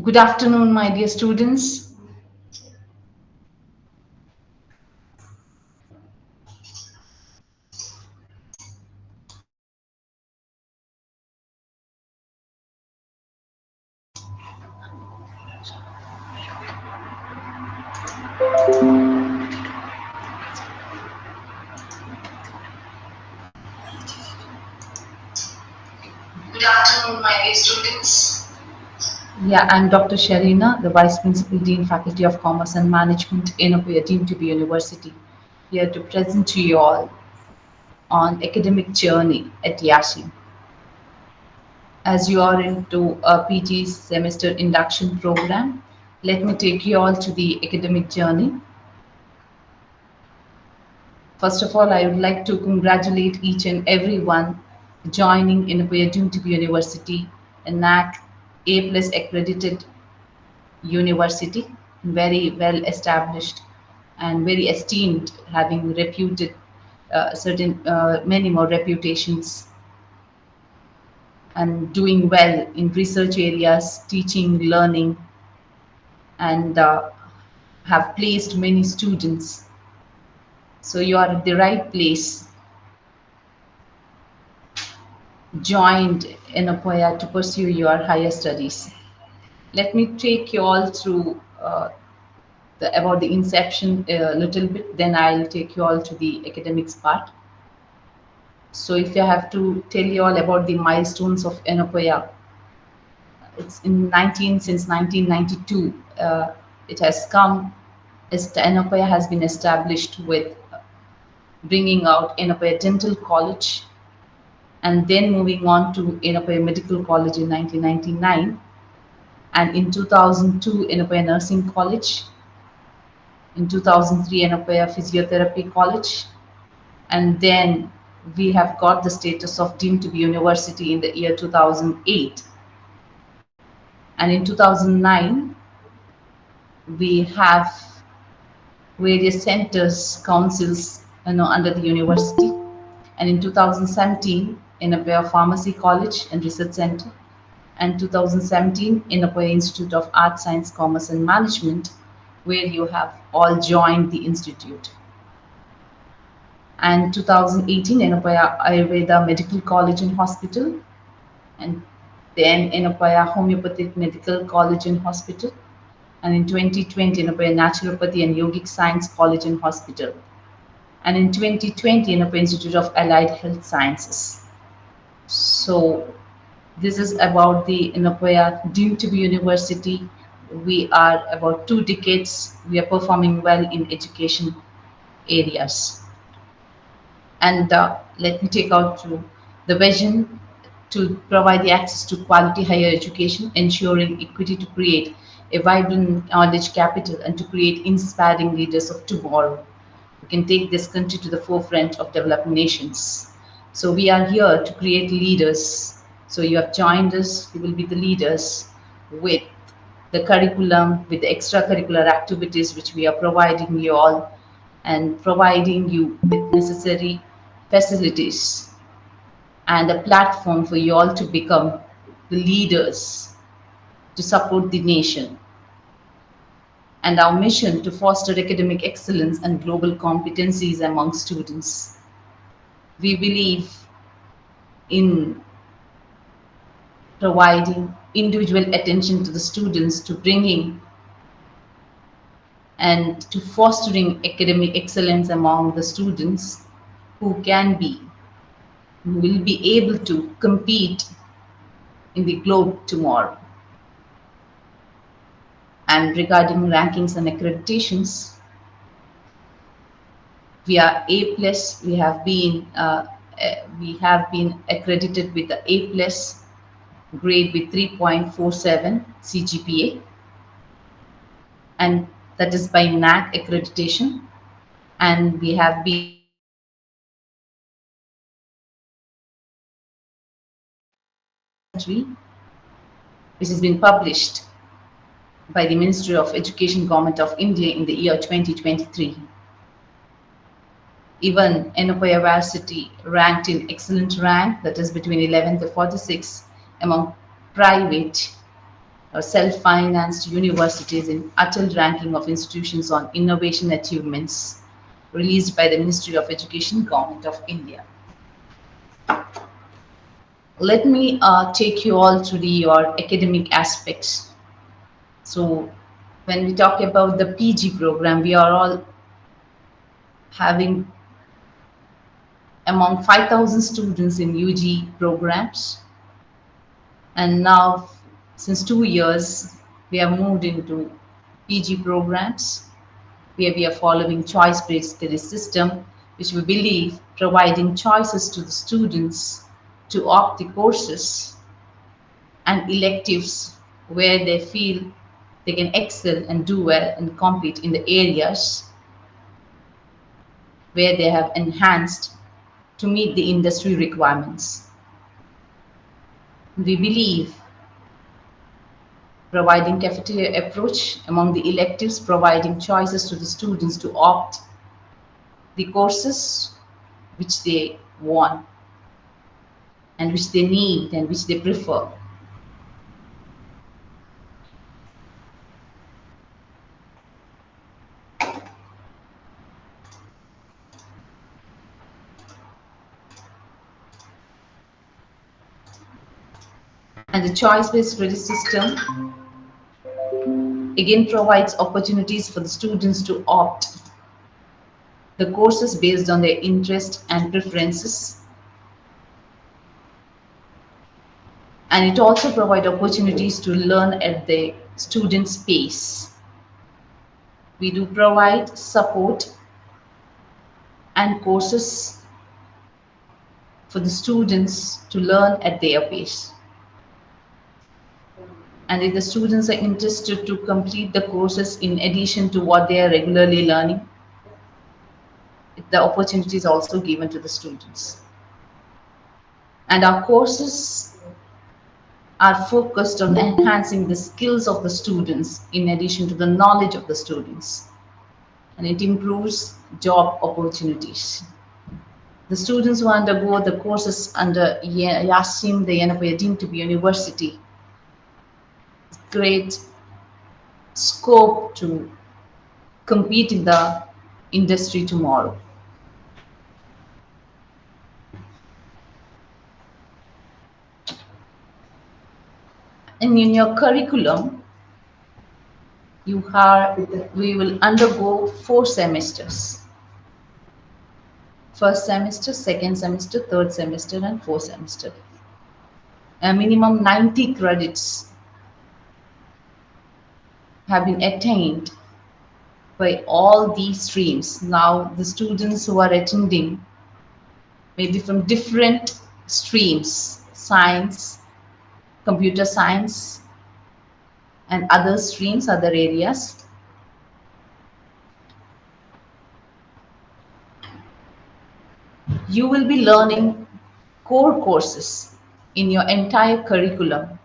Good afternoon, my dear students. Good afternoon, my dear students. Yeah, I'm Dr. Sharina, the Vice Principal Dean, Faculty of Commerce and Management in Opuya, deemed to be university, here to present to you all on academic journey at Yiascm. As you are into a PG semester induction program, let me take you all to the academic journey. First of all, I would like to congratulate each and everyone joining in Opuya, deemed to be university, a NAC A plus accredited university, very well established and very esteemed, having reputed certain many more reputations, and doing well in research areas, teaching, learning, and have placed many students. So you are at the right place, joined in Apoya to pursue your higher studies. Let me take you all through about the inception a little bit, then I'll take you all to the academics part. So if I have to tell you all about the milestones of Enopoya, it's in 19 since 1992. It has come as Enopoya has been established with bringing out Enopoya Dental College, and then moving on to Enopoya Medical College in 1999, and in 2002 Enopoya Nursing College, in 2003 Enopoya Physiotherapy College, and then we have got the status of deemed to be university in the year 2008. And in 2009, we have various centers, councils, under the university. And in 2017, in Apoya Pharmacy College and Research Center. And 2017, in Apoya Institute of Art, Science, Commerce and Management, where you have all joined the institute. And 2018, in Apoya Ayurveda Medical College and Hospital. And then in Apoya Homeopathic Medical College and Hospital, and in 2020 in Apoya Naturopathy and Yogic Science College and Hospital, and in 2020 in Apoya Institute of Allied Health Sciences. So this is about the Apoya deemed to be university. We are about 2 decades. We are performing well in education areas. And let me take out through the vision to provide the access to quality higher education, ensuring equity to create a vibrant knowledge capital and to create inspiring leaders of tomorrow who can take this country to the forefront of developing nations. So we are here to create leaders. So you have joined us, you will be the leaders with the curriculum, with the extracurricular activities which we are providing you all, and providing you with necessary facilities and a platform for you all to become the leaders to support the nation. And our mission to foster academic excellence and global competencies among students. We believe in providing individual attention to the students, to bringing and to fostering academic excellence among the students who can be, who will be able to compete in the globe tomorrow. And regarding rankings and accreditations, we are A plus. We have been accredited with the A plus grade with 3.47 CGPA, and that is by NAC accreditation. and we have been which has been published by the Ministry of Education Government of India in the year 2023. Even Enopoya Varsity ranked in excellent rank, that is between 11th to 46th among private or self-financed universities in Atal ranking of institutions on innovation achievements released by the Ministry of Education Government of India. Let me take you all to your academic aspects. So when we talk about the PG program, we are all having among 5,000 students in UG programs. And now, since 2 years, we have moved into PG programs where we are following choice-based study system, which we believe providing choices to the students to opt the courses and electives where they feel they can excel and do well and compete in the areas where they have enhanced to meet the industry requirements. We believe providing cafeteria approach among the electives, providing choices to the students to opt the courses which they want and which they need and which they prefer. And the choice-based credit system again provides opportunities for the students to opt the courses based on their interest and preferences. And it also provides opportunities to learn at the student's pace. We do provide support and courses for the students to learn at their pace. And if the students are interested to complete the courses in addition to what they are regularly learning, the opportunity is also given to the students. And our courses are focused on enhancing the skills of the students in addition to the knowledge of the students. And it improves job opportunities. The students who undergo the courses under Yiascm Bengaluru Deeksharambh University create scope to compete in the industry tomorrow. And in your curriculum, we will undergo 4 semesters. First semester, second semester, third semester, and fourth semester. A minimum 90 credits have been attained by all these streams. Now, the students who are attending may be from different streams, science, computer science, and other streams, other areas. You will be learning core courses in your entire curriculum.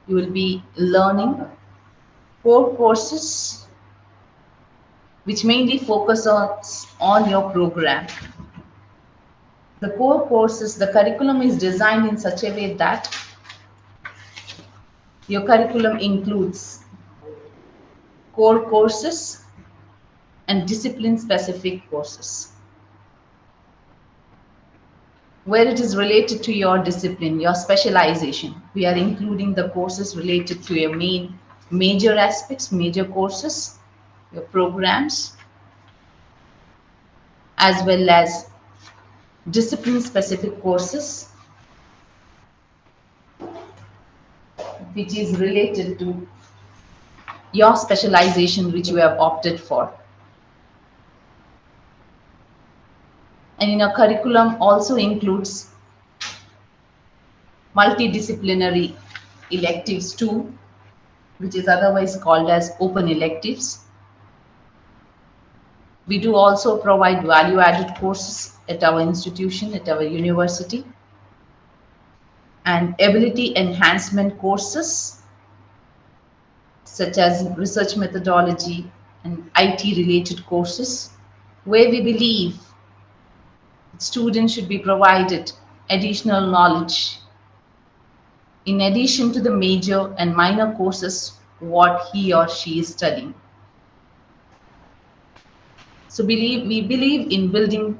You will be learning core courses which mainly focus on your program. The core courses, the curriculum is designed in such a way that your curriculum includes core courses and discipline-specific courses. Where it is related to your discipline, your specialization, we are including the courses related to your major aspects, major courses, your programs, as well as discipline-specific courses, which is related to your specialization which you have opted for. And in our curriculum also includes multidisciplinary electives too, which is otherwise called as open electives. We do also provide value-added courses at our institution, at our university, and ability enhancement courses such as research methodology and IT-related courses, where we believe students should be provided additional knowledge in addition to the major and minor courses what he or she is studying. So we believe in building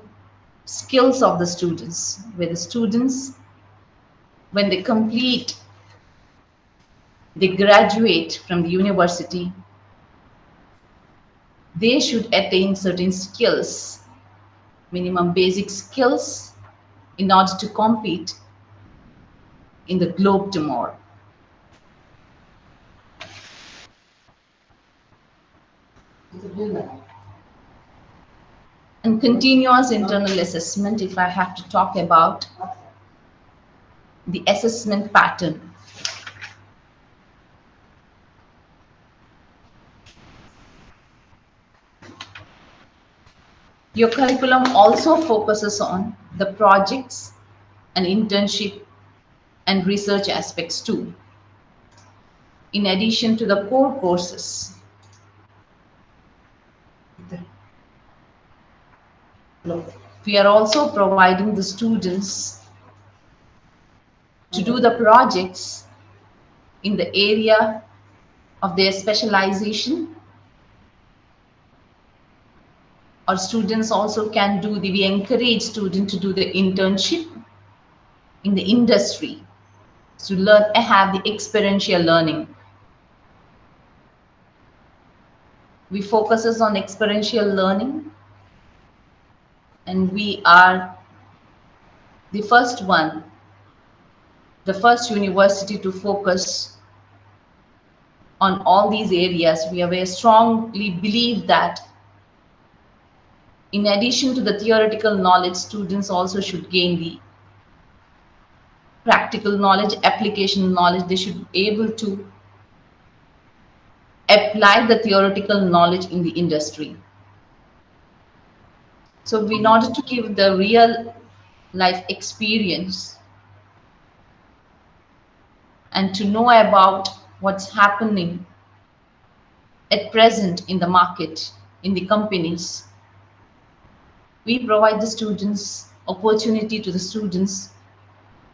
skills of the students, where the students, when they graduate from the university, they should attain certain skills, minimum basic skills, in order to compete in the globe tomorrow. And continuous internal assessment, if I have to talk about the assessment pattern. Your curriculum also focuses on the projects and internship and research aspects too, in addition to the core courses. We are also providing the students to do the projects in the area of their specialization, or students also can do we encourage students to do the internship in the industry to learn and have the experiential learning. We focuses on experiential learning, and we are the first university to focus on all these areas. We very strongly believe that in addition to the theoretical knowledge, students also should gain the practical knowledge, application knowledge. They should be able to apply the theoretical knowledge in the industry. So in order to give the real life experience and to know about what's happening at present in the market, in the companies, we provide the students opportunity to the students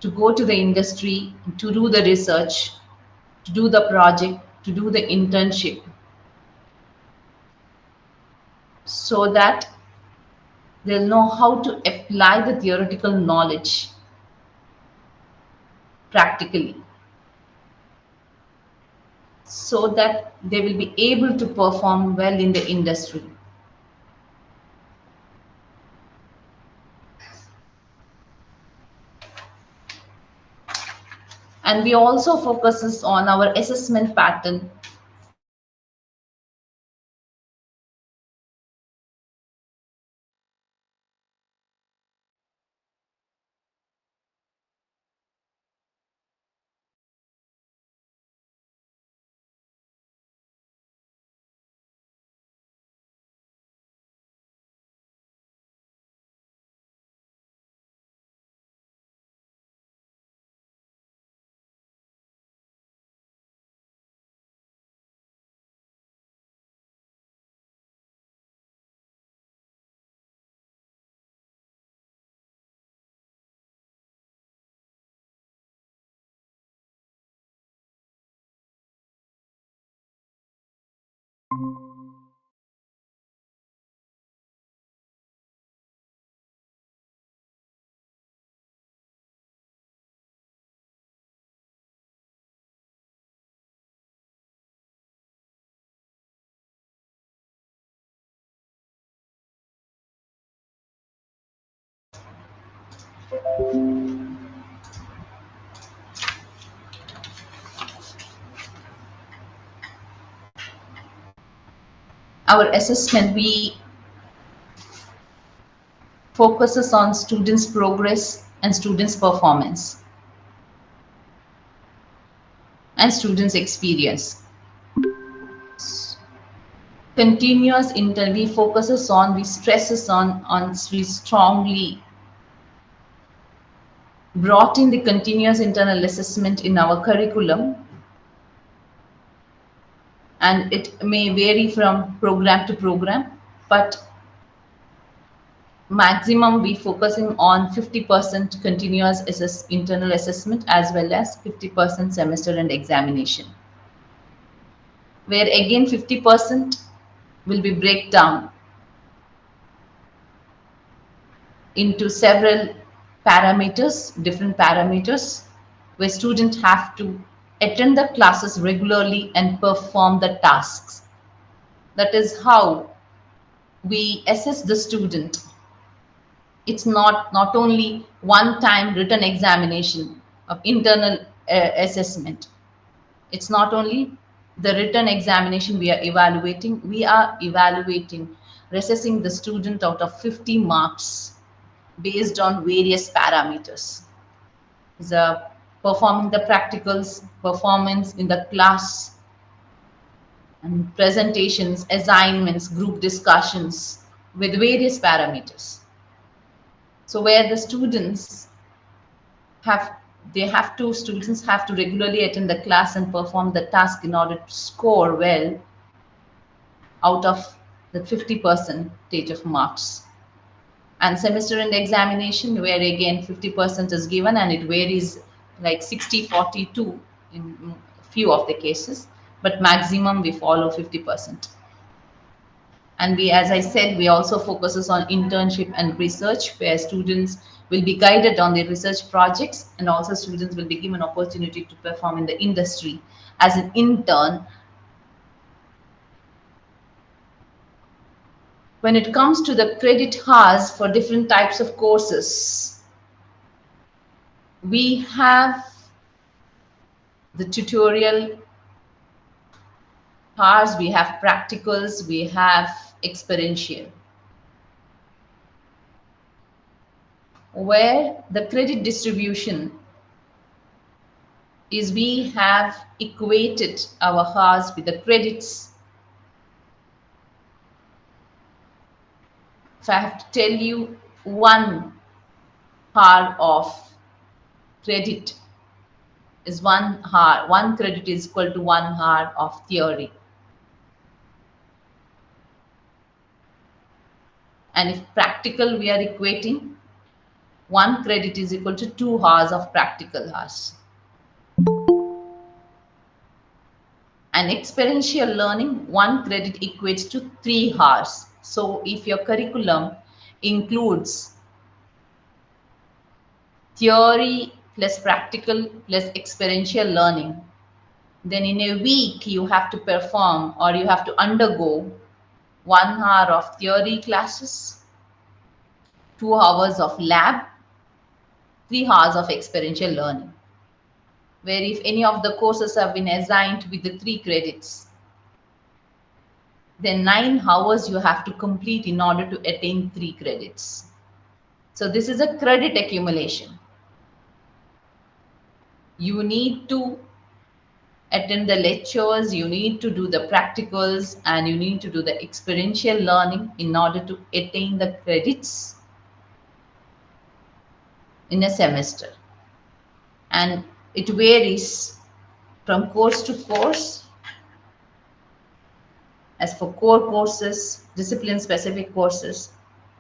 to go to the industry, to do the research, to do the project, to do the internship, so that they'll know how to apply the theoretical knowledge practically, so that they will be able to perform well in the industry. And we also focuses on our assessment pattern. Our assessment, we focuses on students' progress and students' performance and students' experience. continuous intern, we focuses on, we stresses on, we strongly brought in the continuous internal assessment in our curriculum, and it may vary from program to program, but maximum we focusing on 50% continuous internal assessment as well as 50% semester and examination, where again 50% will be breakdown into several parameters, different parameters, where students have to attend the classes regularly and perform the tasks. That is how we assess the student. It's not only one time written examination of internal assessment. It's not only the written examination we are evaluating, assessing the student out of 50 marks based on various parameters. The performing the practicals, performance in the class, and presentations, assignments, group discussions with various parameters. So where the students students have to regularly attend the class and perform the task in order to score well out of the 50 percentage of marks. And semester end examination, where again 50% is given, and it varies like 60-42 in few of the cases, but maximum we follow 50%. And we, as I said, we also focuses on internship and research, where students will be guided on their research projects, and also students will be given opportunity to perform in the industry as an intern. When it comes to the credit hours for different types of courses, we have the tutorial hours, we have practicals, we have experiential, where the credit distribution is we have equated our hours with the credits. If I have to tell you, 1 hour of credit is 1 hour, 1 credit is equal to 1 hour of theory. And if practical we are equating, 1 credit is equal to 2 hours of practical hours. And experiential learning, 1 credit equates to 3 hours. So if your curriculum includes theory plus practical plus experiential learning, then in a week you have to perform, or you have to undergo, 1 hour of theory classes, 2 hours of lab, 3 hours of experiential learning. Where if any of the courses have been assigned with the 3 credits, then 9 hours you have to complete in order to attain 3 credits. So this is a credit accumulation. You need to attend the lectures, you need to do the practicals, and you need to do the experiential learning in order to attain the credits in a semester. And it varies from course to course. As for core courses, discipline-specific courses,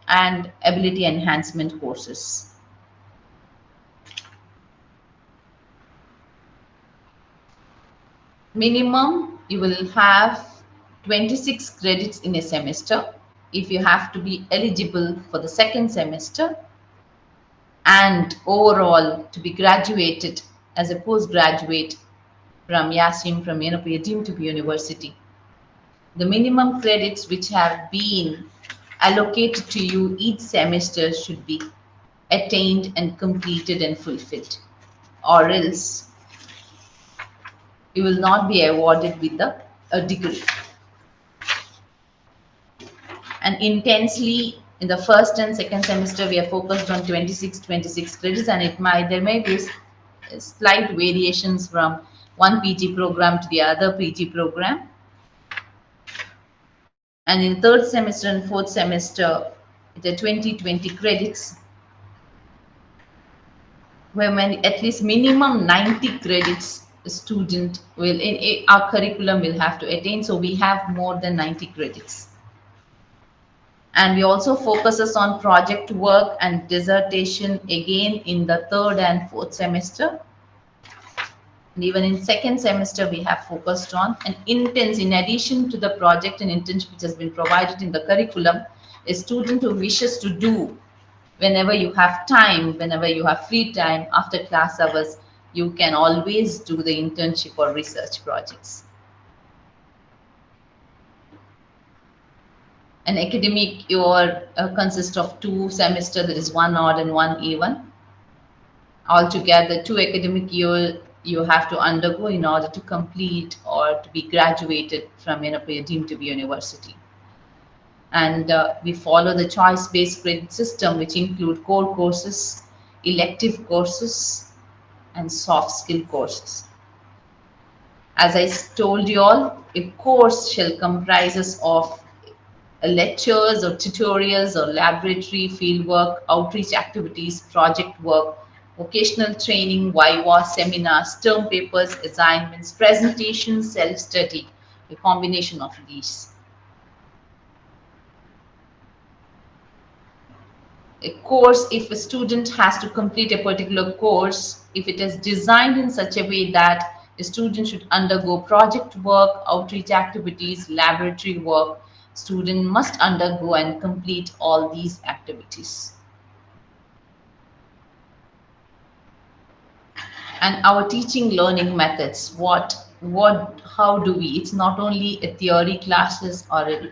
and ability enhancement courses. Minimum, you will have 26 credits in a semester if you have to be eligible for the 2nd semester, and overall to be graduated as a postgraduate from Yiascm, from a deemed to be university. The minimum credits which have been allocated to you each semester should be attained and completed and fulfilled, or else you will not be awarded with a degree. And intensely in the 1st and 2nd semester we are focused on 26 credits, and there may be slight variations from one PG program to the other PG program. And in third semester and fourth semester, the 2020 credits, where at least minimum 90 credits a student will in our curriculum will have to attain. So we have more than 90 credits. And we also focuses on project work and dissertation again in the third and fourth semester. And even in second semester, we have focused on an intense, in addition to the project and internship which has been provided in the curriculum, a student who wishes to do whenever you have time, whenever you have free time after class hours, you can always do the internship or research projects. An academic year consists of 2 semesters, that is 1 odd and 1 even. Altogether, 2 academic years you have to undergo in order to complete or to be graduated from a deemed to be university. And we follow the choice-based credit system, which include core courses, elective courses, and soft skill courses. As I told you all, a course shall comprises of lectures or tutorials or laboratory fieldwork, outreach activities, project work, vocational training, viva, seminars, term papers, assignments, presentations, self-study, a combination of these. A course, if a student has to complete a particular course, if it is designed in such a way that a student should undergo project work, outreach activities, laboratory work, student must undergo and complete all these activities. And our teaching learning methods, how do we, it's not only a theory classes or a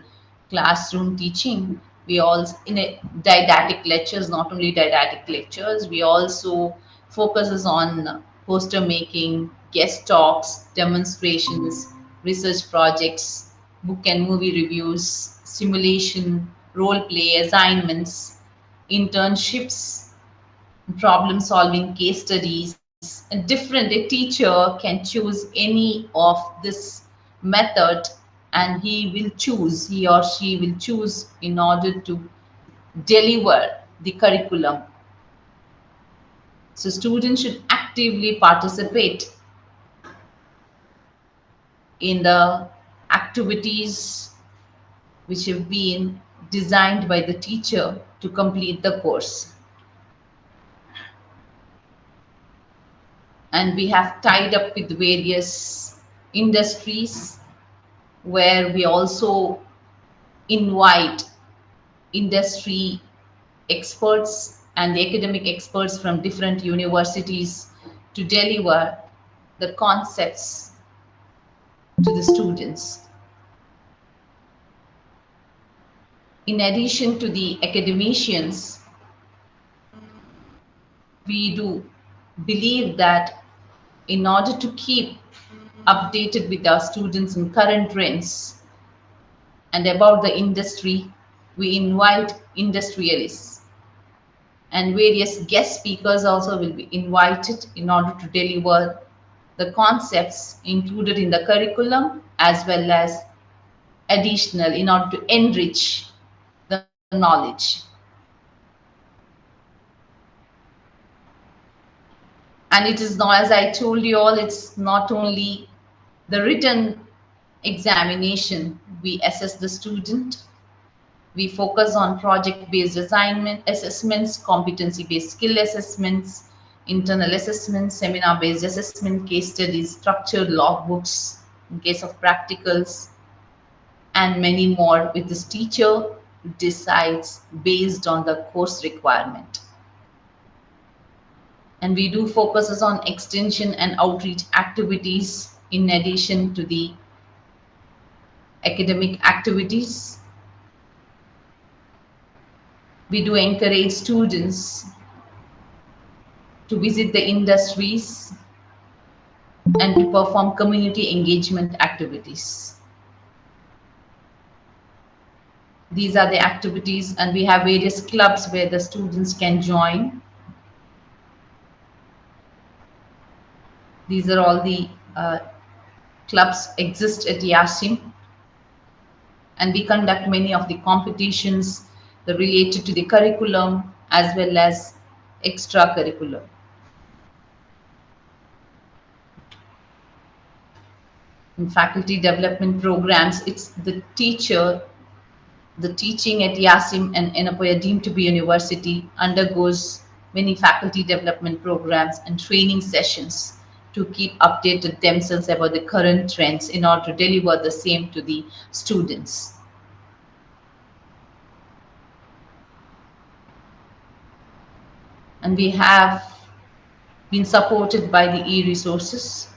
classroom teaching, we also in a didactic lectures, not only didactic lectures, we also focuses on poster making, guest talks, demonstrations, research projects, book and movie reviews, simulation, role play, assignments, internships, problem solving, case studies, and different. A teacher can choose any of this method, and he or she will choose in order to deliver the curriculum. So students should actively participate in the activities which have been designed by the teacher to complete the course. And we have tied up with various industries where we also invite industry experts and the academic experts from different universities to deliver the concepts to the students. In addition to the academicians, we do believe that in order to keep updated with our students in current trends and about the industry, we invite industrialists, and various guest speakers also will be invited in order to deliver the concepts included in the curriculum as well as additional in order to enrich the knowledge. And it is not, as I told you all, it's not only the written examination we assess the student. We focus on project-based assignment assessments, competency-based skill assessments, internal assessments, seminar-based assessment, case studies, structured logbooks in case of practicals, and many more, with this teacher decides based on the course requirement. And we do focuses on extension and outreach activities in addition to the academic activities. We do encourage students to visit the industries and to perform community engagement activities. These are the activities, and we have various clubs where the students can join. These are all the clubs exist at Yiascm. And we conduct many of the competitions related to the curriculum as well as extracurricular. In faculty development programs, it's the teaching at Yiascm and Enapoya deemed to be university undergoes many faculty development programs and training sessions to keep updated themselves about the current trends in order to deliver the same to the students. And we have been supported by the e-resources.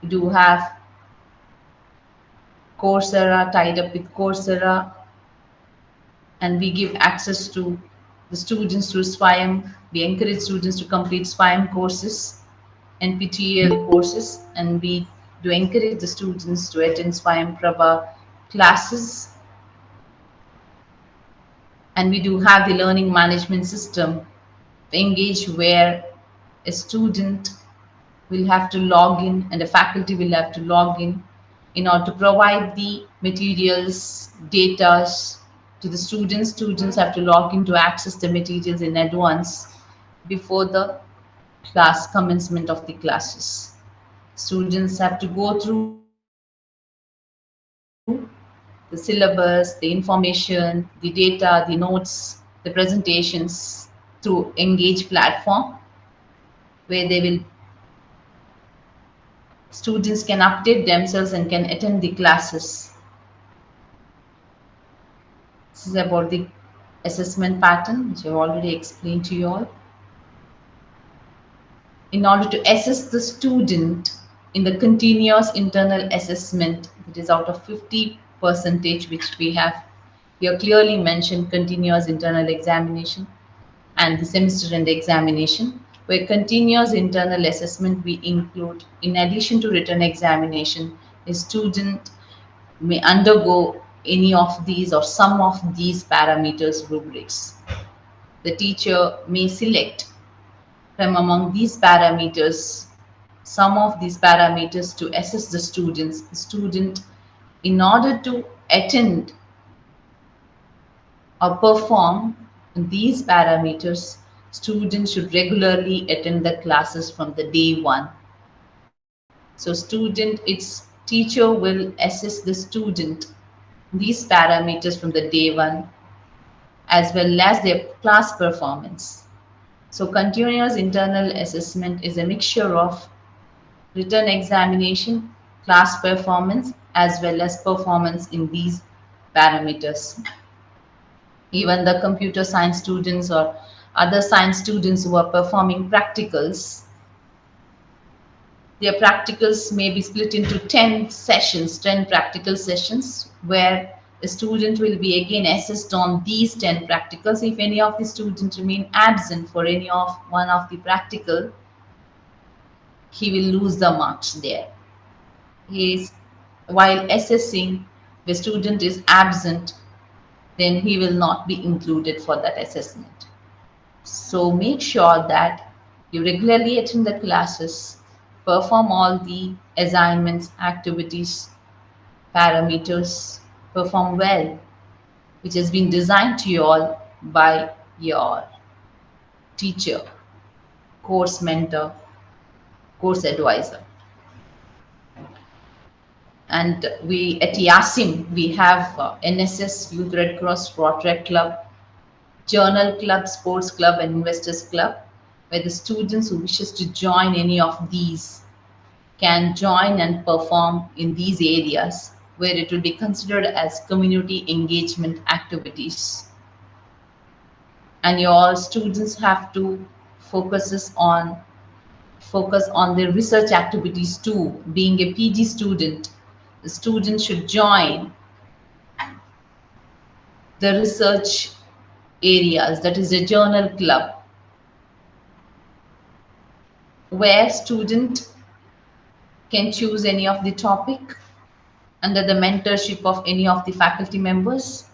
We do have Coursera, tied up with Coursera, and we give access to the students through SWAYAM. We encourage students to complete SWAYAM courses, NPTEL courses, and we do encourage the students to attend SWAYAM Prabha classes. And we do have the learning management system to engage where a student will have to log in and the faculty will have to log in order to provide the materials, data to the students. Students have to log in to access the materials in advance before the class commencement of the classes. Students have to go through the syllabus, the information, the data, the notes, the presentations through Engage platform where they will students can update themselves and can attend the classes. This is about the assessment pattern, which I've already explained to you all. In order to assess the student in the continuous internal assessment, it is out of 50 percentage which we have here clearly mentioned continuous internal examination and the semester end examination, where continuous internal assessment we include, in addition to written examination, a student may undergo any of these or some of these parameters rubrics. The teacher may select from among these parameters some of these parameters to assess the students. The student, in order to attend or perform these parameters, students should regularly attend the classes from the day one. So its teacher will assess the student these parameters from the day one as well as their class performance. So continuous internal assessment is a mixture of written examination, class performance, as well as performance in these parameters. Even the computer science students or other science students who are performing practicals, their practicals may be split into 10 sessions, 10 practical sessions, where the student will be again assessed on these 10 practicals. If any of the students remain absent for any of one of the practical, he will lose the marks there. While assessing, the student is absent, then he will not be included for that assessment. So make sure that you regularly attend the classes, perform all the assignments, activities, parameters, perform well, which has been designed to you all by your teacher, course mentor, course advisor. And we at Yiascm, we have NSS, Youth Red Cross, Rotary Club, Journal Club, Sports Club, and Investors Club, where the students who wishes to join any of these can join and perform in these areas where it will be considered as community engagement activities. And your students have to focus on their research activities too. Being a PG student, the student should join the research areas, that is a journal club, where student can choose any of the topic under the mentorship of any of the faculty members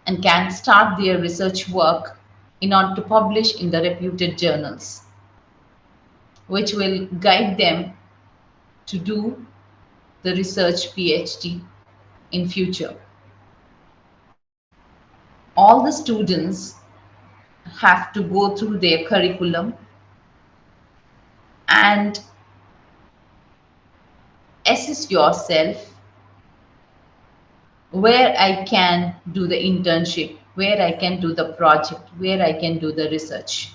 and can start their research work in order to publish in the reputed journals, which will guide them to do the research PhD in future. All the students have to go through their curriculum and assess yourself where I can do the internship, where I can do the project, where I can do the research.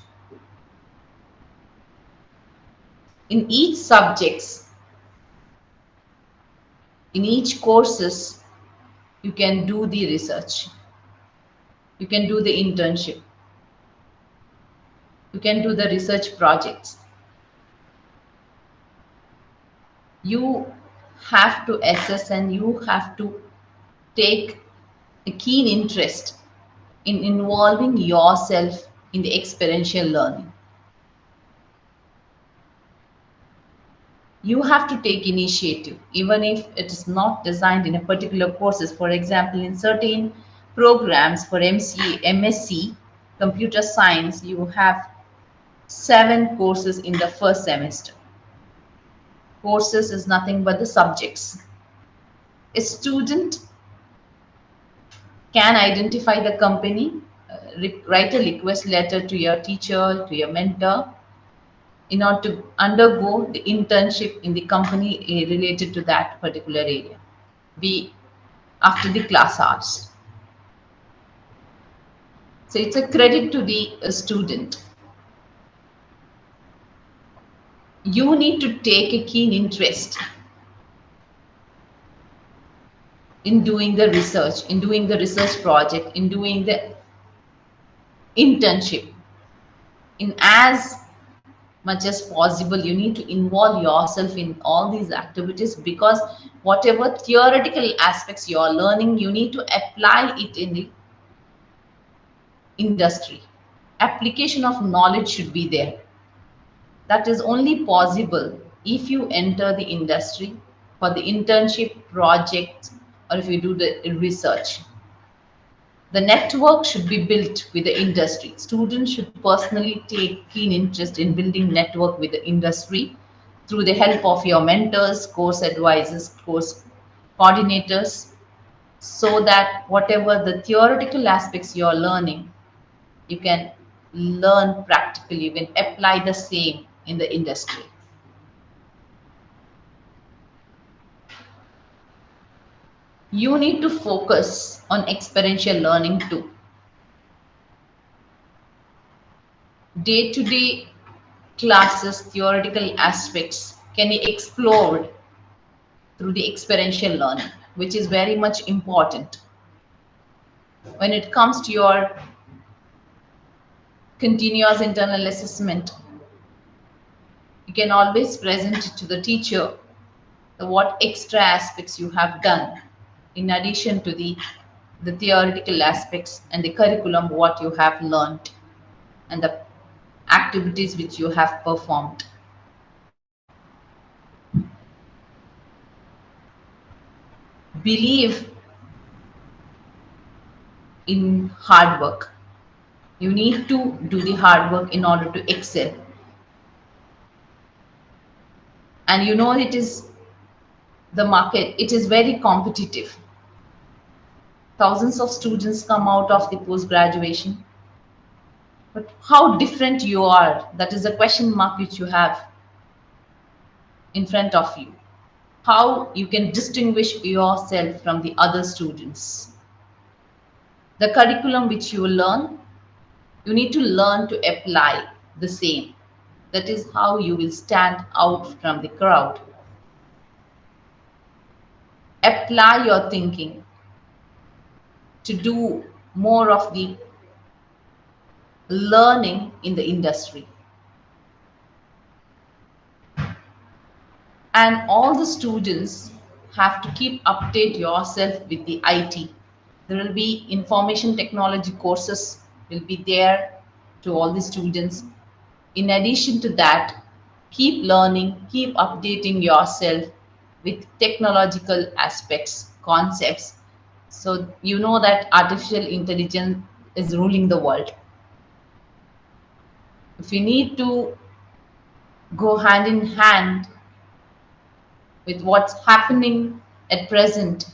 In each subjects, in each courses, you can do the research, you can do the internship, you can do the research projects. You have to assess and you have to take a keen interest in involving yourself in the experiential learning. You have to take initiative, even if it is not designed in a particular courses. For example, in certain programs for MCA, MSc, computer science, you have 7 courses in the first semester. Courses is nothing but the subjects. A student can identify the company, write a request letter to your teacher, to your mentor, in order to undergo the internship in the company related to that particular area, be after the class hours. So it's a credit to the student. You need to take a keen interest in doing the research, in doing the research project, in doing the internship. In as much as possible, you need to involve yourself in all these activities, because whatever theoretical aspects you are learning, you need to apply it in the industry. Application of knowledge should be there. That is only possible if you enter the industry for the internship projects, or if you do the research. The network should be built with the industry. Students should personally take keen interest in building network with the industry through the help of your mentors, course advisors, course coordinators, so that whatever the theoretical aspects you are learning, you can learn practically, you can apply the same in the industry. You need to focus on experiential learning too. Day to day classes, theoretical aspects can be explored through the experiential learning, which is very much important. When it comes to your continuous internal assessment, you can always present it to the teacher what extra aspects you have done in addition to the theoretical aspects and the curriculum, what you have learned and the activities which you have performed. Believe in hard work. You need to do the hard work in order to excel. And you know, it is the market, it is very competitive. Thousands of students come out of the post graduation. But how different you are, that is a question mark which you have in front of you. How you can distinguish yourself from the other students. The curriculum which you learn, you need to learn to apply the same. That is how you will stand out from the crowd. Apply your thinking to do more of the learning in the industry. And all the students have to keep update yourself with the IT. There will be information technology courses will be there to all the students. In addition to that, keep learning, keep updating yourself with technological aspects, concepts. So you know that artificial intelligence is ruling the world. If you need to go hand in hand with what's happening at present,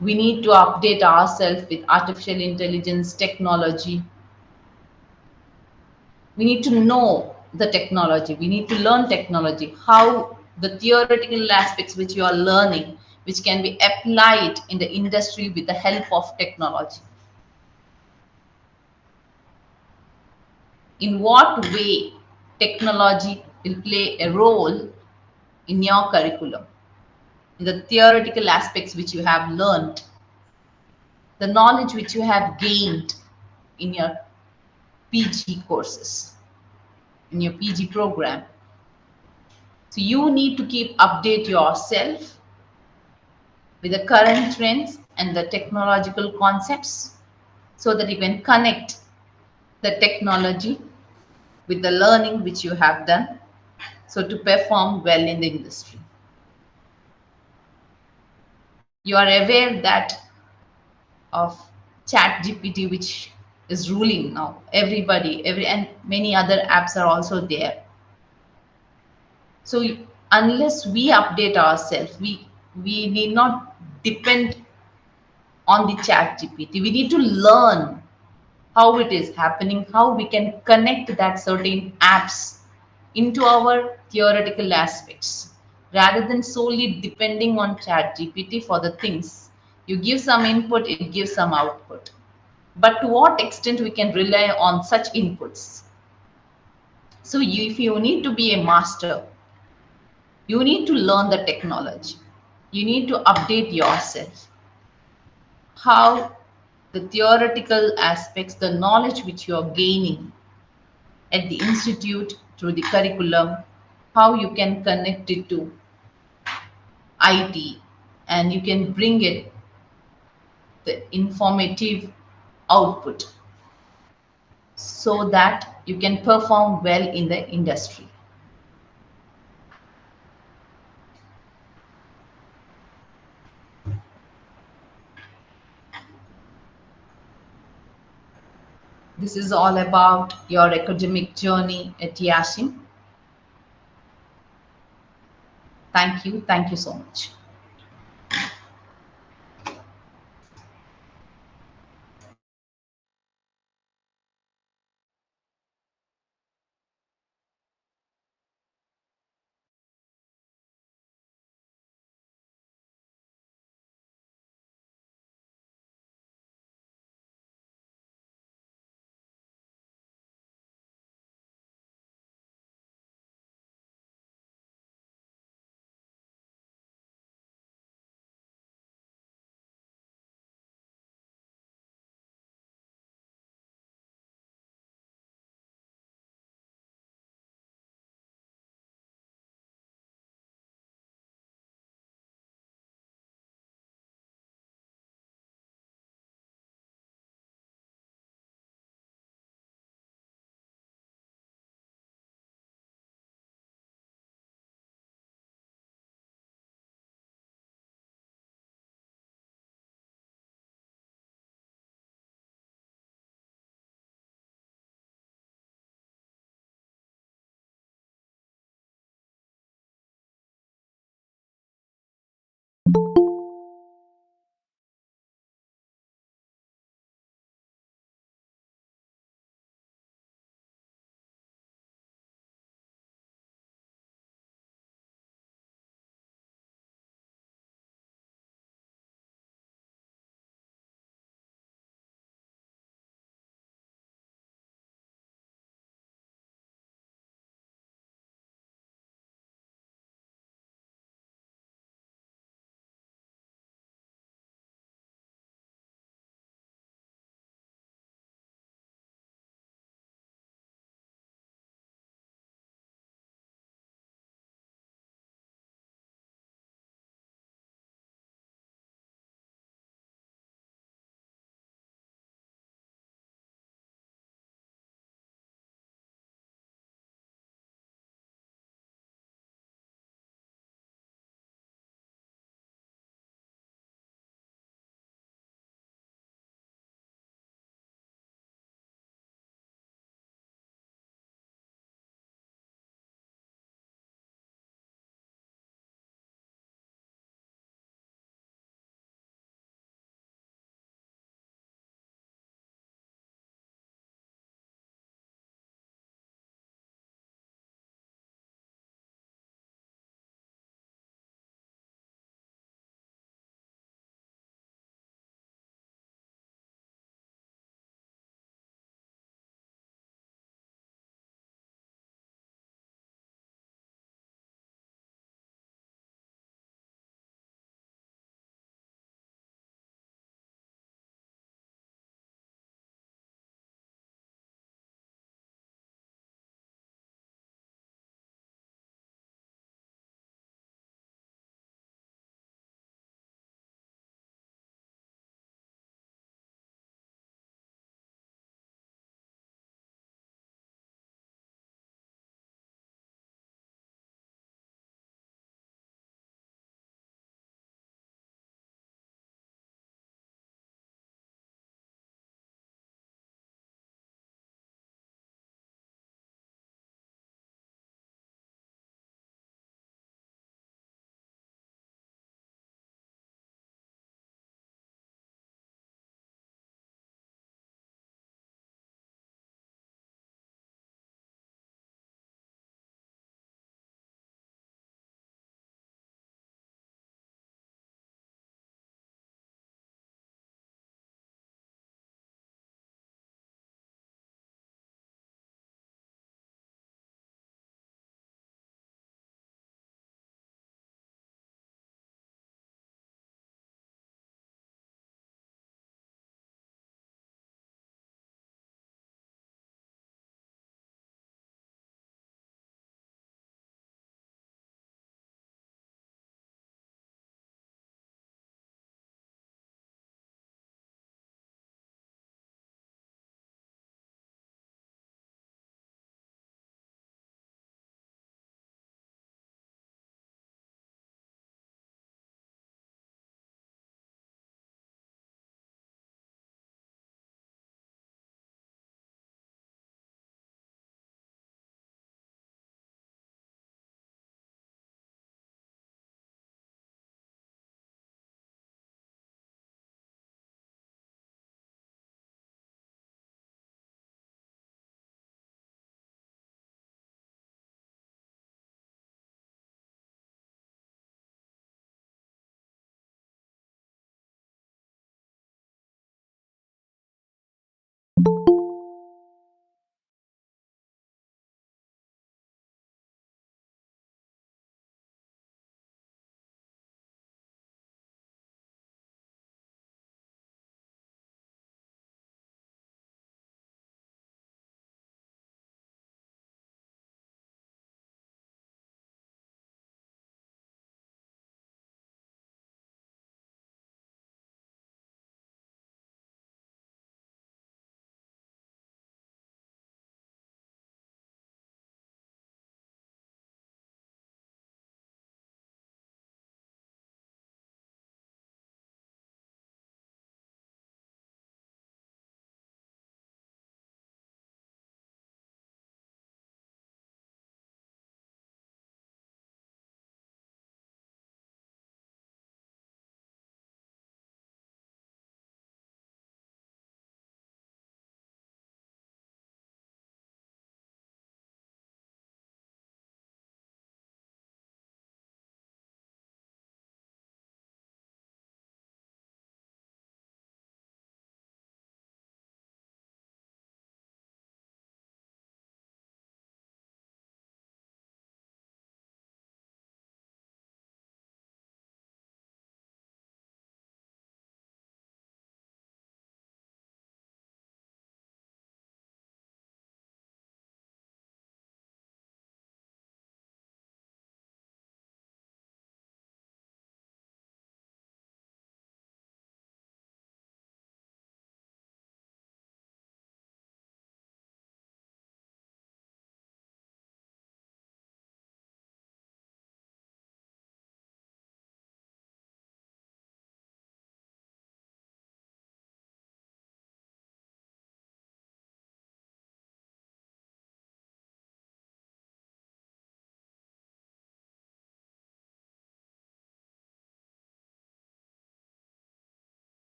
We need to update ourselves with artificial intelligence technology. We need to know the technology. We need to learn technology, how the theoretical aspects which you are learning, which can be applied in the industry with the help of technology. In what way technology will play a role in your curriculum, in the theoretical aspects which you have learned, the knowledge which you have gained in your PG courses, in your PG program. So you need to keep update yourself with the current trends and the technological concepts so that you can connect the technology with the learning which you have done, so to perform well in the industry. You are aware that of chat gpt, which is ruling now everybody, and many other apps are also there. So unless we update ourselves, we need not depend on the chat gpt. We need to learn how it is happening, how we can connect that certain apps into our theoretical aspects rather than solely depending on chat gpt for the things. You give some input, it gives some output, but to what extent we can rely on such inputs? So if you need to be a master, you need to learn the technology, you need to update yourself, how the theoretical aspects, the knowledge which you are gaining at the institute through the curriculum, how you can connect it to IT, and you can bring it the informative output so that you can perform well in the industry. This is all about your academic journey at Yiascm. Thank you so much.